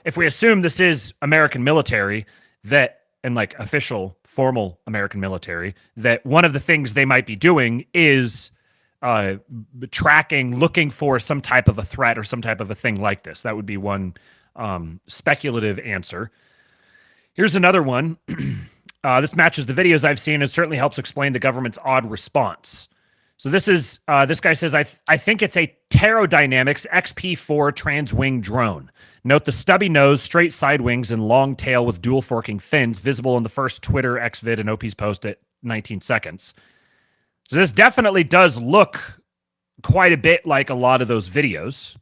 if we assume this is American military, and like official, formal American military, that one of the things they might be doing is tracking, looking for some type of a threat or some type of a thing like this. That would be one speculative answer. Here's another one. This matches the videos I've seen and certainly helps explain the government's odd response. So this guy says, I think it's a Pterodynamics XP4 transwing drone. Note the stubby nose, straight side wings, and long tail with dual forking fins visible in the first Twitter, XVid, and OP's post at 19 seconds. So this definitely does look quite a bit like a lot of those videos.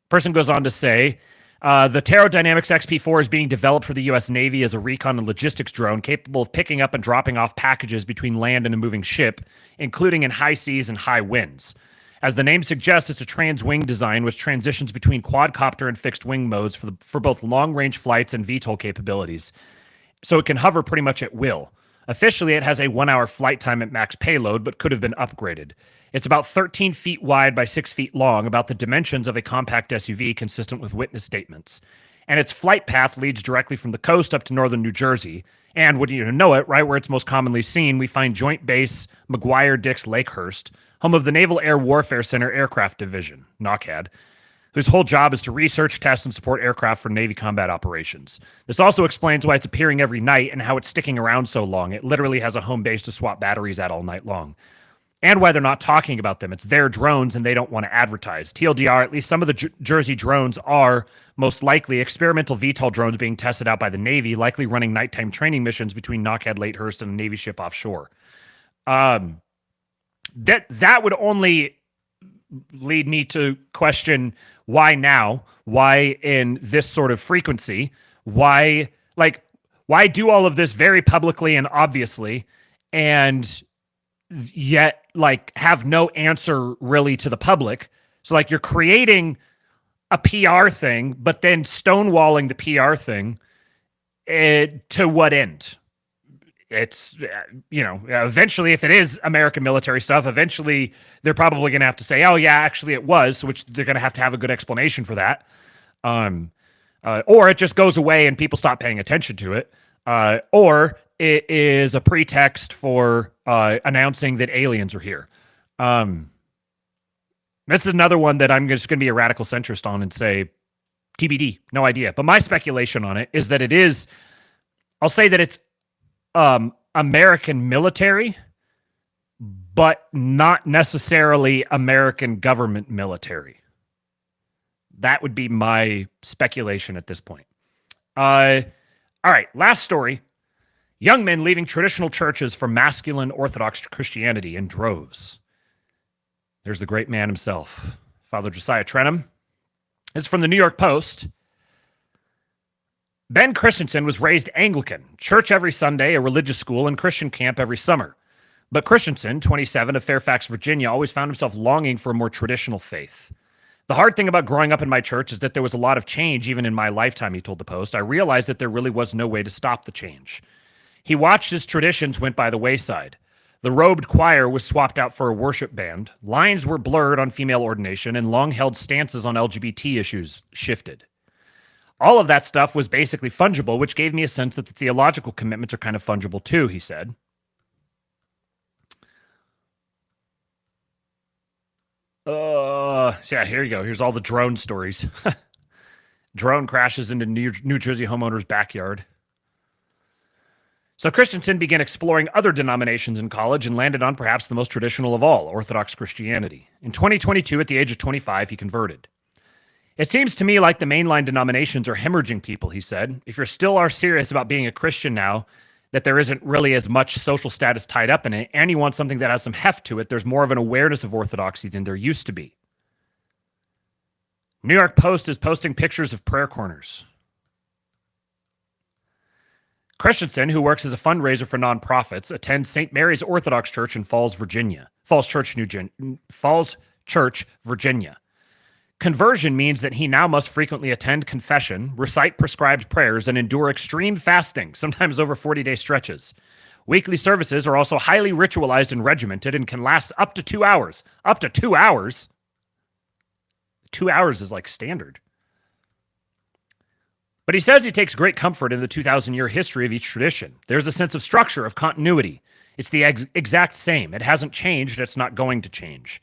Person goes on to say, The Pterodynamics XP4 is being developed for the U.S. Navy as a recon and logistics drone capable of picking up and dropping off packages between land and a moving ship, including in high seas and high winds. As the name suggests, it's a trans-wing design which transitions between quadcopter and fixed-wing modes for both long-range flights and VTOL capabilities, so it can hover pretty much at will. Officially, it has a 1-hour flight time at max payload, but could have been upgraded. It's about 13 feet wide by 6 feet long, about the dimensions of a compact SUV consistent with witness statements. And its flight path leads directly from the coast up to northern New Jersey. And wouldn't you know it, right where it's most commonly seen, we find Joint Base McGuire-Dix Lakehurst, home of the Naval Air Warfare Center Aircraft Division, NOCAD, whose whole job is to research, test, and support aircraft for Navy combat operations. This also explains why it's appearing every night and how it's sticking around so long. It literally has a home base to swap batteries at all night long. And why they're not talking about them. It's their drones and they don't want to advertise. TLDR, at least some of the Jersey drones are most likely experimental VTOL drones being tested out by the Navy, likely running nighttime training missions between NOCAD Lakehurst and a Navy ship offshore. That would only lead me to question why now, why in this sort of frequency, why do all of this very publicly and obviously, and yet have no answer really to the public. So you're creating a PR thing, but then stonewalling the PR thing to what end? It's, eventually if it is American military stuff, eventually they're probably going to have to say, oh yeah, actually it was, which they're going to have a good explanation for that. Or it just goes away and people stop paying attention to it. Or it is a pretext for announcing that aliens are here. This is another one that I'm just going to be a radical centrist on and say TBD, no idea. But my speculation on it is that I'll say that it's American military, but not necessarily American government military. That would be my speculation at this point. All right, last story. Young men leaving traditional churches for masculine Orthodox Christianity in droves. There's the great man himself, Father Josiah Trenum. This is from the New York Post. Ben Christensen was raised Anglican, church every Sunday, a religious school, and Christian camp every summer. But Christensen, 27, of Fairfax, Virginia, always found himself longing for a more traditional faith. The hard thing about growing up in my church is that there was a lot of change even in my lifetime, he told the Post. I realized that there really was no way to stop the change. He watched as traditions went by the wayside. The robed choir was swapped out for a worship band. Lines were blurred on female ordination, and long-held stances on LGBT issues shifted. All of that stuff was basically fungible, which gave me a sense that the theological commitments are kind of fungible too, he said. Yeah, here you go. Here's all the drone stories. Drone crashes into New Jersey homeowner's backyard. So Christensen began exploring other denominations in college and landed on perhaps the most traditional of all, Orthodox Christianity. In 2022, at the age of 25, he converted. It seems to me like the mainline denominations are hemorrhaging people, he said. If you're still are serious about being a Christian now, that there isn't really as much social status tied up in it, and you want something that has some heft to it, there's more of an awareness of orthodoxy than there used to be. New York Post is posting pictures of prayer corners. Christensen, who works as a fundraiser for nonprofits, attends St. Mary's Orthodox Church in Falls Church, Virginia. Conversion means that he now must frequently attend confession, recite prescribed prayers, and endure extreme fasting, sometimes over 40-day stretches. Weekly services are also highly ritualized and regimented and can last up to 2 hours. Up to 2 hours? 2 hours is like standard. But he says he takes great comfort in the 2,000-year history of each tradition. There's a sense of structure, of continuity. It's the exact same. It hasn't changed. It's not going to change.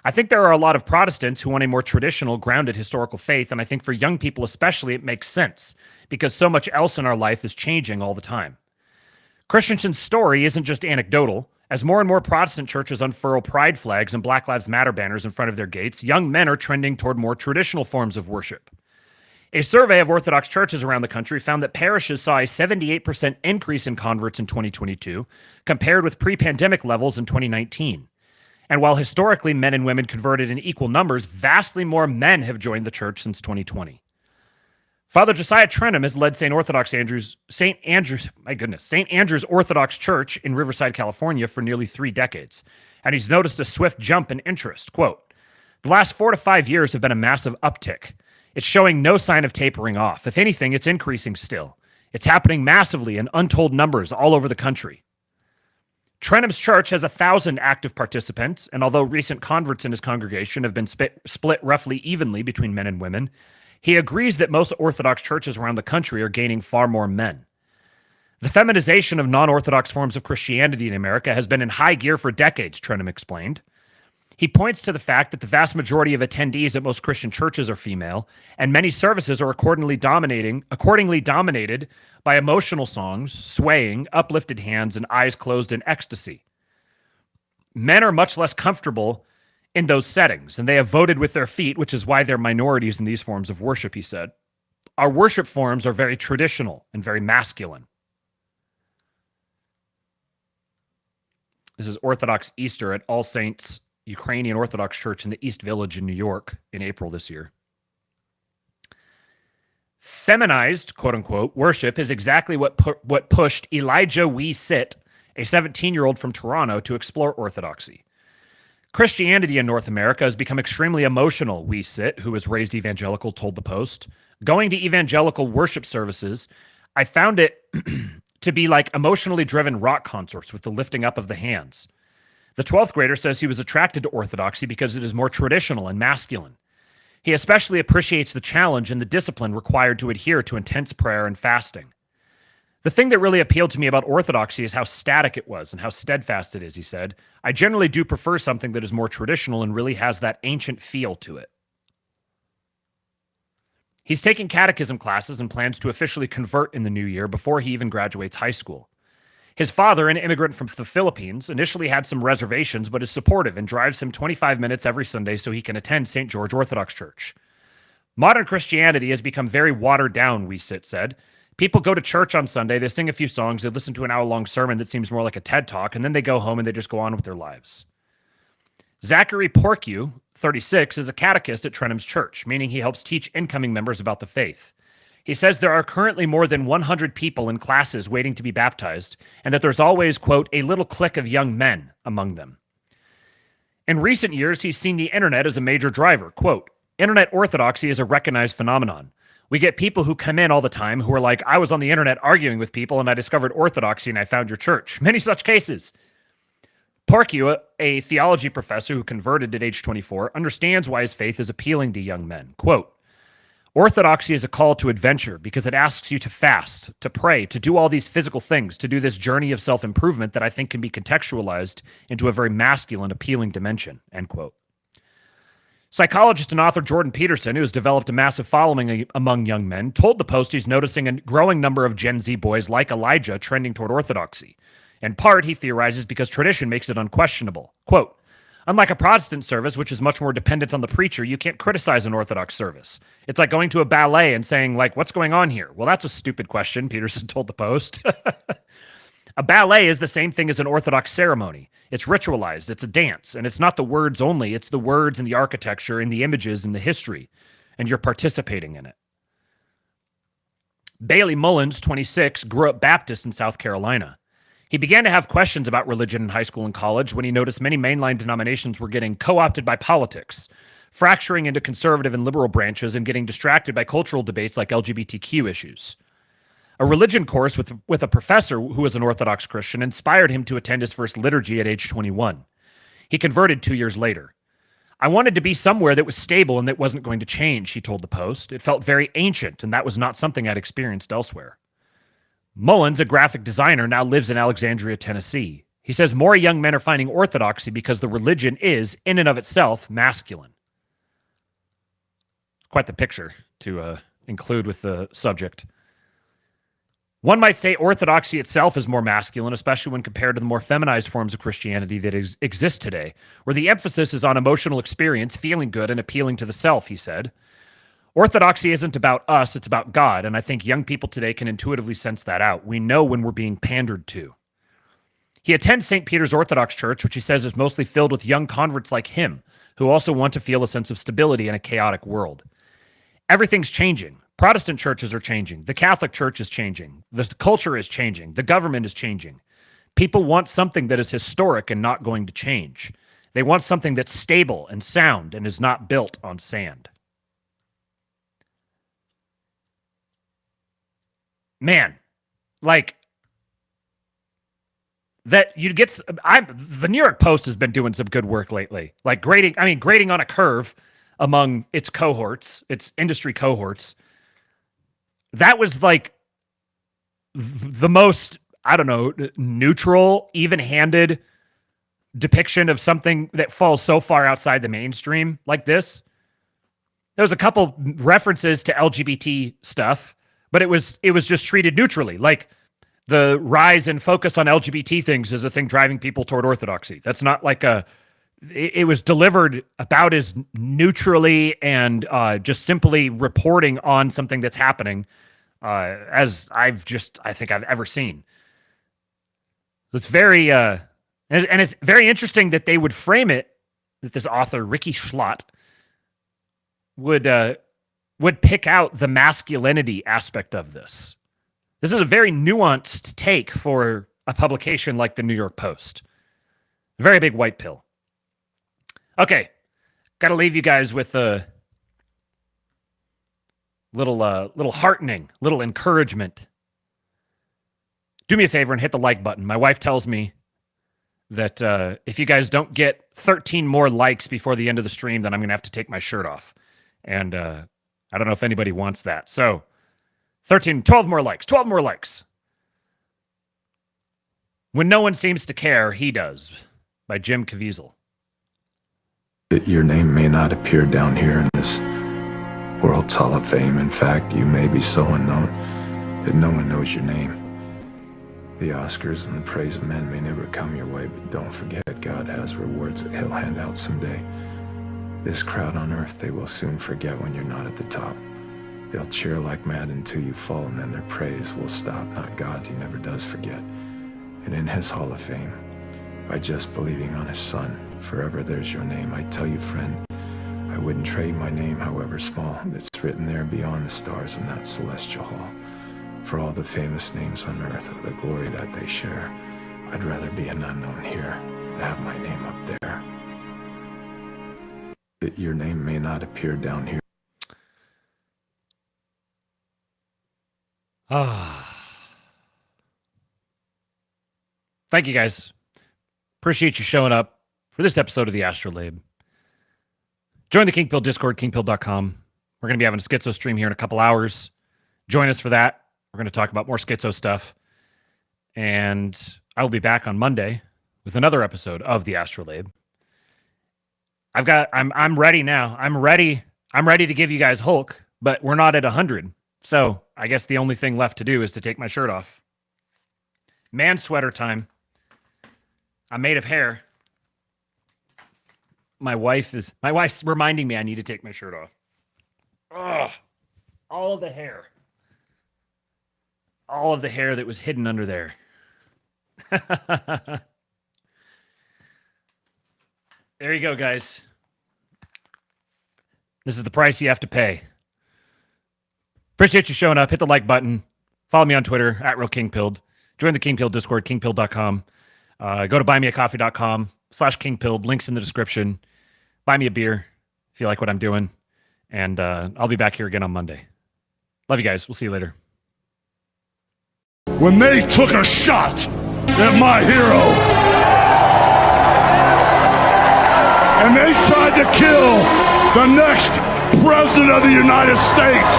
I think there are a lot of Protestants who want a more traditional, grounded historical faith, and I think for young people especially it makes sense, because so much else in our life is changing all the time. Christensen's story isn't just anecdotal. As more and more Protestant churches unfurl pride flags and Black Lives Matter banners in front of their gates, young men are trending toward more traditional forms of worship. A survey of Orthodox churches around the country found that parishes saw a 78% increase in converts in 2022, compared with pre-pandemic levels in 2019. And while historically men and women converted in equal numbers, vastly more men have joined the church since 2020. Father Josiah Trenum has led St. Andrew's Orthodox Church in Riverside, California for nearly 3 decades, and he's noticed a swift jump in interest. Quote, "The last 4 to 5 years have been a massive uptick. It's showing no sign of tapering off. If anything, it's increasing still. It's happening massively in untold numbers all over the country." Trenum's church has 1,000 active participants, and although recent converts in his congregation have been split roughly evenly between men and women, he agrees that most Orthodox churches around the country are gaining far more men. The feminization of non-Orthodox forms of Christianity in America has been in high gear for decades, Trenum explained. He points to the fact that the vast majority of attendees at most Christian churches are female, and many services are accordingly dominated by emotional songs, swaying, uplifted hands, and eyes closed in ecstasy. Men are much less comfortable in those settings, and they have voted with their feet, which is why they're minorities in these forms of worship, he said. Our worship forms are very traditional and very masculine. This is Orthodox Easter at All Saints Ukrainian Orthodox Church in the East Village in New York in April this year. Feminized, quote-unquote, worship is exactly what pushed Elijah Wee Sit, a 17-year-old from Toronto, to explore Orthodoxy. Christianity in North America has become extremely emotional, Wee Sit, who was raised evangelical, told the Post. Going to evangelical worship services, I found it to be like emotionally driven rock concerts with the lifting up of the hands. The 12th grader says he was attracted to Orthodoxy because it is more traditional and masculine. He especially appreciates the challenge and the discipline required to adhere to intense prayer and fasting. The thing that really appealed to me about Orthodoxy is how static it was and how steadfast it is, he said. I generally do prefer something that is more traditional and really has that ancient feel to it. He's taking catechism classes and plans to officially convert in the new year before he even graduates high school. His father, an immigrant from the Philippines, initially had some reservations, but is supportive and drives him 25 minutes every Sunday so he can attend St. George Orthodox Church. Modern Christianity has become very watered down, Wee Sit said. People go to church on Sunday, they sing a few songs, they listen to an hour-long sermon that seems more like a TED Talk, and then they go home and they just go on with their lives. Zachary Porcue, 36, is a catechist at Trenum's church, meaning he helps teach incoming members about the faith. He says there are currently more than 100 people in classes waiting to be baptized, and that there's always, quote, a little clique of young men among them. In recent years, he's seen the internet as a major driver. Quote, internet orthodoxy is a recognized phenomenon. We get people who come in all the time who are like, I was on the internet arguing with people and I discovered orthodoxy and I found your church. Many such cases. Porcue, a theology professor who converted at age 24, understands why his faith is appealing to young men. Quote, orthodoxy is a call to adventure because it asks you to fast, to pray, to do all these physical things, to do this journey of self-improvement that I think can be contextualized into a very masculine, appealing dimension, end quote. Psychologist and author Jordan Peterson, who has developed a massive following among young men, told the Post he's noticing a growing number of Gen Z boys like Elijah trending toward orthodoxy. In part, he theorizes because tradition makes it unquestionable. Quote, unlike a Protestant service, which is much more dependent on the preacher, you can't criticize an Orthodox service. It's like going to a ballet and saying, like, what's going on here? Well, that's a stupid question, Peterson told the Post. A ballet is the same thing as an Orthodox ceremony. It's ritualized, it's a dance, and it's not the words only, it's the words and the architecture and the images and the history, and you're participating in it. Bailey Mullins, 26, grew up Baptist in South Carolina. He began to have questions about religion in high school and college when he noticed many mainline denominations were getting co-opted by politics, fracturing into conservative and liberal branches and getting distracted by cultural debates like LGBTQ issues. A religion course with a professor who was an Orthodox Christian inspired him to attend his first liturgy at age 21. He converted 2 years later. I wanted to be somewhere that was stable and that wasn't going to change, he told the Post. It felt very ancient, and that was not something I'd experienced elsewhere. Mullins, a graphic designer, now lives in Alexandria, Tennessee. He says more young men are finding orthodoxy because the religion is, in and of itself, masculine. Quite the picture to include with the subject. One might say orthodoxy itself is more masculine, especially when compared to the more feminized forms of Christianity that exist today, where the emphasis is on emotional experience, feeling good, and appealing to the self, he said. Orthodoxy isn't about us, it's about God, and I think young people today can intuitively sense that out. We know when we're being pandered to. He attends St. Peter's Orthodox Church, which he says is mostly filled with young converts like him, who also want to feel a sense of stability in a chaotic world. Everything's changing. Protestant churches are changing. The Catholic Church is changing. The culture is changing. The government is changing. People want something that is historic and not going to change. They want something that's stable and sound and is not built on sand. Man, like that you get. The New York Post has been doing some good work lately, like grading on a curve among its cohorts, its industry cohorts. That was like the most, I don't know, neutral, even-handed depiction of something that falls so far outside the mainstream like this. There was a couple references to LGBT stuff, but it was just treated neutrally. Like the rise and focus on LGBT things is a thing driving people toward orthodoxy. That's not like it was delivered about as neutrally and just simply reporting on something that's happening as I think I've ever seen. So it's very, and it's very interesting that they would frame it, that this author, Ricky Schlott, would pick out the masculinity aspect of this. This is a very nuanced take for a publication like the New York Post. Very big white pill. Okay, got to leave you guys with a little heartening, little encouragement. Do me a favor and hit the like button. My wife tells me that if you guys don't get 13 more likes before the end of the stream, then I'm going to have to take my shirt off. And I don't know if anybody wants that. So 12 more likes. When No One Seems to Care, He Does, by Jim Caviezel. That your name may not appear down here in this World's Hall of Fame. In fact, you may be so unknown that no one knows your name. The Oscars and the praise of men may never come your way, but don't forget God has rewards that He'll hand out someday. This crowd on earth, they will soon forget when you're not at the top. They'll cheer like mad until you fall, and then their praise will stop. Not God, He never does forget. And in His Hall of Fame, by just believing on His Son, forever there's your name. I tell you, friend, I wouldn't trade my name, however small, that's written there beyond the stars in that celestial hall. For all the famous names on earth, the glory that they share, I'd rather be an unknown here than have my name up there. That your name may not appear down here. Thank you guys. Appreciate you showing up for this episode of the Astrolabe. Join the Kingpill Discord, kingpill.com. We're going to be having a schizo stream here in a couple hours. Join us for that. We're going to talk about more schizo stuff. And I will be back on Monday with another episode of the Astrolabe. I'm ready now. I'm ready to give you guys Hulk, but we're not at 100. So I guess the only thing left to do is to take my shirt off. Man sweater time. I'm made of hair. My wife's reminding me I need to take my shirt off. Ugh. All of the hair that was hidden under there. There you go, guys. This is the price you have to pay. Appreciate you showing up. Hit the like button. Follow me on Twitter, @RealKingPilled. Join the Kingpill Discord, kingpill.com. Go to buymeacoffee.com/kingpilled. Links in the description. Buy me a beer if you like what I'm doing. And I'll be back here again on Monday. Love you guys. We'll see you later. When they took a shot at my hero, and they tried to kill the next president of the United States,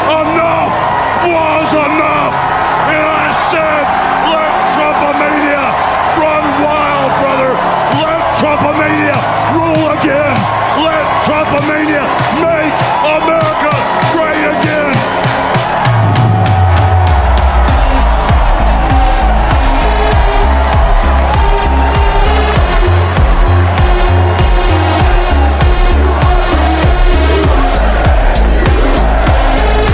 enough was enough. And I said, let Trump